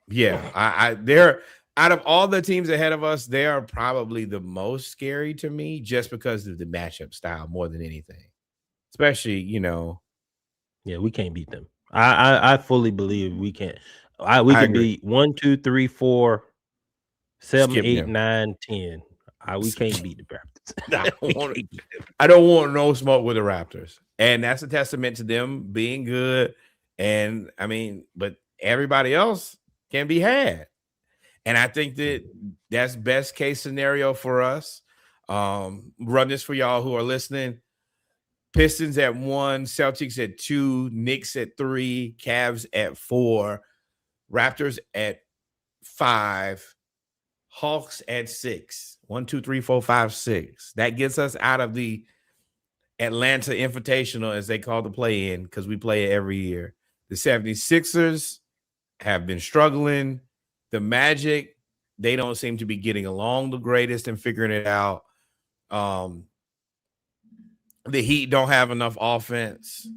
yeah, they're out of all the teams ahead of us, they are probably the most scary to me just because of the matchup style more than anything. Especially, Yeah, we can't beat them. I fully believe we can't. We can beat 1, 2, 3, 4, 7, Skip 8, them. 9, 10. We can't beat the Raptors. I don't want no smoke with the Raptors. And that's a testament to them being good. And I mean, but everybody else can be had. And I think that's best case scenario for us. Run this for y'all who are listening. Pistons at 1, Celtics at 2, Knicks at 3, Cavs at 4, Raptors at 5, Hawks at 6. 1, 2, 3, 4, 5, 6. That gets us out of the Atlanta Invitational, as they call the play-in, because we play it every year. The 76ers have been struggling. The Magic, they don't seem to be getting along the greatest and figuring it out. The Heat don't have enough offense.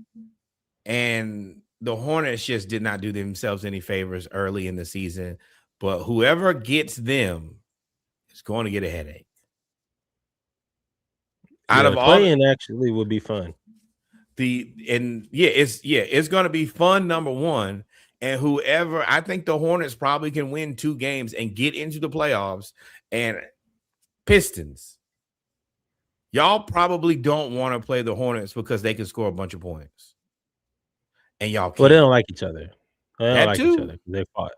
And the Hornets just did not do themselves any favors early in the season. But whoever gets them is going to get a headache. Out of all, playing actually would be fun. It's going to be fun, number one. And whoever, I think the Hornets probably can win 2 games and get into the playoffs. And Pistons, y'all probably don't want to play the Hornets because they can score a bunch of points. And y'all can't. Well, they don't like each other. They don't like each other. They fought.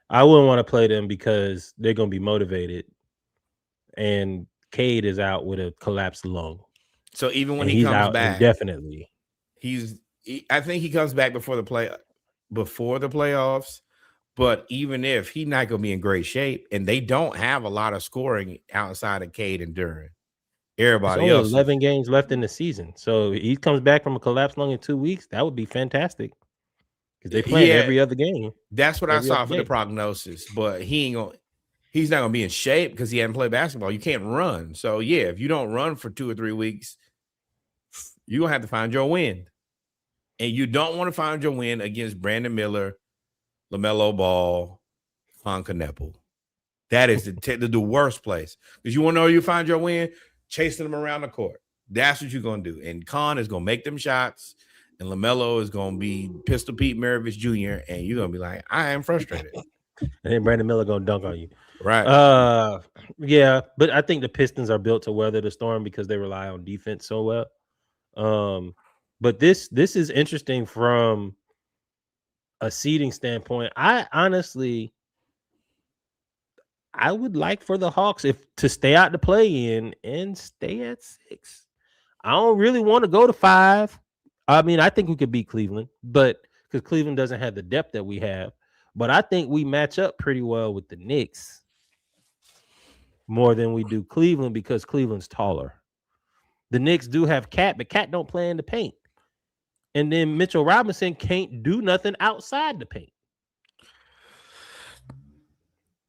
I wouldn't want to play them because they're going to be motivated. And Cade is out with a collapsed lung. So even when he comes back, indefinitely, I think he comes back before the playoffs. But even if, he's not going to be in great shape, and they don't have a lot of scoring outside of Cade and Duran. Everybody There's only else, 11 games left in the season. So he comes back from a collapsed lung in 2 weeks. That would be fantastic because they play every other game. That's what I saw for the prognosis. But he's not gonna be in shape because he hasn't played basketball. You can't run. So yeah, if you don't run for 2 or 3 weeks, you're gonna have to find your win. And you don't want to find your win against Brandon Miller, LaMelo Ball, Juan Canepo. That is the worst place. Because you want to know where you find your win? Chasing them around the court. That's what you're going to do. And Khan is going to make them shots, and LaMelo is going to be Pistol Pete Maravich Jr., and you're going to be like, I am frustrated. And then Brandon Miller going to dunk on you. Right. Yeah, but I think the Pistons are built to weather the storm because they rely on defense so well. But this is interesting from a seeding standpoint. I would like for the Hawks to stay out the play-in and stay at 6. I don't really want to go to 5. I mean, I think we could beat Cleveland, but because Cleveland doesn't have the depth that we have. But I think we match up pretty well with the Knicks more than we do Cleveland because Cleveland's taller. The Knicks do have Cat, but Cat don't play in the paint. And then Mitchell Robinson can't do nothing outside the paint.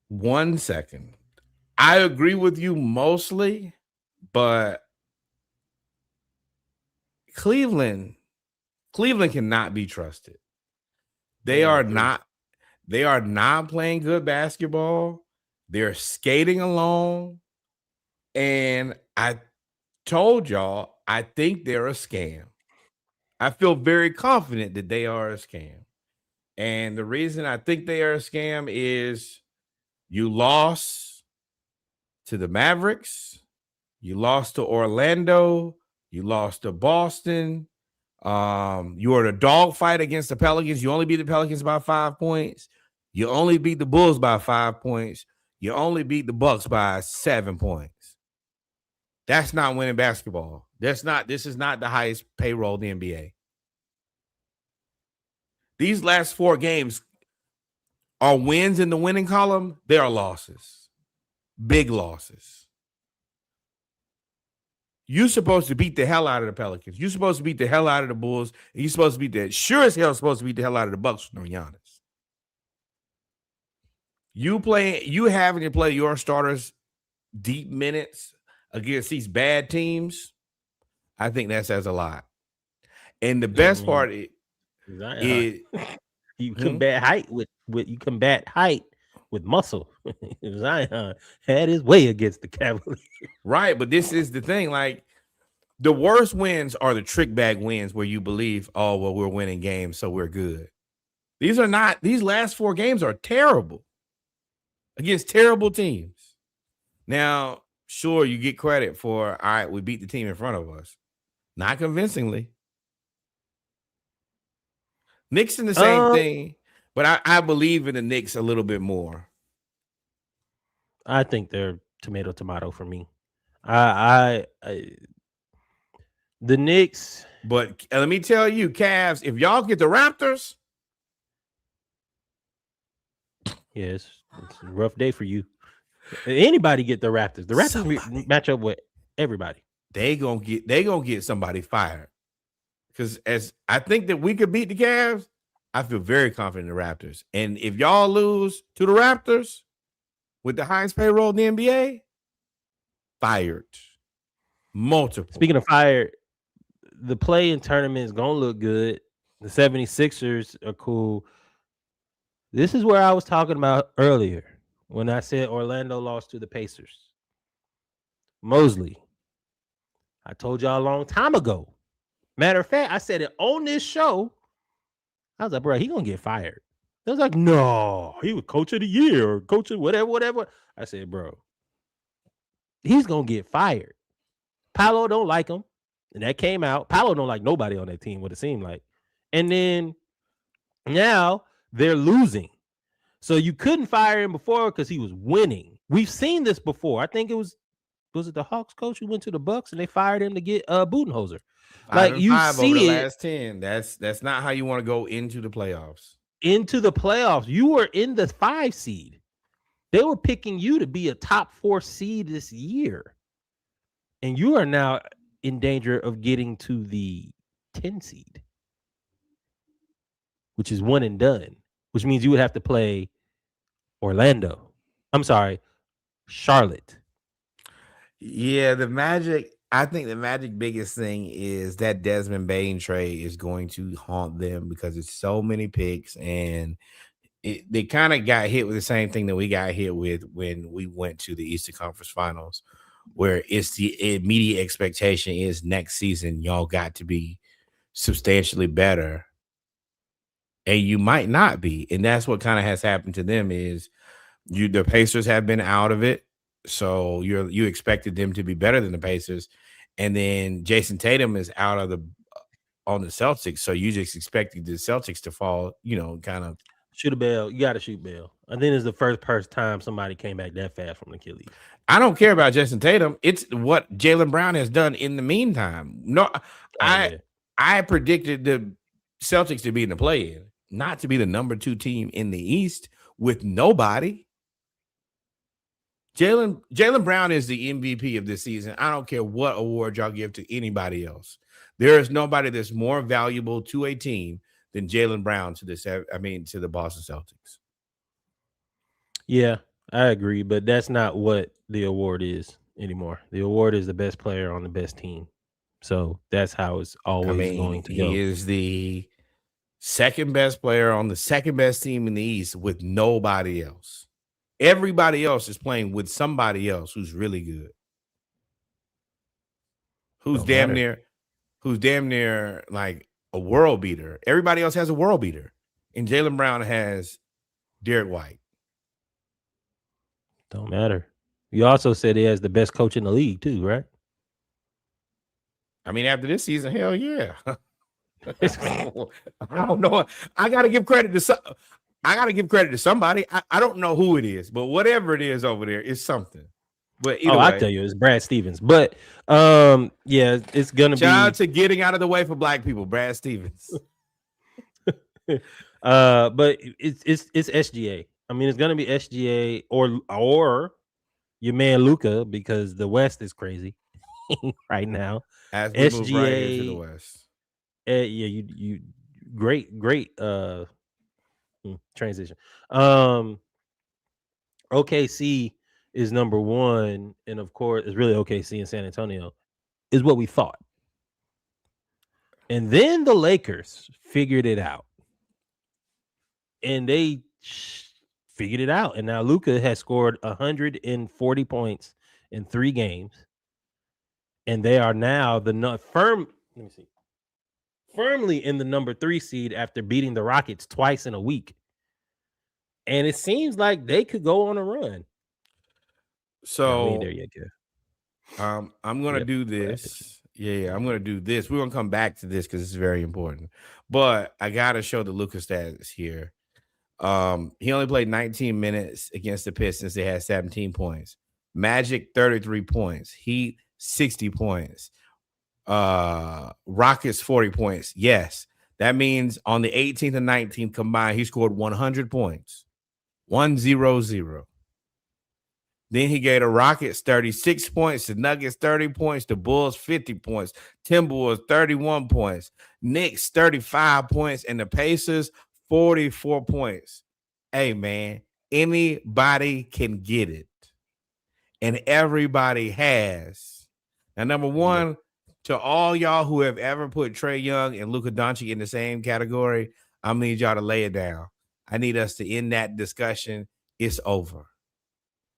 1 second. I agree with you mostly, but Cleveland cannot be trusted. They are not playing good basketball. They're skating along. And I told y'all, I think they're a scam. I feel very confident that they are a scam. And the reason I think they are a scam is you lost to the Mavericks, you lost to Orlando, you lost to Boston. You were in a dogfight against the Pelicans. You only beat the Pelicans by 5 points. You only beat the Bulls by 5 points. You only beat the Bucks by 7 points. That's not winning basketball. This is not the highest payroll in the NBA. These last 4 games are wins in the winning column. They are losses. Big losses. You're supposed to beat the hell out of the Pelicans. You're supposed to beat the hell out of the Bulls. And you're supposed to beat the sure as hell supposed to beat the hell out of the Bucks with no Giannis. You having to play your starters deep minutes against these bad teams, I think that says a lot. And the best part is you combat height with muscle. Zion had his way against the Cavaliers. Right, but this is the thing. Like, the worst wins are the trick bag wins where you believe, oh, well, we're winning games, so we're good. These last 4 games are terrible against terrible teams. Now, sure, you get credit for, all right, we beat the team in front of us. Not convincingly. Knicks in the same thing, but I believe in the Knicks a little bit more. I think they're tomato for me. The Knicks. But let me tell you, Cavs, if y'all get the Raptors. Yes, it's a rough day for you. Anybody get the Raptors. The Raptors match up with everybody. They gonna get somebody fired. Because as I think that we could beat the Cavs, I feel very confident in the Raptors. And if y'all lose to the Raptors with the highest payroll in the NBA, fired. Multiple. Speaking of fired, the play-in tournament is going to look good. The 76ers are cool. This is where I was talking about earlier when I said Orlando lost to the Pacers. Mosley. I told y'all a long time ago. Matter of fact, I said it on this show. I was like, bro, he going to get fired. They was like, no, he was coach of the year or coach of whatever. I said, bro, he's going to get fired. Paolo don't like him. And that came out. Paolo don't like nobody on that team, what it seemed like. And then now they're losing. So you couldn't fire him before because he was winning. We've seen this before. I think it was it the Hawks coach who went to the Bucks and they fired him to get Budenholzer. Like you see over the it, last 10. That's not how you want to go into the playoffs. Into the playoffs. You were in the 5 seed. They were picking you to be a top 4 seed this year. And you are now in danger of getting to the 10 seed, which is one and done, which means you would have to play Charlotte. Yeah, the Magic. I think the Magic biggest thing is that Desmond Bane trade is going to haunt them because it's so many picks, and they kind of got hit with the same thing that we got hit with when we went to the Eastern Conference Finals, where it's the immediate expectation is next season y'all got to be substantially better, and you might not be, and that's what kind of has happened to them. Is the Pacers have been out of it. So you expected them to be better than the Pacers, and then Jason Tatum is out of on the Celtics. So you just expected the Celtics to fall, kind of shoot a bell. You got to shoot bell. I think it's the first time somebody came back that fast from Achilles. I don't care about Jason Tatum. It's what Jaylen Brown has done in the meantime. No, I predicted the Celtics to be in the play-in, not to be the number 2 team in the East with nobody. Jaylen Brown is the MVP of this season. I don't care what award y'all give to anybody else. There is nobody that's more valuable to a team than Jaylen Brown to the Boston Celtics. Yeah, I agree, but that's not what the award is anymore. The award is the best player on the best team. So that's how it's always going to go. He is the second best player on the second best team in the East with nobody else. Everybody else is playing with somebody else who's really good. Who's damn near like a world beater. Everybody else has a world beater. And Jaylen Brown has Derek White. Don't matter. You also said he has the best coach in the league too, right? I mean, after this season, hell yeah. I don't know. I got to give credit to somebody. I don't know who it is, but whatever it is over there, it's something. But either way, I tell you, it's Brad Stevens. But yeah, it's gonna shout out to getting out of the way for black people, Brad Stevens. But it's SGA. I mean, it's gonna be SGA or your man Luka, because the West is crazy right now. As we SGA move right into the West. Yeah, you great transition. OKC is number one, and of course, it's really OKC and San Antonio is what we thought. And then the Lakers figured it out, and they figured it out. And now Luka has scored 140 points in 3 games, and they are now firmly in the number 3 seed after beating the Rockets twice in a week. And it seems like they could go on a run. So there you go. I'm gonna do this. Yeah, I'm gonna do this. We're gonna come back to this because it's very important. But I gotta show the Luka status here. He only played 19 minutes against the Pistons. They had 17 points. Magic 33 points. Heat 60 points. Rockets 40 points. Yes, that means on the 18th and 19th combined, he scored 100 points. 100. Then he gave the Rockets 36 points, the Nuggets 30 points, the Bulls 50 points, Timberwolves 31 points, Knicks 35 points, and the Pacers 44 points. Hey, man, anybody can get it. And everybody has. Now, number one, to all y'all who have ever put Trae Young and Luka Doncic in the same category, I need y'all to lay it down. I need us to end that discussion. It's over.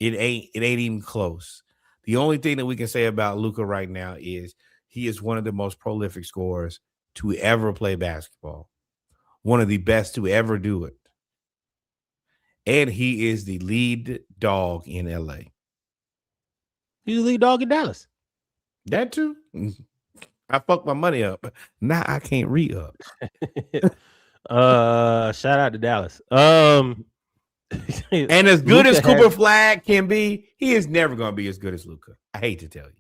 It ain't even close. The only thing that we can say about Luka right now is he is one of the most prolific scorers to ever play basketball. One of the best to ever do it. And he is the lead dog in LA. He's the lead dog in Dallas. That too. I fucked my money up. Now I can't re-up. Shout out to Dallas. And as good as Cooper Flag can be, he is never going to be as good as Luka. I hate to tell you.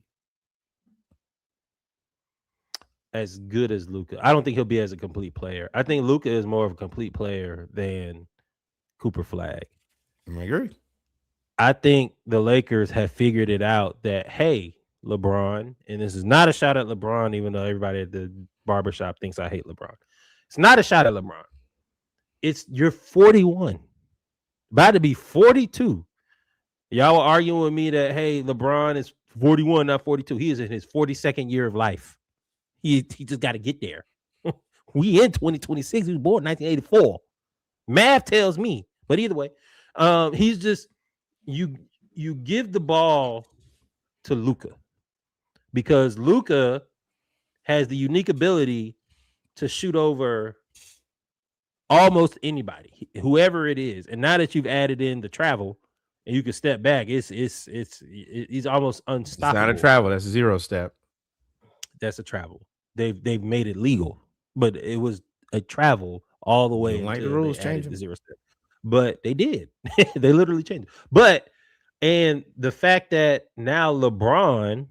As good as Luka. I don't think he'll be as a complete player. I think Luka is more of a complete player than Cooper Flag. I agree. I think the Lakers have figured it out that, hey, LeBron, and this is not a shot at LeBron, even though everybody at the barbershop thinks I hate LeBron. It's not a shot at LeBron. You're 41. About to be 42. Y'all were arguing with me that, hey, LeBron is 41, not 42. He is in his 42nd year of life. He just got to get there. We in 2026. He was born in 1984. Math tells me. But either way, he's just, you give the ball to Luka, because Luka has the unique ability to shoot over almost anybody, whoever it is. And now that you've added in the travel and you can step back, he's almost unstoppable. It's not a travel, that's a 0 step. That's a travel. They've made it legal, but it was a travel all the way. Like the rules changed the 0 step, but they did. They literally changed it. And the fact that now LeBron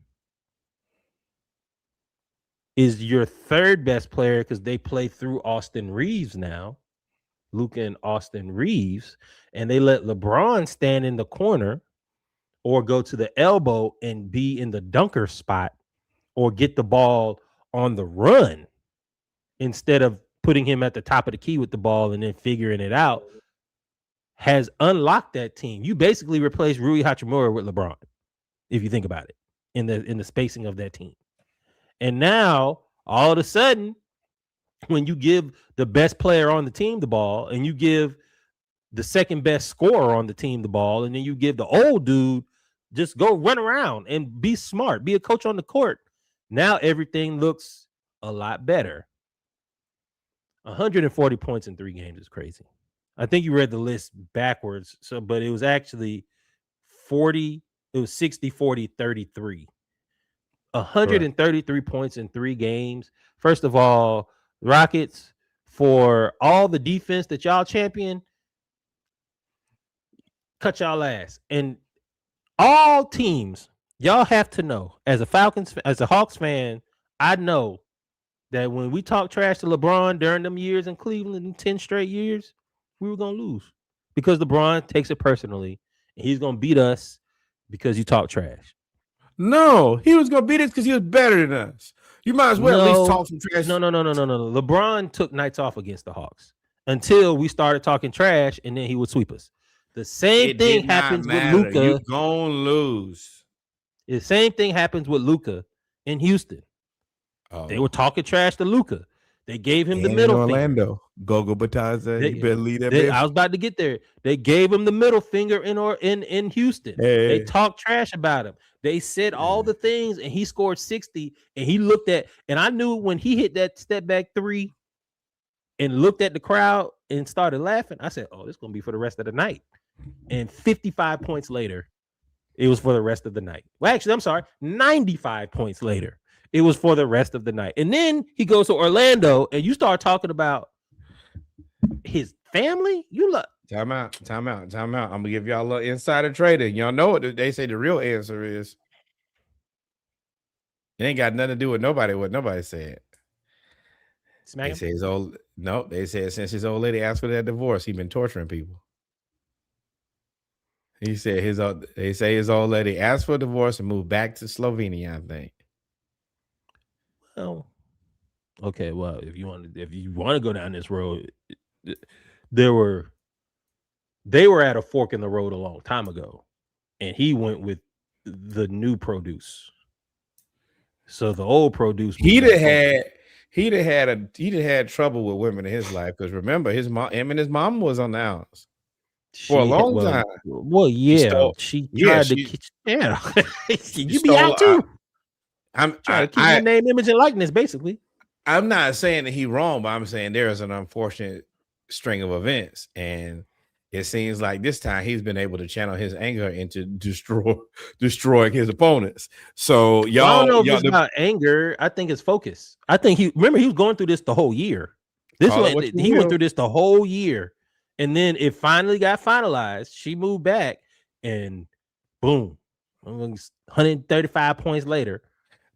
is your third best player, because they play through Austin Reeves now, Luka and Austin Reeves, and they let LeBron stand in the corner or go to the elbow and be in the dunker spot or get the ball on the run instead of putting him at the top of the key with the ball and then figuring it out, has unlocked that team. You basically replaced Rui Hachimura with LeBron, if you think about it, in the spacing of that team. And now, all of a sudden, when you give the best player on the team the ball, and you give the second best scorer on the team the ball, and then you give the old dude, just go run around and be smart, be a coach on the court. Now everything looks a lot better. 140 points in 3 games is crazy. I think you read the list backwards. So, but it was actually 40. It was 60, 40, 33. 133 points in 3 games. First of all, Rockets, for all the defense that y'all champion, cut y'all ass. And all teams, y'all have to know, as a Hawks fan, I know that when we talk trash to LeBron during them years in Cleveland, in 10 straight years, we were going to lose because LeBron takes it personally and he's going to beat us because you talk trash. No, he was going to beat us because he was better than us. You might as well at least talk some trash. No. LeBron took nights off against the Hawks until we started talking trash, and then he would sweep us. The same thing happens with Luka. You're going to lose. The same thing happens with Luka in Houston. Oh. They were talking trash to Luka. They gave him the middle Orlando. Gogo Batadze. You better leave that. I was about to get there. They gave him the middle finger in Houston. Hey. They talked trash about him. They said all the things, and he scored 60. And he looked at, and I knew when he hit that step back 3 and looked at the crowd and started laughing, I said, "Oh, this is gonna be for the rest of the night." And 55 points later, it was for the rest of the night. Well, actually, I'm sorry, 95 points later. It was for the rest of the night. And then he goes to Orlando, and you start talking about his family. You look. Time out. I'm going to give y'all a little insider trading. Y'all know what they say the real answer is. It ain't got nothing to do with what nobody said. They say they said since his old lady asked for that divorce, he been torturing people. He said they say his old lady asked for a divorce and moved back to Slovenia, I think. Well, okay. Well, if you want to go down this road, they were at a fork in the road a long time ago, and he went with the new produce. So the old produce, he'd have had trouble with women in his life because remember him and his mom was on the outs for a long time. Well, yeah, she tried to. Yeah, you be out too. I'm trying to keep my name, image, and likeness, basically. I'm not saying that he's wrong, but I'm saying there is an unfortunate string of events, and it seems like this time he's been able to channel his anger into destroying his opponents. So y'all, I don't know if it's about anger. I think it's focus. I think he was going through this the whole year. He went through this the whole year, and then it finally got finalized. She moved back, and boom, 135 points later.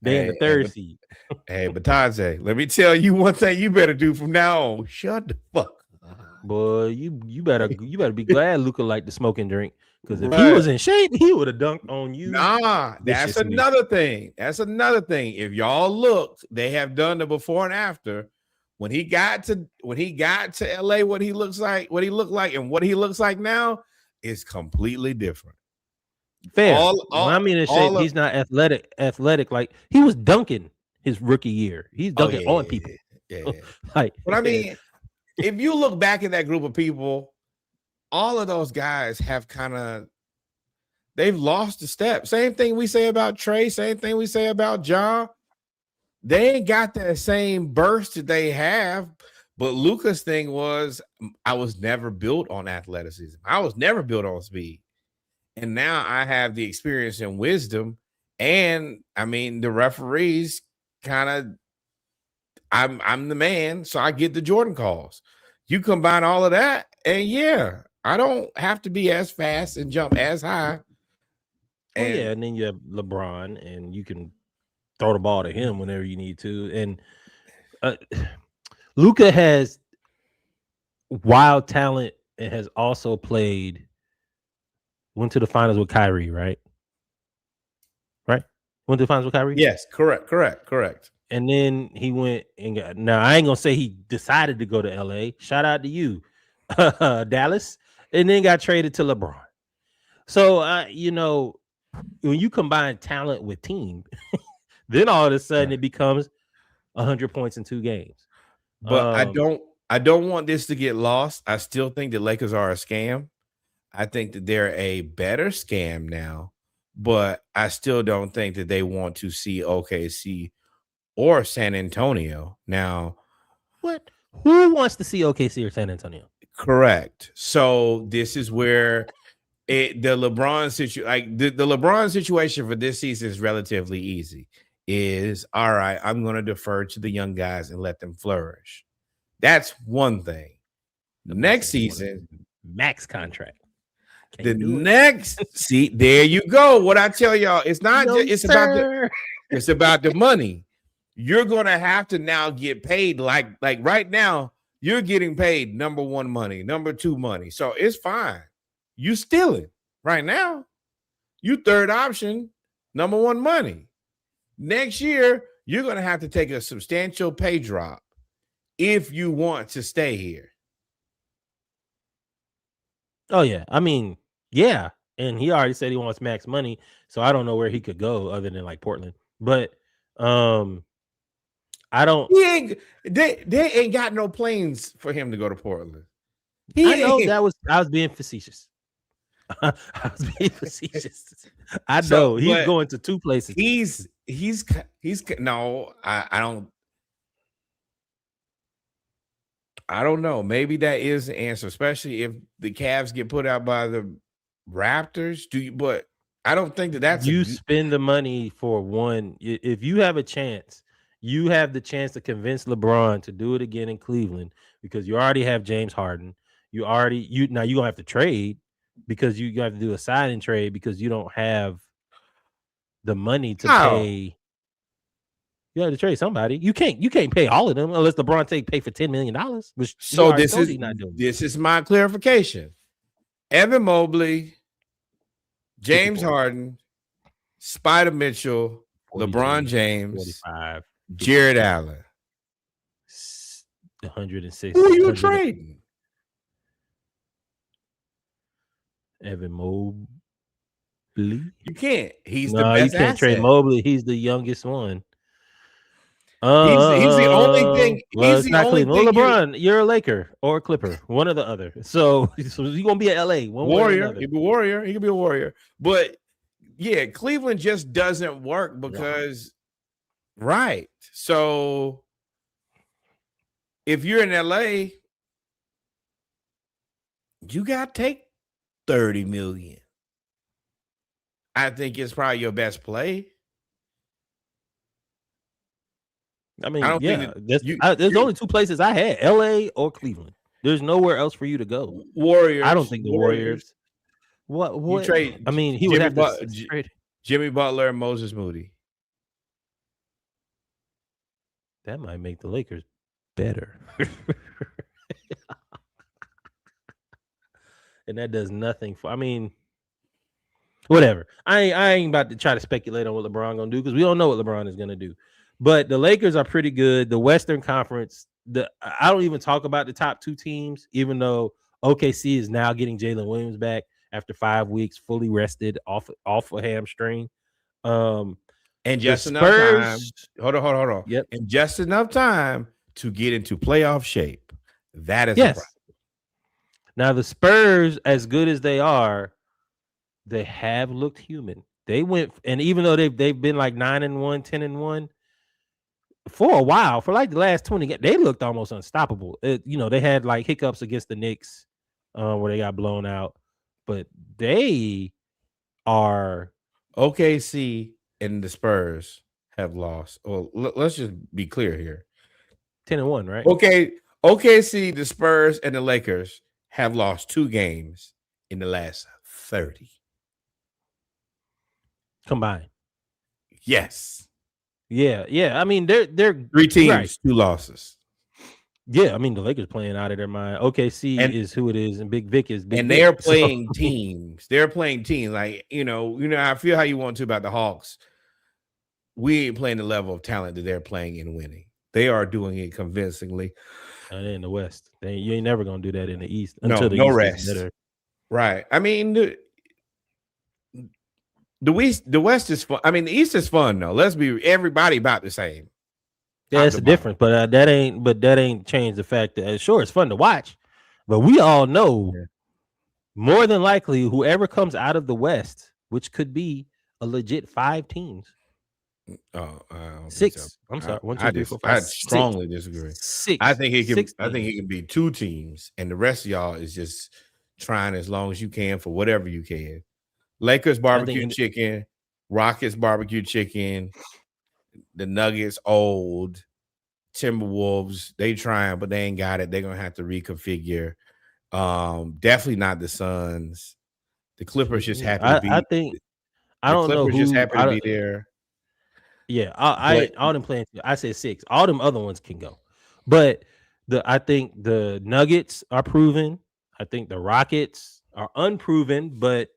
They in the third seed. Hey, Batadze, let me tell you one thing you better do from now on. Shut the fuck up. Boy, you better be glad Luka liked the smoking drink. Because if he was in shape, he would have dunked on you. Nah, that's another thing. That's another thing. If y'all looked, they have done the before and after. When he got to LA, what he looked like, and what he looks like now is completely different. Fair. He's not athletic. Like he was dunking his rookie year. He's dunking on people. Yeah. But I mean, if you look back at that group of people, all of those guys have they've lost a step. Same thing we say about Trey. Same thing we say about John. They ain't got that same burst that they have. But Luka's thing was, I was never built on athleticism. I was never built on speed. And now I have the experience and wisdom. And I mean, the referees I'm the man, so I get the Jordan calls. You combine all of that, and I don't have to be as fast and jump as high. And then you have LeBron, and you can throw the ball to him whenever you need to. And Luka has wild talent and has also went to the finals with Kyrie, right? Went to the finals with Kyrie? Yes, correct. And then he went and now I ain't gonna say he decided to go to LA. Shout out to you, Dallas, and then got traded to LeBron. So when you combine talent with team, then all of a sudden it becomes 100 points in 2 games. But I don't want this to get lost. I still think the Lakers are a scam. I think that they're a better scam now, but I still don't think that they want to see OKC or San Antonio. Now, what Who wants to see OKC or San Antonio? Correct. So this is where the LeBron situation, the LeBron situation for this season is relatively easy. Is all right. I'm going to defer to the young guys and let them flourish. That's one thing. The next season, max contract. See, there you go. What I tell y'all, it's not just it's about the money. You're gonna have to now get paid like right now. You're getting paid number one money, number two money. So it's fine. You stealing right now. You third option, number one money. Next year, you're gonna have to take a substantial pay drop if you want to stay here. Oh yeah, I mean, yeah, and he already said he wants max money, so I don't know where he could go other than like Portland. But I don't. They ain't got no planes for him to go to Portland. I know I was being facetious. I was being facetious. I know he's going to two places. He's no, I don't know. Maybe that is the answer, especially if the Cavs get put out by the Raptors. But I don't think that's spend the money for one. If you have a chance, you have the chance to convince LeBron to do it again in Cleveland because you already have James Harden. Now you're gonna have to trade because you have to do a signing trade because you don't have the money to pay. You have to trade somebody. You can't pay all of them unless LeBron pay for $10 million. So this is my clarification. Evan Mobley, James Harden, Spider Mitchell, 42, LeBron James, 45, Jared Allen. 106. Who are you trading? Evan Mobley. You can't. He's the best. You can't trade Mobley. He's the youngest one. He's the only thing. Well, he's not Cleveland. LeBron, you're a Laker or a Clipper, one or the other. So you're gonna be at LA. Warrior. He could be a Warrior. He could be a Warrior. But yeah, Cleveland just doesn't work because right. So if you're in LA, you gotta take $30 million. I think it's probably your best play. I mean, there's only two places I had: LA or Cleveland. There's nowhere else for you to go. Warriors. I don't think the Warriors. What? You trade? I mean, he would have to trade Jimmy Butler and Moses Moody. That might make the Lakers better. And that does nothing for. I mean, whatever. I ain't about to try to speculate on what LeBron gonna do because we don't know what LeBron is gonna do. But the Lakers are pretty good. The Western Conference, I don't even talk about the top two teams, even though OKC is now getting Jalen Williams back after 5 weeks, fully rested off a hamstring. And just enough time. Hold on. Yep. And just enough time to get into playoff shape. That is yes. Now the Spurs, as good as they are, they have looked human. They went, and even though they've been like 9-1, 10-1. For a while, for like the last 20 games, they looked almost unstoppable. They had like hiccups against the Knicks where they got blown out, but they are OKC and the Spurs have lost. Well, let's just be clear here. 10-1, right? Okay, OKC, the Spurs, and the Lakers have lost 2 games in the last 30 combined. Yes. Yeah. I mean, they're 3 teams, right. 2 losses. Yeah, I mean the Lakers playing out of their mind. OKC is who it is, and Big Vic is Big. And they're playing teams. They're playing teams. Like I feel how you want to about the Hawks. We ain't playing the level of talent that they're playing and winning. They are doing it convincingly. They're in the West. You ain't never gonna do that in the East until the East rest. Is better. Right. I mean, the West is fun. I mean, the East is fun though. Let's be everybody about the same. Yeah, it's a difference, but that ain't changed the fact that sure it's fun to watch, but we all know more than likely whoever comes out of the West, which could be a legit 5 teams, Oh, I don't think so. 6. I'm sorry. 1, 2, 3, 4, 5. I 6. strongly disagree. 6. I think he can. 6 I think he can be 2 teams, and the rest of y'all is just trying as long as you can for whatever you can. Lakers barbecue chicken, Rockets barbecue chicken, the Nuggets old, Timberwolves they trying, but they ain't got it. They're gonna have to reconfigure. Definitely not the Suns. The Clippers just happy to be. I think I don't know who just happy to be there. Yeah, I all them playing. I said 6. All them other ones can go, but I think the Nuggets are proven. I think the Rockets are unproven, but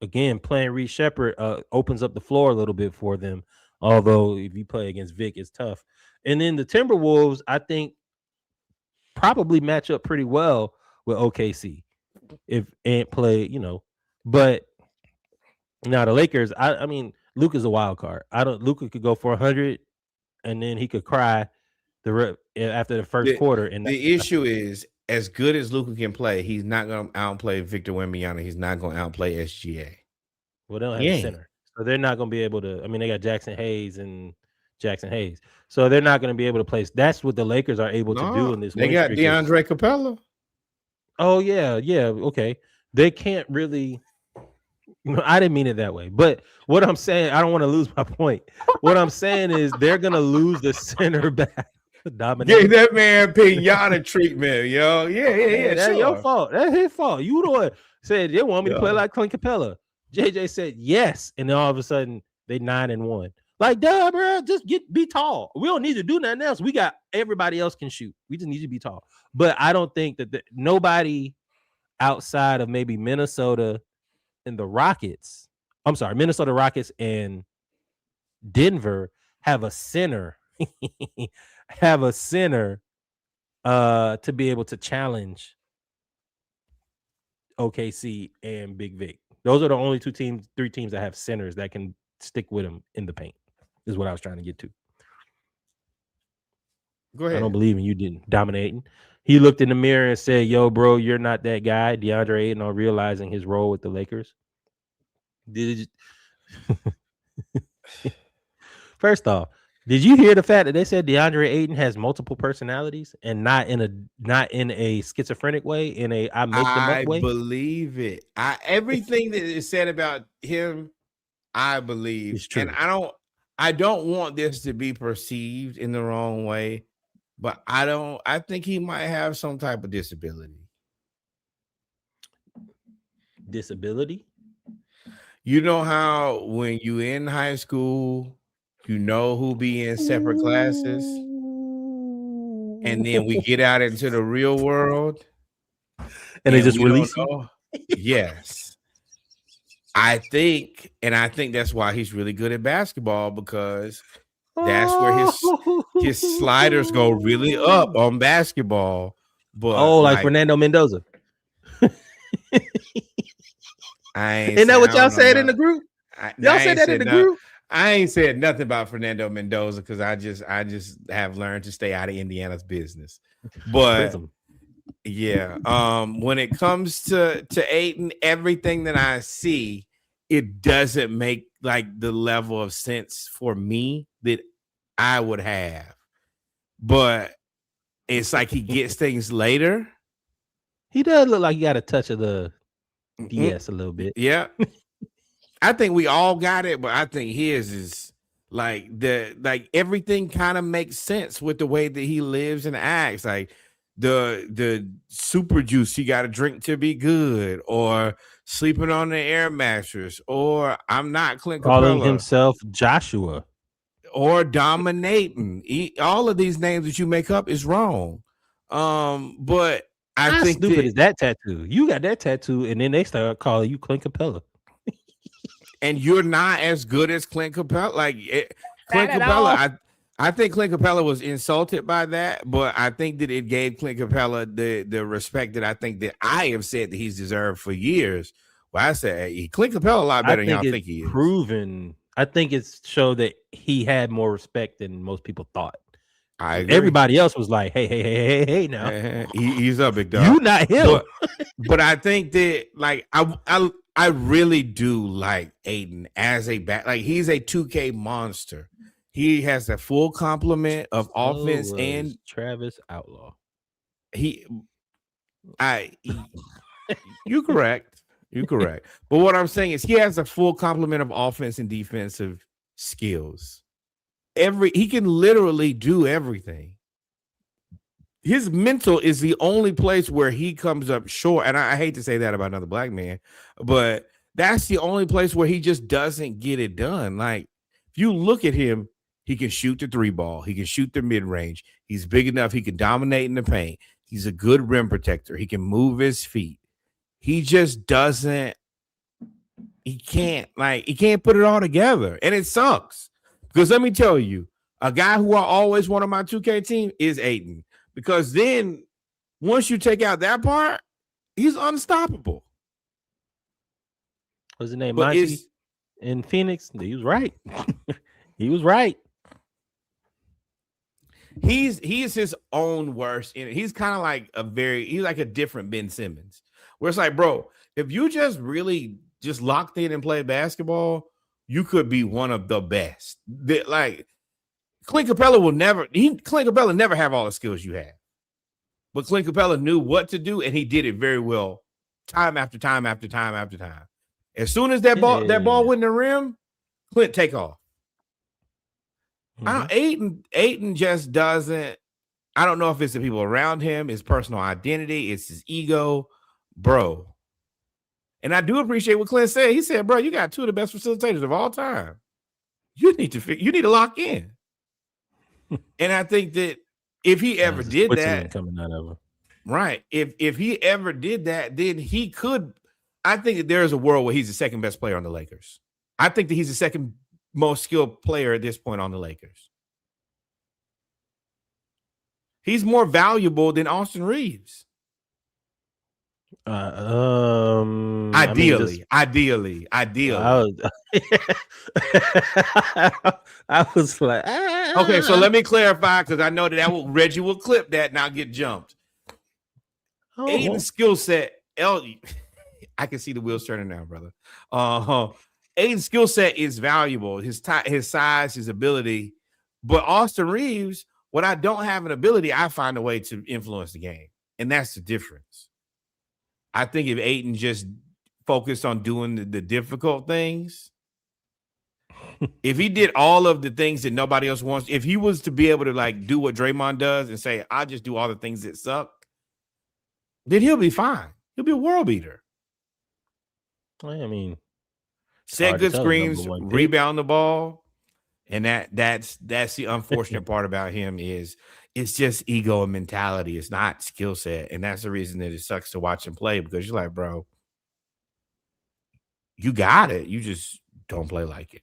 again, playing Reed Shepherd opens up the floor a little bit for them. Although if you play against Vic, it's tough. And then the Timberwolves, I think, probably match up pretty well with OKC if Ant play, But now the Lakers, I mean, Luka's a wild card. Luka could go for 100, and then he could cry after the first quarter. And the issue is, as good as Luka can play, he's not going to outplay Victor Wembanyama. He's not going to outplay SGA. Well, they don't have a center, so they're not going to be able to. I mean, they got Jackson Hayes, so they're not going to be able to play. That's what the Lakers are able to do in this. They got DeAndre Capella. Oh yeah, okay. They can't really. I didn't mean it that way, but what I'm saying, I don't want to lose my point. What I'm saying is they're going to lose the center back. Gave that man Piñata treatment, yo. Yeah. That's your fault. That's his fault. You the one said they want me to play like Clint Capella. JJ said yes, and then all of a sudden they 9-1. Like, duh, bro, just be tall. We don't need to do nothing else. We got everybody else can shoot. We just need to be tall. But I don't think that nobody outside of maybe Minnesota and the Rockets. I'm sorry, Minnesota Rockets and Denver have a center. To be able to challenge OKC and Big Vic. Those are the only 3 teams that have centers that can stick with them in the paint, is what I was trying to get to. Go ahead. I don't believe in you dominating. He looked in the mirror and said, yo, bro, you're not that guy. DeAndre Ayton on realizing his role with the Lakers. First off, did you hear the fact that they said DeAndre Ayton has multiple personalities and not in a schizophrenic way, in a I make them up way? I believe it. Everything that is said about him, I believe. It's true. And I don't want this to be perceived in the wrong way, but I think he might have some type of disability. Disability? You know how when you in high school, you know who be in separate classes, and then we get out into the real world, and they just release him? Yes. I think that's why he's really good at basketball, because that's where his sliders go really up on basketball. But like Fernando Mendoza. Isn't that what y'all said in the group? Y'all said that in the group? I ain't said nothing about Fernando Mendoza because I just have learned to stay out of Indiana's business. But yeah, when it comes to Ayton, everything that I see, it doesn't make like the level of sense for me that I would have. But it's like he gets things later. He does look like he got a touch of the DS a little bit. Yeah. I think we all got it, but I think his is like everything kind of makes sense with the way that he lives and acts. Like the super juice you got to drink to be good, or sleeping on the air mattress, or I'm not Clint Capella, calling himself Joshua, or dominating. All of these names that you make up is wrong. But I think stupid is that tattoo. You got that tattoo, and then they start calling you Clint Capella. And you're not as good as Clint Capella. Clint Capella, I think Clint Capella was insulted by that, but I think that it gave Clint Capella the respect that I think that I have said that he's deserved for years. Well, I said Clint Capella a lot better than y'all think he is. Proven. I think it's showed that he had more respect than most people thought. I agree. Everybody else was like, hey, now. He's up, big dog. You not him. But I think that, like, I really do like Aiden as a back. Like he's a 2K monster. He has a full complement of offense and Travis Outlaw. You're correct. You're correct. But what I'm saying is he has a full complement of offense and defensive skills. He can literally do everything. His mental is the only place where he comes up short. And I hate to say that about another black man, but that's the only place where he just doesn't get it done. Like, if you look at him, he can shoot the 3-ball. He can shoot the mid-range. He's big enough. He can dominate in the paint. He's a good rim protector. He can move his feet. He just doesn't. He can't put it all together. And it sucks. Because let me tell you, a guy who I always want on my 2K team is Aiden. Because then once you take out that part, he's unstoppable. What's his name? Monty in Phoenix? He was right. He was right. He is his own worst enemy. He's kind of like he's like a different Ben Simmons. Where it's like, bro, if you just really just locked in and played basketball, you could be one of the best. Like Clint Capella never have all the skills you have. But Clint Capella knew what to do, and he did it very well, time after time after time after time. As soon as that ball went in the rim, Clint take off. Aiden just doesn't. I don't know if it's the people around him, his personal identity, it's his ego, bro. And I do appreciate what Clint said. He said, bro, you got two of the best facilitators of all time. You need to lock in. And I think that if he ever did that, coming out of him. Right. If he ever did that, then he could. I think that there is a world where he's the second best player on the Lakers. I think that he's the second most skilled player at this point on the Lakers. He's more valuable than Austin Reeves. Ideally. I was like, okay, so let me clarify because I know that Reggie will clip that and I'll get jumped. Aiden's skill set, I can see the wheels turning now, brother. Aiden's skill set is valuable. His size, his ability, but Austin Reeves, when I don't have an ability, I find a way to influence the game, and that's the difference. I think if Aiden just focused on doing the difficult things, if he did all of the things that nobody else wants, if he was to be able to like do what Draymond does and say, I just do all the things that suck, then he'll be fine. He'll be a world beater. I mean, set good screens, rebound the ball. And that's the unfortunate part about him is it's just ego and mentality. It's not skill set. And that's the reason that it sucks to watch him play because you're like, bro, you got it. You just don't play like it.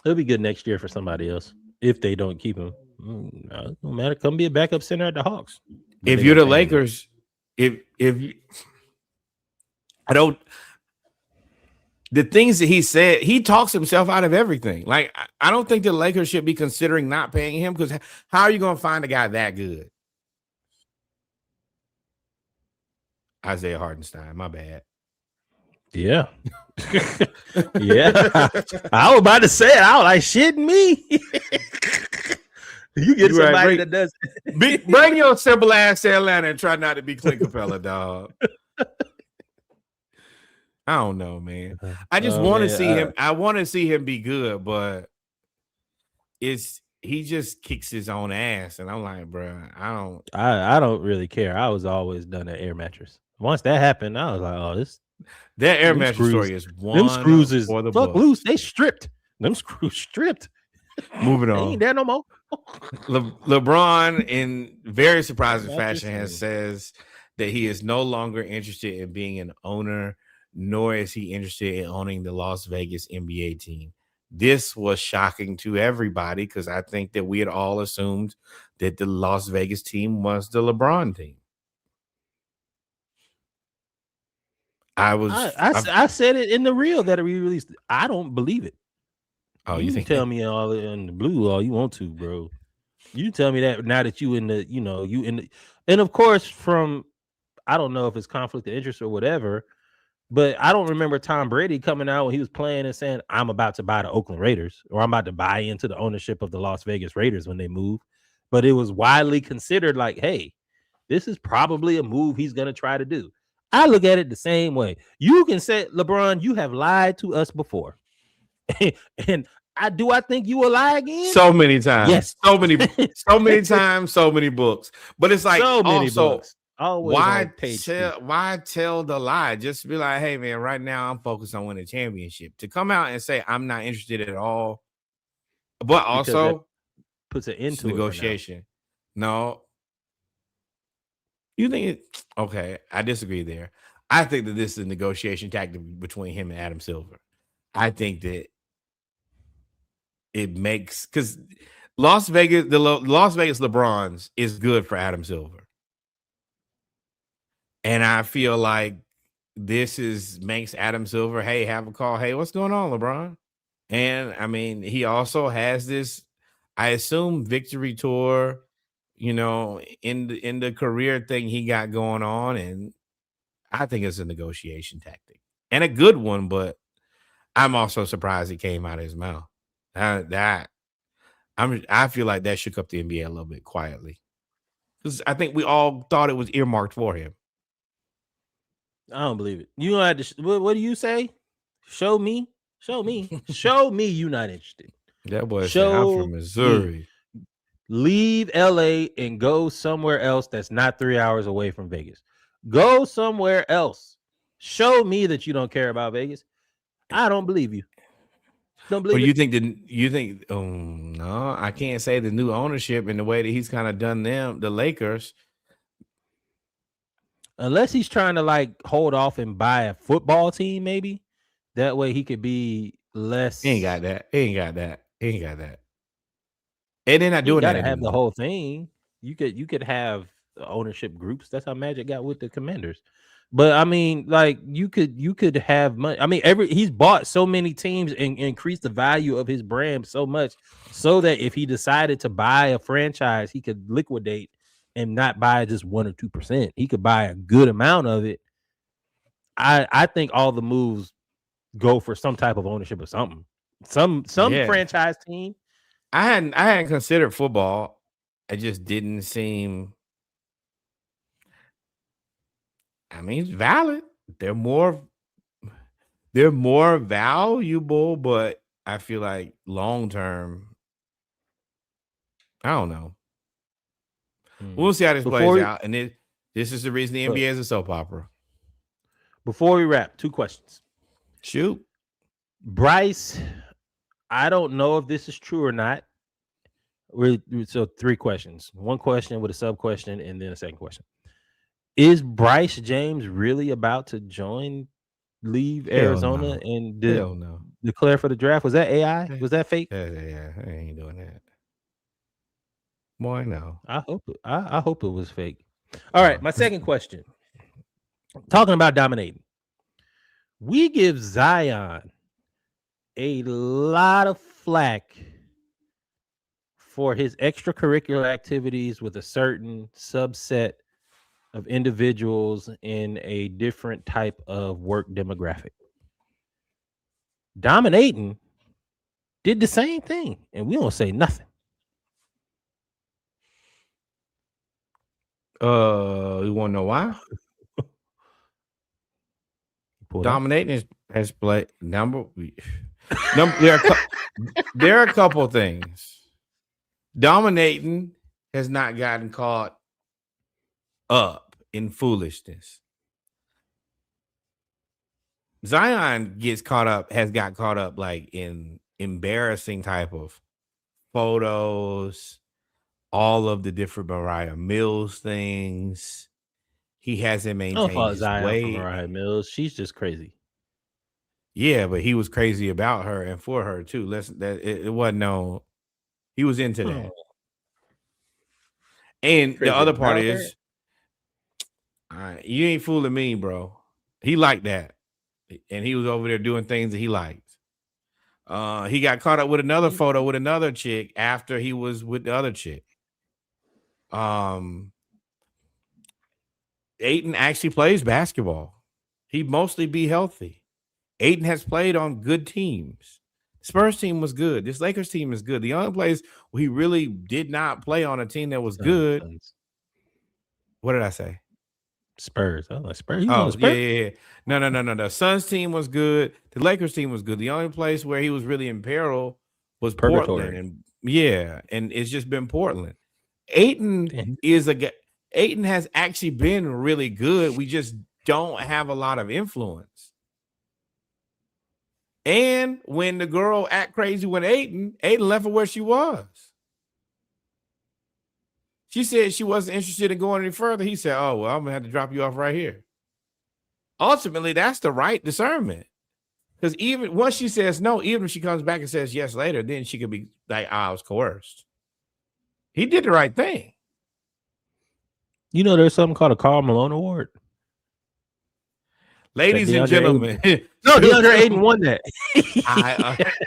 It'll be good next year for somebody else if they don't keep him. No matter, come be a backup center at the Hawks. If you're the Lakers, if you, the things that he said, he talks himself out of everything. Like, I don't think the Lakers should be considering not paying him because how are you going to find a guy that good? Isaiah Hartenstein, my bad. Yeah. Yeah. I was about to say it. I was like, shitting me. You get somebody that does. Bring your simple ass to Atlanta and try not to be Clint Capella, dog. I don't know, man. I just want to see him. I want to see him be good, but he just kicks his own ass, and I'm like, bro, I don't really care. I was always done at air mattress. Once that happened, I was like, oh, that air mattress story is one. Them screws is for the fuck loose. They stripped. Them screws stripped. Moving on. They ain't there no more. LeBron, in very surprising fashion, says that he is no longer interested in being an owner, nor is he interested in owning the Las Vegas NBA team. This was shocking to everybody because I think that we had all assumed that the Las Vegas team was the LeBron team. I said it in the reel that we released. I don't believe it. Oh, you can tell me all in the blue all you want to, bro. You tell me that now that you in the, and of course from, I don't know if it's conflict of interest or whatever, But I don't remember Tom Brady coming out when he was playing and saying, I'm about to buy the Oakland Raiders, or I'm about to buy into the ownership of the Las Vegas Raiders when they move. But it was widely considered like, hey, this is probably a move he's going to try to do. I look at it the same way. You can say, LeBron, you have lied to us before. And I think you will lie again? So many times. Yes. So many times, so many books. But it's like so many also, books. Always why tell the lie? Just be like, hey man, right now I'm focused on winning a championship. To come out and say I'm not interested at all, but also puts an end to negotiation. No. You think it okay? I disagree there. I think that this is a negotiation tactic between him and Adam Silver. I think that it makes because Las Vegas LeBrons is good for Adam Silver. And I feel like this makes Adam Silver, hey, have a call. Hey, what's going on, LeBron? And I mean, he also has this, I assume, victory tour, in the career thing he got going on. And I think it's a negotiation tactic and a good one, but I'm also surprised it came out of his mouth. I feel like that shook up the NBA a little bit quietly because I think we all thought it was earmarked for him. I don't believe it. You don't have to. What do you say? Show me. Show me you're not interested. That boy said, I'm from Missouri. Leave LA and go somewhere else that's not 3 hours away from Vegas. Go somewhere else. Show me that you don't care about Vegas. I don't believe you. Don't believe it. You think no, I can't say the new ownership and the way that he's kind of done the Lakers. Unless he's trying to like hold off and buy a football team, maybe that way he could be less. He ain't got that. And they're not doing that anymore. Have the whole thing. You could have ownership groups. That's how Magic got with the Commanders. But I mean, like you could have money. I mean, he's bought so many teams and increased the value of his brand so much, so that if he decided to buy a franchise, he could liquidate and not buy just 1 or 2%. He could buy a good amount of it. I think all the moves go for some type of ownership or something. Some franchise team. I hadn't considered football. It just didn't seem. I mean, it's valid. They're more valuable, but I feel like long term, I don't know. We'll see how this plays out. And this is the reason the NBA is a soap opera. Before we wrap, 2 questions. Shoot. Bryce, I don't know if this is true or not. So 3 questions. 1 question with a sub question and then a second question. Is Bryce James really about to leave Arizona and declare for the draft? Was that AI? Was that fake? Yeah, I ain't doing that. Boy, no. I hope it was fake. All right, my second question. Talking about dominating. We give Zion a lot of flack for his extracurricular activities with a certain subset of individuals in a different type of work demographic. Dominating did the same thing, and we don't say nothing. You want to know why? Dominating has played number. There are a couple things. Dominating has not gotten caught up in foolishness. Zion has got caught up like in embarrassing type of photos, all of the different Mariah Mills things. He hasn't maintained his weight. Mariah Mills, she's just crazy. Yeah, but he was crazy about her and for her too. It wasn't no. He was into that. And the other part is, you ain't fooling me, bro. He liked that, and he was over there doing things that he liked. He got caught up with another photo with another chick after he was with the other chick. Ayton actually plays basketball. He'd mostly be healthy. Ayton has played on good teams. Spurs team was good. This Lakers team is good. The only place where he really did not play on a team that was good. What did I say? Spurs. Oh, Spurs. Oh, yeah. No. The Suns team was good. The Lakers team was good. The only place where he was really in peril was Portland. And it's just been Portland. Ayton Ayton has actually been really good. We just don't have a lot of influence. And when the girl act crazy with Ayton left her where she was. She said she wasn't interested in going any further. He said, oh, well, I'm going to have to drop you off right here. Ultimately, that's the right discernment. Because even once she says no, even if she comes back and says yes later, then she could be like, I was coerced. He did the right thing. You know, there's something called a Karl Malone Award. Ladies and gentlemen. No, DeAndre Ayton won that.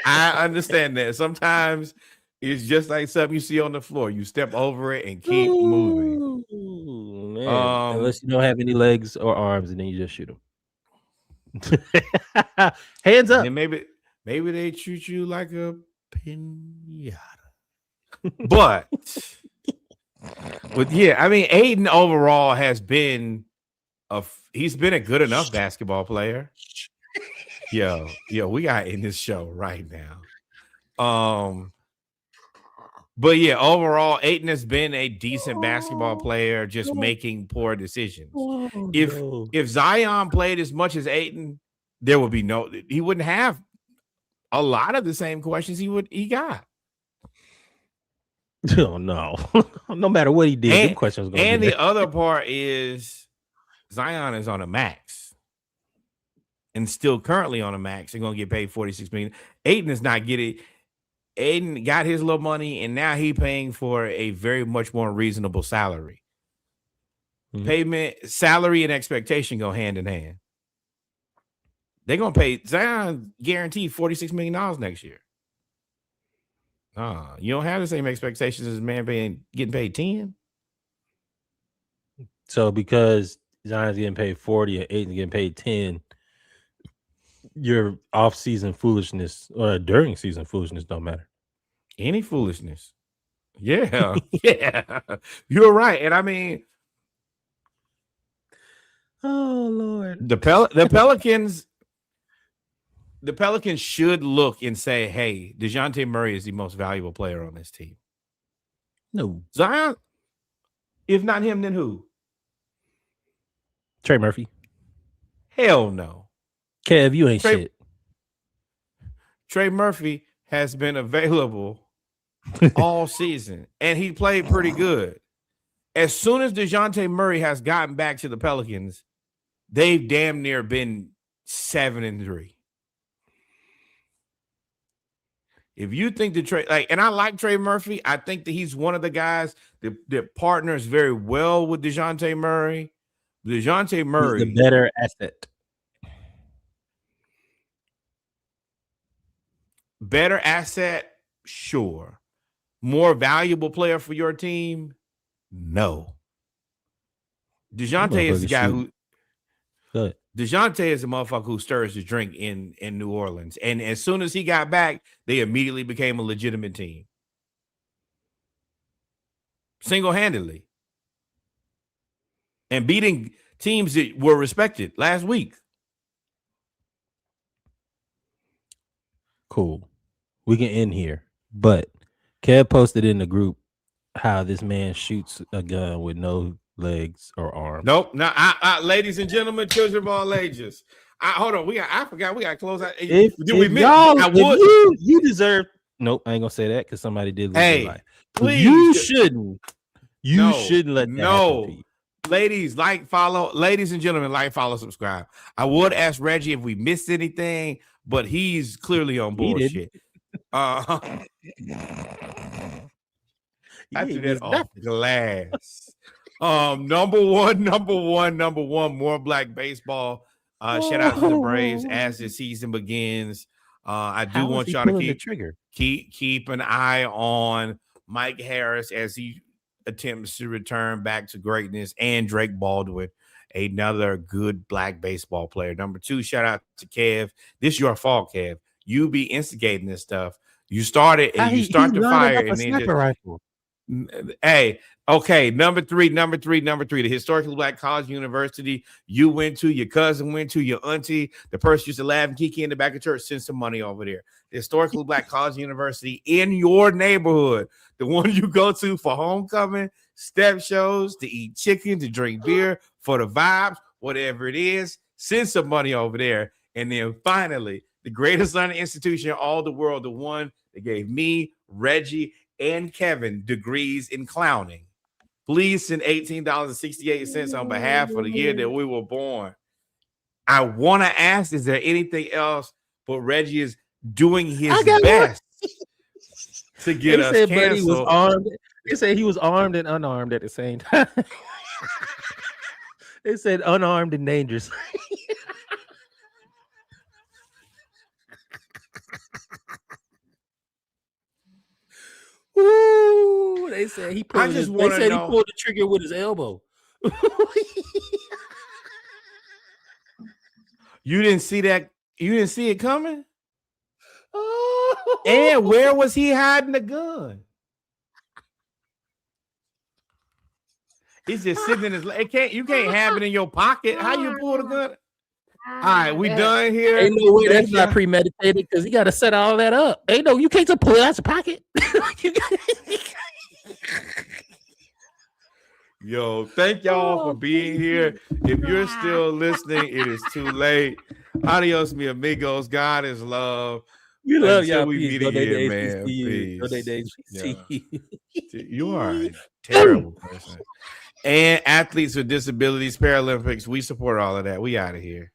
I understand that. Sometimes it's just like something you see on the floor. You step over it and keep moving. Man. Unless you don't have any legs or arms, and then you just shoot them. Hands up. And maybe they treat you like a piñata. But yeah, I mean, Ayton overall has been he's been a good enough basketball player. Yo, we got in this show right now. But yeah, overall, Ayton has been a decent basketball player, just making poor decisions. If Zion played as much as Ayton, there would be he wouldn't have a lot of the same questions he got. Oh no. No matter what he did, the question was going to be the other part is Zion is on a max and still currently on a max and going to get paid $46 million. Ayton is not getting. Ayton got his little money and now he's paying for a very much more reasonable salary. Mm-hmm. Payment, salary, and expectation go hand in hand. They're going to pay Zion guaranteed $46 million next year. You don't have the same expectations as a man getting paid 10. So because Zion's getting paid 40 and Ayton's getting paid 10, your off-season foolishness or during season foolishness don't matter. Any foolishness. Yeah. Yeah. You're right. And I mean, oh Lord. The Pelicans should look and say, hey, DeJounte Murray is the most valuable player on this team. No. Zion? If not him, then who? Trey Murphy. Hell no. Kev, you ain't shit. Trey Murphy has been available all season, and he played pretty good. As soon as DeJounte Murray has gotten back to the Pelicans, they've damn near been 7-3. If you think that Trey, and I like Trey Murphy, I think that he's one of the guys that partners very well with DeJounte Murray. DeJounte Murray, he's the better asset. Better asset, sure. More valuable player for your team, no. DeJounte is the guy who. Good. DeJounte is a motherfucker who stirs the drink in New Orleans. And as soon as he got back, they immediately became a legitimate team. Single-handedly. And beating teams that were respected last week. Cool. We can end here. But Kev posted in the group how this man shoots a gun with no legs or arms. Nope. Now, ladies and gentlemen, children of all ages. Hold on. I forgot. We got to close out. You deserve. Nope. I ain't gonna say that because somebody did lose their life. Please. You shouldn't. You shouldn't let that happen. Ladies, follow. Ladies and gentlemen, follow, subscribe. I would ask Reggie if we missed anything, but he's clearly on bullshit. I threw that off glass. Number one, more black baseball. Shout out to the Braves as the season begins. I do want y'all to keep an eye on Mike Harris as he attempts to return back to greatness, and Drake Baldwin another good black baseball player. Number 2, shout out to Kev. This your fault, Kev. You be instigating this stuff. You started and you start the fire and then just rifle. Hey, okay. Number three. The historically black college university you went to, your cousin went to, your auntie, the person used to laugh and kiki in the back of church, send some money over there. The historically black college university in your neighborhood, the one you go to for homecoming, step shows, to eat chicken, to drink beer, for the vibes, whatever it is, send some money over there. And then finally, the greatest learning institution in all the world, the one that gave me, Reggie, and Kevin degrees in clowning. Please send $18.68 on behalf of the year that we were born. I want to ask, is there anything else? But Reggie is doing his best to get us canceled. But he was armed. They said he was armed and unarmed at the same time. They said unarmed and dangerous. Ooh, they said he pulled. He pulled the trigger with his elbow. You didn't see that? You didn't see it coming? Oh. And where was he hiding the gun? It's just sitting in his. You can't have it in your pocket. How you pull the gun? All right, we done here. Ain't no way that's not premeditated because he got to set all that up. Ain't no, you can't just pull it out your pocket. Yo, thank y'all for being here. If you're still listening, it is too late. Adios, mi amigos. God is love. We love y'all. We meet again, man. Peace. You are a terrible person. And athletes with disabilities, Paralympics, we support all of that. We out of here.